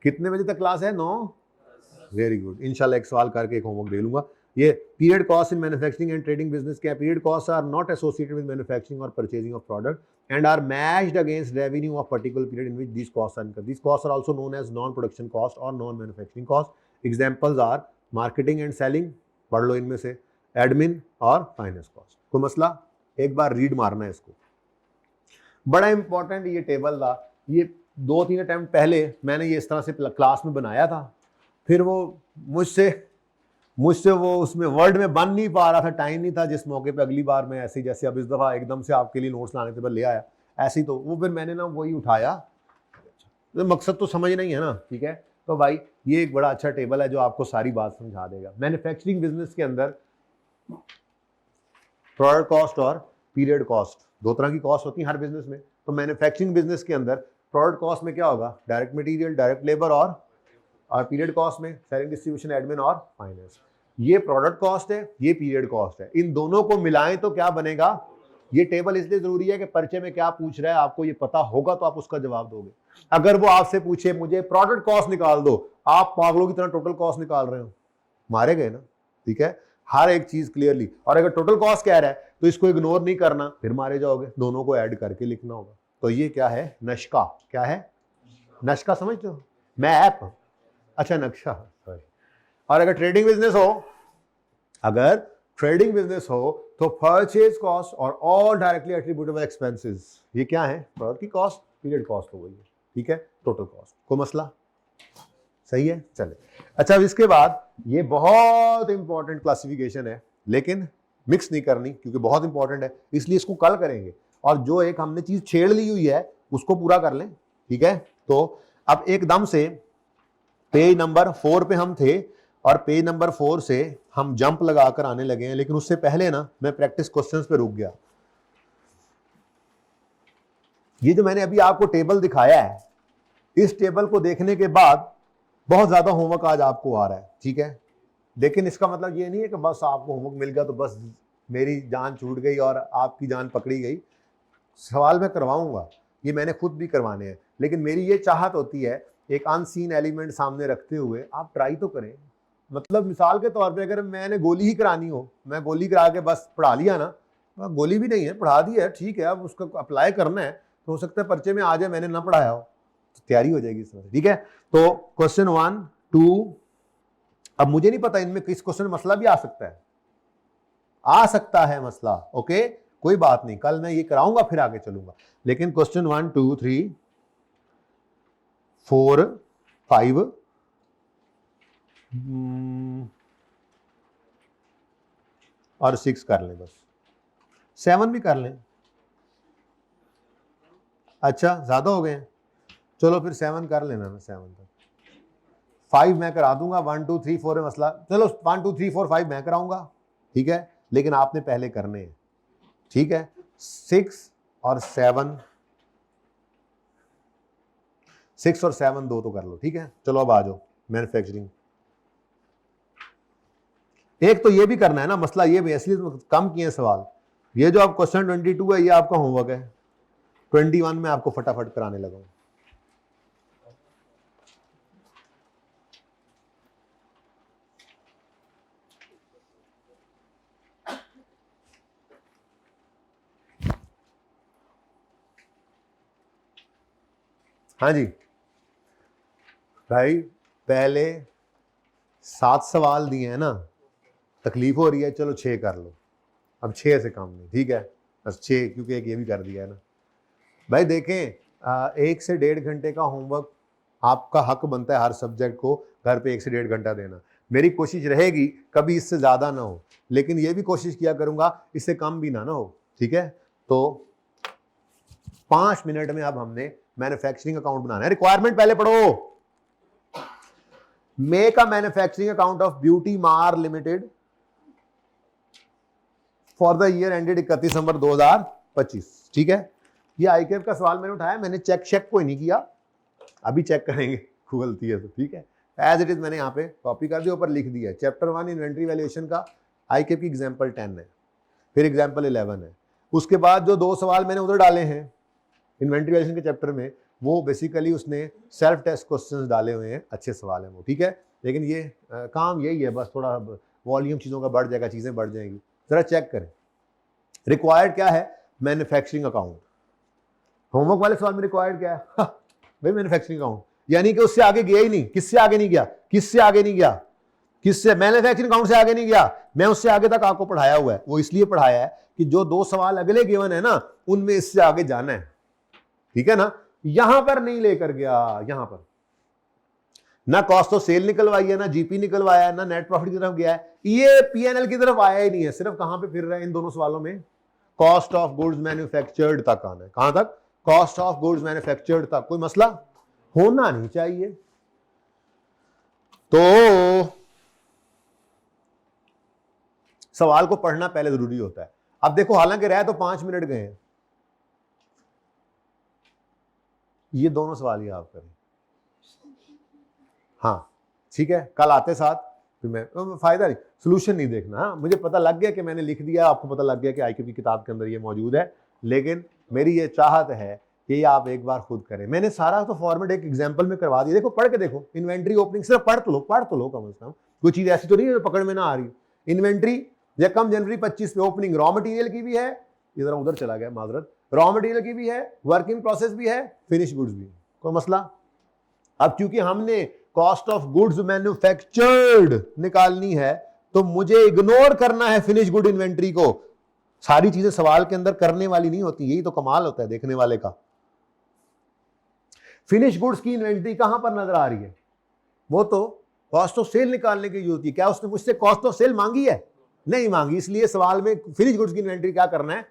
कितने बजे तक क्लास है? 9। Very good. इंशाल्लाह एक सवाल करके एक होमवर्क दे लूंगा। ये period cost in manufacturing and trading business क्या है? Period cost are not associated with manufacturing और purchasing of product and are matched against revenue of particular period in which these costs are incurred. These costs are also known as non-production cost or non-manufacturing cost. Examples are marketing and selling, पढ़ लो इनमें से, admin और finance cost. कोई मसला? एक बार read मारना है इसको। बड़ा इंपॉर्टेंट ये टेबल था। ये 2-3 अटेम्प्ट पहले मैंने ये इस तरह से क्लास में बनाया था, फिर वो मुझसे वो उसमें वर्ड में बन नहीं पा रहा था, टाइम नहीं था जिस मौके पे। अगली बार मैं ऐसे जैसे अब इस दफ़ा एकदम से आपके लिए नोट्स लाने थे पर ले आया ऐसे ही, तो वो फिर मैंने ना वही उठाया। तो मकसद तो समझ नहीं है ना, ठीक है। तो भाई ये एक बड़ा अच्छा टेबल है जो आपको सारी बात समझा देगा। मैन्युफैक्चरिंग बिजनेस के अंदर प्रोडक्ट कॉस्ट और पीरियड कॉस्ट, दो तरह की कॉस्ट होती है हर बिजनेस में। तो मैन्युफैक्चरिंग बिजनेस के अंदर प्रोडक्ट कॉस्ट में क्या होगा? डायरेक्ट मटीरियल, डायरेक्ट लेबर और पीरियड कॉस्ट में सेलिंग, डिस्ट्रीब्यूशन, एडमिन और फाइनेंस। ये प्रोडक्ट कॉस्ट है, ये पीरियड कॉस्ट है। इन दोनों को मिलाएं तो क्या बनेगा? ये टेबल इसलिए जरूरी है कि पर्चे में क्या पूछ रहा है आपको ये पता होगा तो आप उसका जवाब दोगे। अगर वो आपसे पूछे मुझे प्रोडक्ट कॉस्ट निकाल दो, आप पागलों की तरह टोटल कॉस्ट निकाल रहे हो, मारे गए ना, ठीक है। हर एक चीज क्लियरली। और अगर टोटल कॉस्ट कह रहा है तो इसको इग्नोर नहीं करना, फिर मारे जाओगे। दोनों को ऐड करके लिखना होगा। तो ये क्या है? नक्शा। क्या है? नक्शा समझते हो? मैप, अच्छा नक्शा, सॉरी। और अगर ट्रेडिंग बिजनेस हो, तो परचेज कॉस्ट और ऑल डायरेक्टली एट्रीब्यूटेबल एक्सपेंसेस, ये क्या है? प्रोडक्ट की कॉस्ट, पीरियड कॉस्ट हो गई है, ठीक है, टोटल कॉस्ट। कोई मसला? सही है, चले। अच्छा, अब इसके बाद ये बहुत इंपॉर्टेंट क्लासिफिकेशन है, लेकिन मिक्स नहीं करनी क्योंकि बहुत इंपॉर्टेंट है, इसलिए इसको कल करेंगे। और जो एक हमने चीज छेड़ ली हुई है उसको पूरा कर लें, ठीक है। तो अब एकदम से पेज नंबर 4 पे हम थे और पेज नंबर 4 से हम जंप लगाकर आने लगे हैं, लेकिन उससे पहले ना मैं प्रैक्टिस क्वेश्चंस पे रुक गया। ये जो मैंने अभी आपको टेबल दिखाया है, इस टेबल को देखने के बाद बहुत ज्यादा होमवर्क आज आपको आ रहा है, ठीक है। लेकिन इसका मतलब ये नहीं है कि बस आपको होमवर्क मिल गया तो बस मेरी जान छूट गई और आपकी जान पकड़ी गई। सवाल मैं करवाऊंगा, ये मैंने खुद भी करवाने हैं, लेकिन मेरी ये चाहत होती है एक अनसीन एलिमेंट सामने रखते हुए आप ट्राई तो करें। मतलब मिसाल के तौर पे अगर मैंने गोली ही करानी हो, मैं गोली करा के बस पढ़ा लिया ना, गोली भी नहीं है, पढ़ा दी है, ठीक है, अब उसको अप्लाई करना है तो हो सकता है पर्चे में आ जाए मैंने ना पढ़ाया हो, तो तैयारी हो जाएगी इस तरह से, ठीक है। तो क्वेश्चन 1, 2, अब मुझे नहीं पता इनमें किस क्वेश्चन में मसला भी आ सकता है मसला, ओके, कोई बात नहीं, कल मैं ये कराऊंगा फिर आगे चलूंगा। लेकिन क्वेश्चन 1, 2, 3, 4, 5 और 6 कर लें, बस 7 भी कर लें। अच्छा, ज्यादा हो गए, चलो फिर 7 कर लेना ना, 7 तक। 5 मैं करा दूंगा, 1, 2, 3, 4 है मसला, चलो 1, 2, 3, 4, 5 मैं कराऊंगा, ठीक है, लेकिन आपने पहले करने हैं, ठीक है। 6 और 7 दो तो कर लो, ठीक है। चलो अब आ जाओ मैन्युफैक्चरिंग। एक तो ये भी करना है ना, मसला ये भी, इसलिए तो कम किए सवाल। ये जो आप क्वेश्चन 22 है ये आपका होमवर्क है, 21 में आपको फटाफट कराने लगा हूं। हाँ जी भाई, पहले 7 सवाल दिए हैं ना, तकलीफ हो रही है, चलो 6 कर लो, अब 6 से कम नहीं, ठीक है, बस 6, क्योंकि एक ये भी कर दिया है ना भाई। देखें 1 से 1.5 घंटे का होमवर्क आपका हक बनता है हर सब्जेक्ट को घर पे 1 से 1.5 घंटा देना। मेरी कोशिश रहेगी कभी इससे ज़्यादा ना हो, लेकिन ये भी कोशिश किया करूंगा इससे कम भी ना हो, ठीक है। तो 5 मिनट में अब हमने मैन्युफैक्चरिंग अकाउंट बनाना है। रिक्वायरमेंट पहले पढ़ो। Make a manufacturing account of beauty mar limited for the year ended 31 December 2025, ठीक है। ये आईकेएफ का सवाल मैंने उठाया, मैंने चेक कोई नहीं किया, अभी चेक करेंगे, गलती है तो, ठीक है। एज इट इज मैंने यहाँ पे कॉपी कर दिया, ऊपर लिख दिया चैप्टर 1 इन्वेंट्री वैल्यूएशन का आईकेएफ की एग्जाम्पल 10 है, फिर एग्जाम्पल 11 है। उसके बाद जो 2 सवाल मैंने उधर डाले हैं इन्वेंटरी वैल्यूएशन के चैप्टर में, वो बेसिकली उसने सेल्फ टेस्ट क्वेश्चंस डाले हुए हैं, अच्छे सवाल हैं वो, ठीक है। लेकिन ये काम यही है, बस थोड़ा वॉल्यूम चीज़ों का बढ़ जाएगा, चीज़ें बढ़ जाएंगी। जरा चेक करें, रिक्वायर्ड क्या है, मैन्युफैक्चरिंग अकाउंट। होमवर्क वाले सवाल में रिक्वायर्ड क्या है, भाई मैन्युफैक्चरिंग अकाउंट, यानी कि उससे आगे गया ही नहीं। किससे आगे नहीं गया, किससे आगे नहीं गया, किससे, मैन्युफैक्चरिंग अकाउंट से आगे नहीं गया। मैं उससे आगे तक आपको पढ़ाया हुआ है, वो इसलिए पढ़ाया है कि जो 2 सवाल अगले गिवन है ना, उनमें इससे आगे जाना है, ठीक है ना। यहां पर नहीं लेकर गया, यहां पर ना कॉस्ट ऑफ सेल निकलवाई है, ना जीपी निकलवाया है, ना नेट प्रॉफिट की तरफ गया है, ये पीएनएल की तरफ आया ही नहीं है। सिर्फ कहां पे फिर रहा है इन दोनों सवालों में, कॉस्ट ऑफ गुड्स मैन्युफैक्चर्ड तक आना है। कहां तक, कॉस्ट ऑफ गुड्स मैन्युफैक्चर्ड तक। कोई मसला होना नहीं चाहिए। तो सवाल को पढ़ना पहले जरूरी होता है। अब देखो, हालांकि रह तो 5 मिनट गए हैं, ये दोनों सवाल ही आप करें, हाँ ठीक है। कल आते साथ फिर मैं फायदा नहीं, सोल्यूशन नहीं देखना। हाँ, मुझे पता लग गया कि मैंने लिख दिया, आपको पता लग गया कि आईक्यू की किताब के अंदर ये मौजूद है, लेकिन मेरी ये चाहत है कि आप एक बार खुद करें। मैंने सारा तो फॉर्मेट एक एग्जांपल में करवा दिया, देखो पढ़ के देखो। इन्वेंट्री ओपनिंग सिर्फ पढ़ तो लो कम से कम, कोई चीज ऐसी तो नहीं है पकड़ में ना आ रही। इन्वेंट्री यकम जनवरी 25 पे ओपनिंग रॉ मटेरियल की भी है, इधर उधर चला गया माजरत, रॉ मटेरियल की भी है, वर्किंग प्रोसेस भी है, फिनिश गुड्स भी, कोई मसला। अब क्योंकि हमने कॉस्ट ऑफ गुड्स मैन्युफैक्चर्ड निकालनी है, तो मुझे इग्नोर करना है फिनिश गुड इन्वेंट्री को। सारी चीजें सवाल के अंदर करने वाली नहीं होती, यही तो कमाल होता है देखने वाले का। फिनिश गुड्स की इन्वेंट्री कहां पर नजर आ रही है, वो तो कॉस्ट ऑफ सेल निकालने की जरूरत है। क्या उसने मुझसे कॉस्ट ऑफ सेल मांगी है, नहीं मांगी, इसलिए सवाल में फिनिश गुड्स की इन्वेंट्री क्या करना है।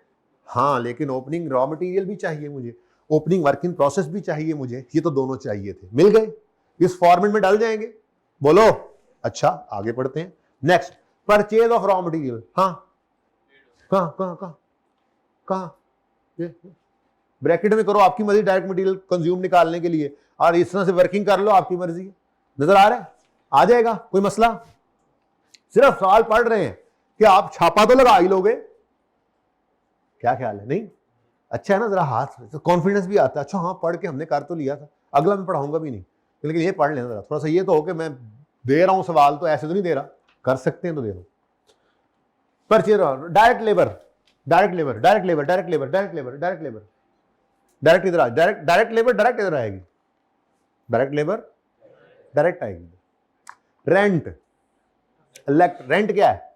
हाँ, लेकिन ओपनिंग रॉ मटेरियल भी चाहिए मुझे, ओपनिंग वर्किंग प्रोसेस भी चाहिए मुझे, ये तो दोनों चाहिए थे, मिल गए, इस फॉर्मेट में डाल जाएंगे। बोलो, अच्छा आगे पढ़ते हैं। Next, purchase of raw material. हाँ, कहां ब्रैकेट में करो, आपकी मर्जी, डायरेक्ट मटेरियल कंज्यूम निकालने के लिए, और इस तरह से वर्किंग कर लो, आपकी मर्जी। नजर आ रहा है, आ जाएगा, कोई मसला। सिर्फ सवाल पढ़ रहे हैं कि आप छापा तो लगा ही लोगे, क्या ख्याल है, नहीं अच्छा है ना, जरा हाथ कॉन्फिडेंस भी आता है। अच्छा हाँ, पढ़ के हमने कर तो लिया था, अगला मैं पढ़ाऊंगा भी नहीं, लेकिन ये पढ़ लेना जरा, थोड़ा सा ये तो हो कि मैं दे रहा हूं सवाल, तो ऐसे तो नहीं दे रहा, कर सकते हैं तो दे रहा हूं। Purchase, direct labour, direct labour, direct labour, direct labour, direct labour, direct labour, direct इधर आ, डायरेक्ट डायरेक्ट लेबर डायरेक्ट इधर आएगी, डायरेक्ट लेबर डायरेक्ट आएगी। रेंट, रेंट क्या है,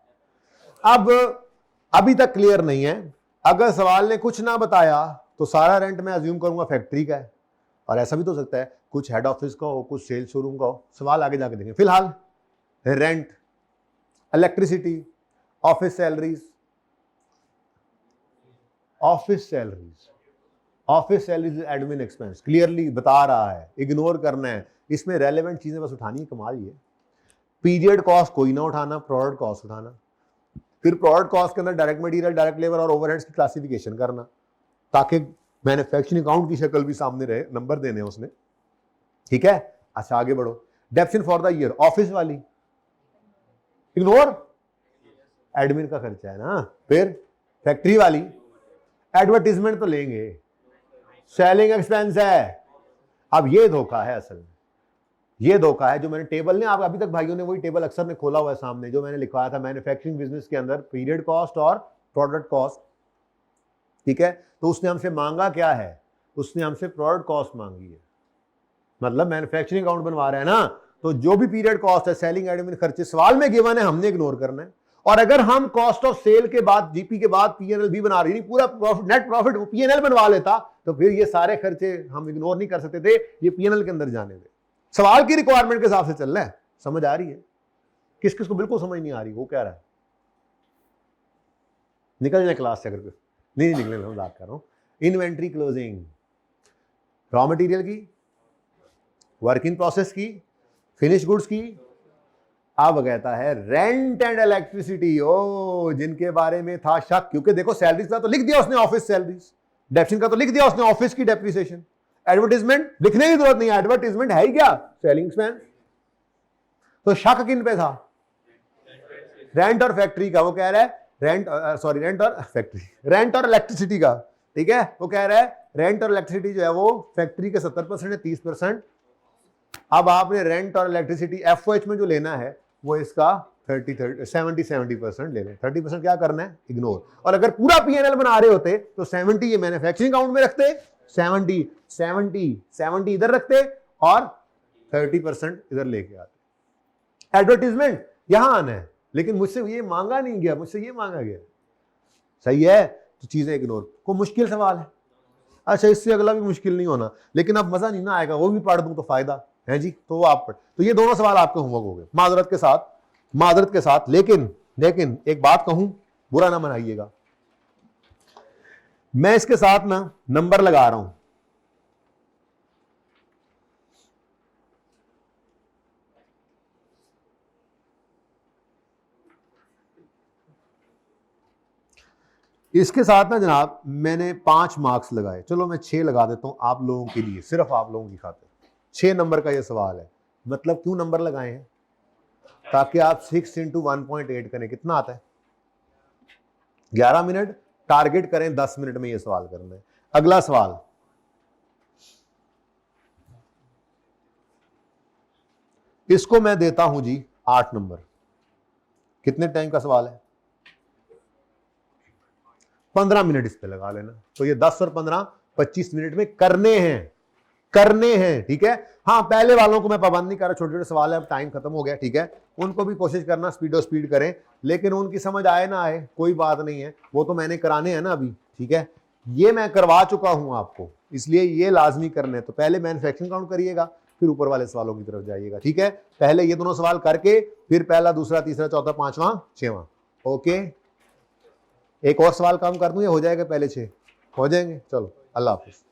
अब अभी तक क्लियर नहीं है। अगर सवाल ने कुछ ना बताया तो सारा रेंट मैं अज्यूम करूंगा फैक्ट्री का है, और ऐसा भी तो हो सकता है कुछ हेड ऑफिस का हो, कुछ सेल शोरूम का हो, सवाल आगे जाके देंगे। फिलहाल rent, electricity, office salaries, office salaries, office salaries admin expense, clearly बता रहा है, इग्नोर करना है, इसमें रेलेवेंट चीजें बस उठानी है, कमाल ये। पीरियड कॉस्ट कोई ना उठाना, प्रोडक्ट कॉस्ट उठाना, फिर प्रोडक्ट कॉस्ट के अंदर डायरेक्ट मटेरियल, डायरेक्ट लेबर और ओवरहेड्स की क्लासिफिकेशन करना, ताकि मैन्युफैक्चरिंग अकाउंट की शक्ल भी सामने रहे, नंबर देने उसने, ठीक है। अच्छा आगे बढ़ो, depth for the year, office वाली इग्नोर, एडमिन का खर्चा है ना। फिर फैक्ट्री वाली, एडवर्टीजमेंट तो लेंगे, सेलिंग एक्सपेंस है। अब ये धोखा है, असल में ये धोखा है जो मैंने टेबल ने, आप अभी तक भाइयों ने वही टेबल अक्सर ने खोला हुआ है सामने, जो मैंने लिखवाया था मैन्युफैक्चरिंग बिजनेस के अंदर, पीरियड कॉस्ट और प्रोडक्ट कॉस्ट, ठीक है। तो उसने हमसे मांगा क्या है, उसने हमसे प्रोडक्ट कॉस्ट मांगी है, मतलब मैन्युफैक्चरिंग अकाउंट बनवा रहे हैं ना, तो जो भी पीरियड कॉस्ट है, सेलिंग एडमिन खर्चे सवाल में गिवन है, हमने इग्नोर करना है। और अगर हम कॉस्ट ऑफ सेल के बाद, जीपी के बाद पीएनएल भी बना रही, पूरा प्रॉफिट, नेट प्रॉफिट पीएनएल बनवा लेता, तो फिर ये सारे खर्चे हम इग्नोर नहीं कर सकते थे, ये पीएनएल के अंदर जाने थे। सवाल की रिक्वायरमेंट के हिसाब से चल रहा है, समझ आ रही है। किस किस को बिल्कुल समझ नहीं आ रही, वो कह रहा है निकल जाए क्लास से, अगर कुछ नहीं निकले, मैं बात कर रहा हूं। इन्वेंट्री क्लोजिंग, रॉ मटेरियल की, वर्किंग प्रोसेस की, फिनिश गुड्स की। अब कहता है रेंट एंड इलेक्ट्रिसिटी, ओ जिनके बारे में था शक, क्योंकि देखो सैलरीज का तो लिख दिया उसने, ऑफिस सैलरीज, डेप्शन का तो लिख दिया उसने, ऑफिस की डेप्रिसिएशन, एडवर्टीजमेंट लिखने की जरूरत नहीं है, एडवर्टीजमेंट है ही क्या, सेलिंग एक्सपेंस। तो शक किन पे था, रेंट और फैक्ट्री का। वो कह रहा है रेंट और फैक्ट्री, रेंट और इलेक्ट्रिसिटी का, ठीक है। वो कह रहा है रेंट और इलेक्ट्रिसिटी जो है वो फैक्ट्री के 70% है, 30%। अब आपने रेंट और इलेक्ट्रिसिटी एफओएच में जो लेना है वो इसका 70% ले लें। 30% क्या करना है, इग्नोर। और अगर पूरा पीएनएल बना रहे होते तो 70 ये मैन्युफैक्चरिंग अकाउंट में रखते, 70 इधर रखते और 30% इधर लेके आते। एडवर्टीजमेंट यहां आना है, लेकिन मुझसे ये मांगा नहीं गया, मुझसे ये मांगा गया, सही है, तो चीजें इग्नोर। को मुश्किल सवाल है, अच्छा इससे अगला भी मुश्किल नहीं होना, लेकिन अब मजा नहीं ना आएगा, वो भी पढ़ दूं तो फायदा है जी, तो वो आप पढ़। तो ये दोनों सवाल आपके होमवर्क हो गए माजरत के साथ। लेकिन एक बात कहूं, बुरा ना मनाइएगा, मैं इसके साथ ना नंबर लगा रहा हूं। इसके साथ ना जनाब मैंने 5 मार्क्स लगाए, चलो मैं 6 लगा देता हूं आप लोगों के लिए, सिर्फ आप लोगों की खातिर। 6 नंबर का ये सवाल है। मतलब क्यों नंबर लगाए हैं, ताकि आप 6 × 1.8 करें, कितना आता है 11 मिनट, टारगेट करें 10 मिनट में ये सवाल करना है। अगला सवाल, इसको मैं देता हूं जी 8 नंबर। कितने टाइम का सवाल है, 15 मिनट इस पे लगा लेना। तो ये 10 और 15 25 मिनट में करने हैं, ठीक है। हाँ, पहले वालों को मैं पाबंद नहीं कर रहा, छोटे छोटे सवाल है, अब टाइम खत्म हो गया, ठीक है। उनको भी कोशिश करना स्पीड करें, लेकिन उनकी समझ आए ना आए कोई बात नहीं है, वो तो मैंने कराने हैं ना अभी, ठीक है। ये मैं करवा चुका हूं आपको, इसलिए ये लाजमी करने। तो पहले मैन्युफैक्चरिंग काउंट करिएगा, फिर ऊपर वाले सवालों की तरफ जाइएगा, ठीक है। पहले ये दोनों सवाल करके फिर पहला, दूसरा, तीसरा, चौथा, 5वां, 6वां, ओके। एक और सवाल काम कर दूं या हो जाएगा, पहले 6 हो जाएंगे। चलो, अल्लाह हाफिज।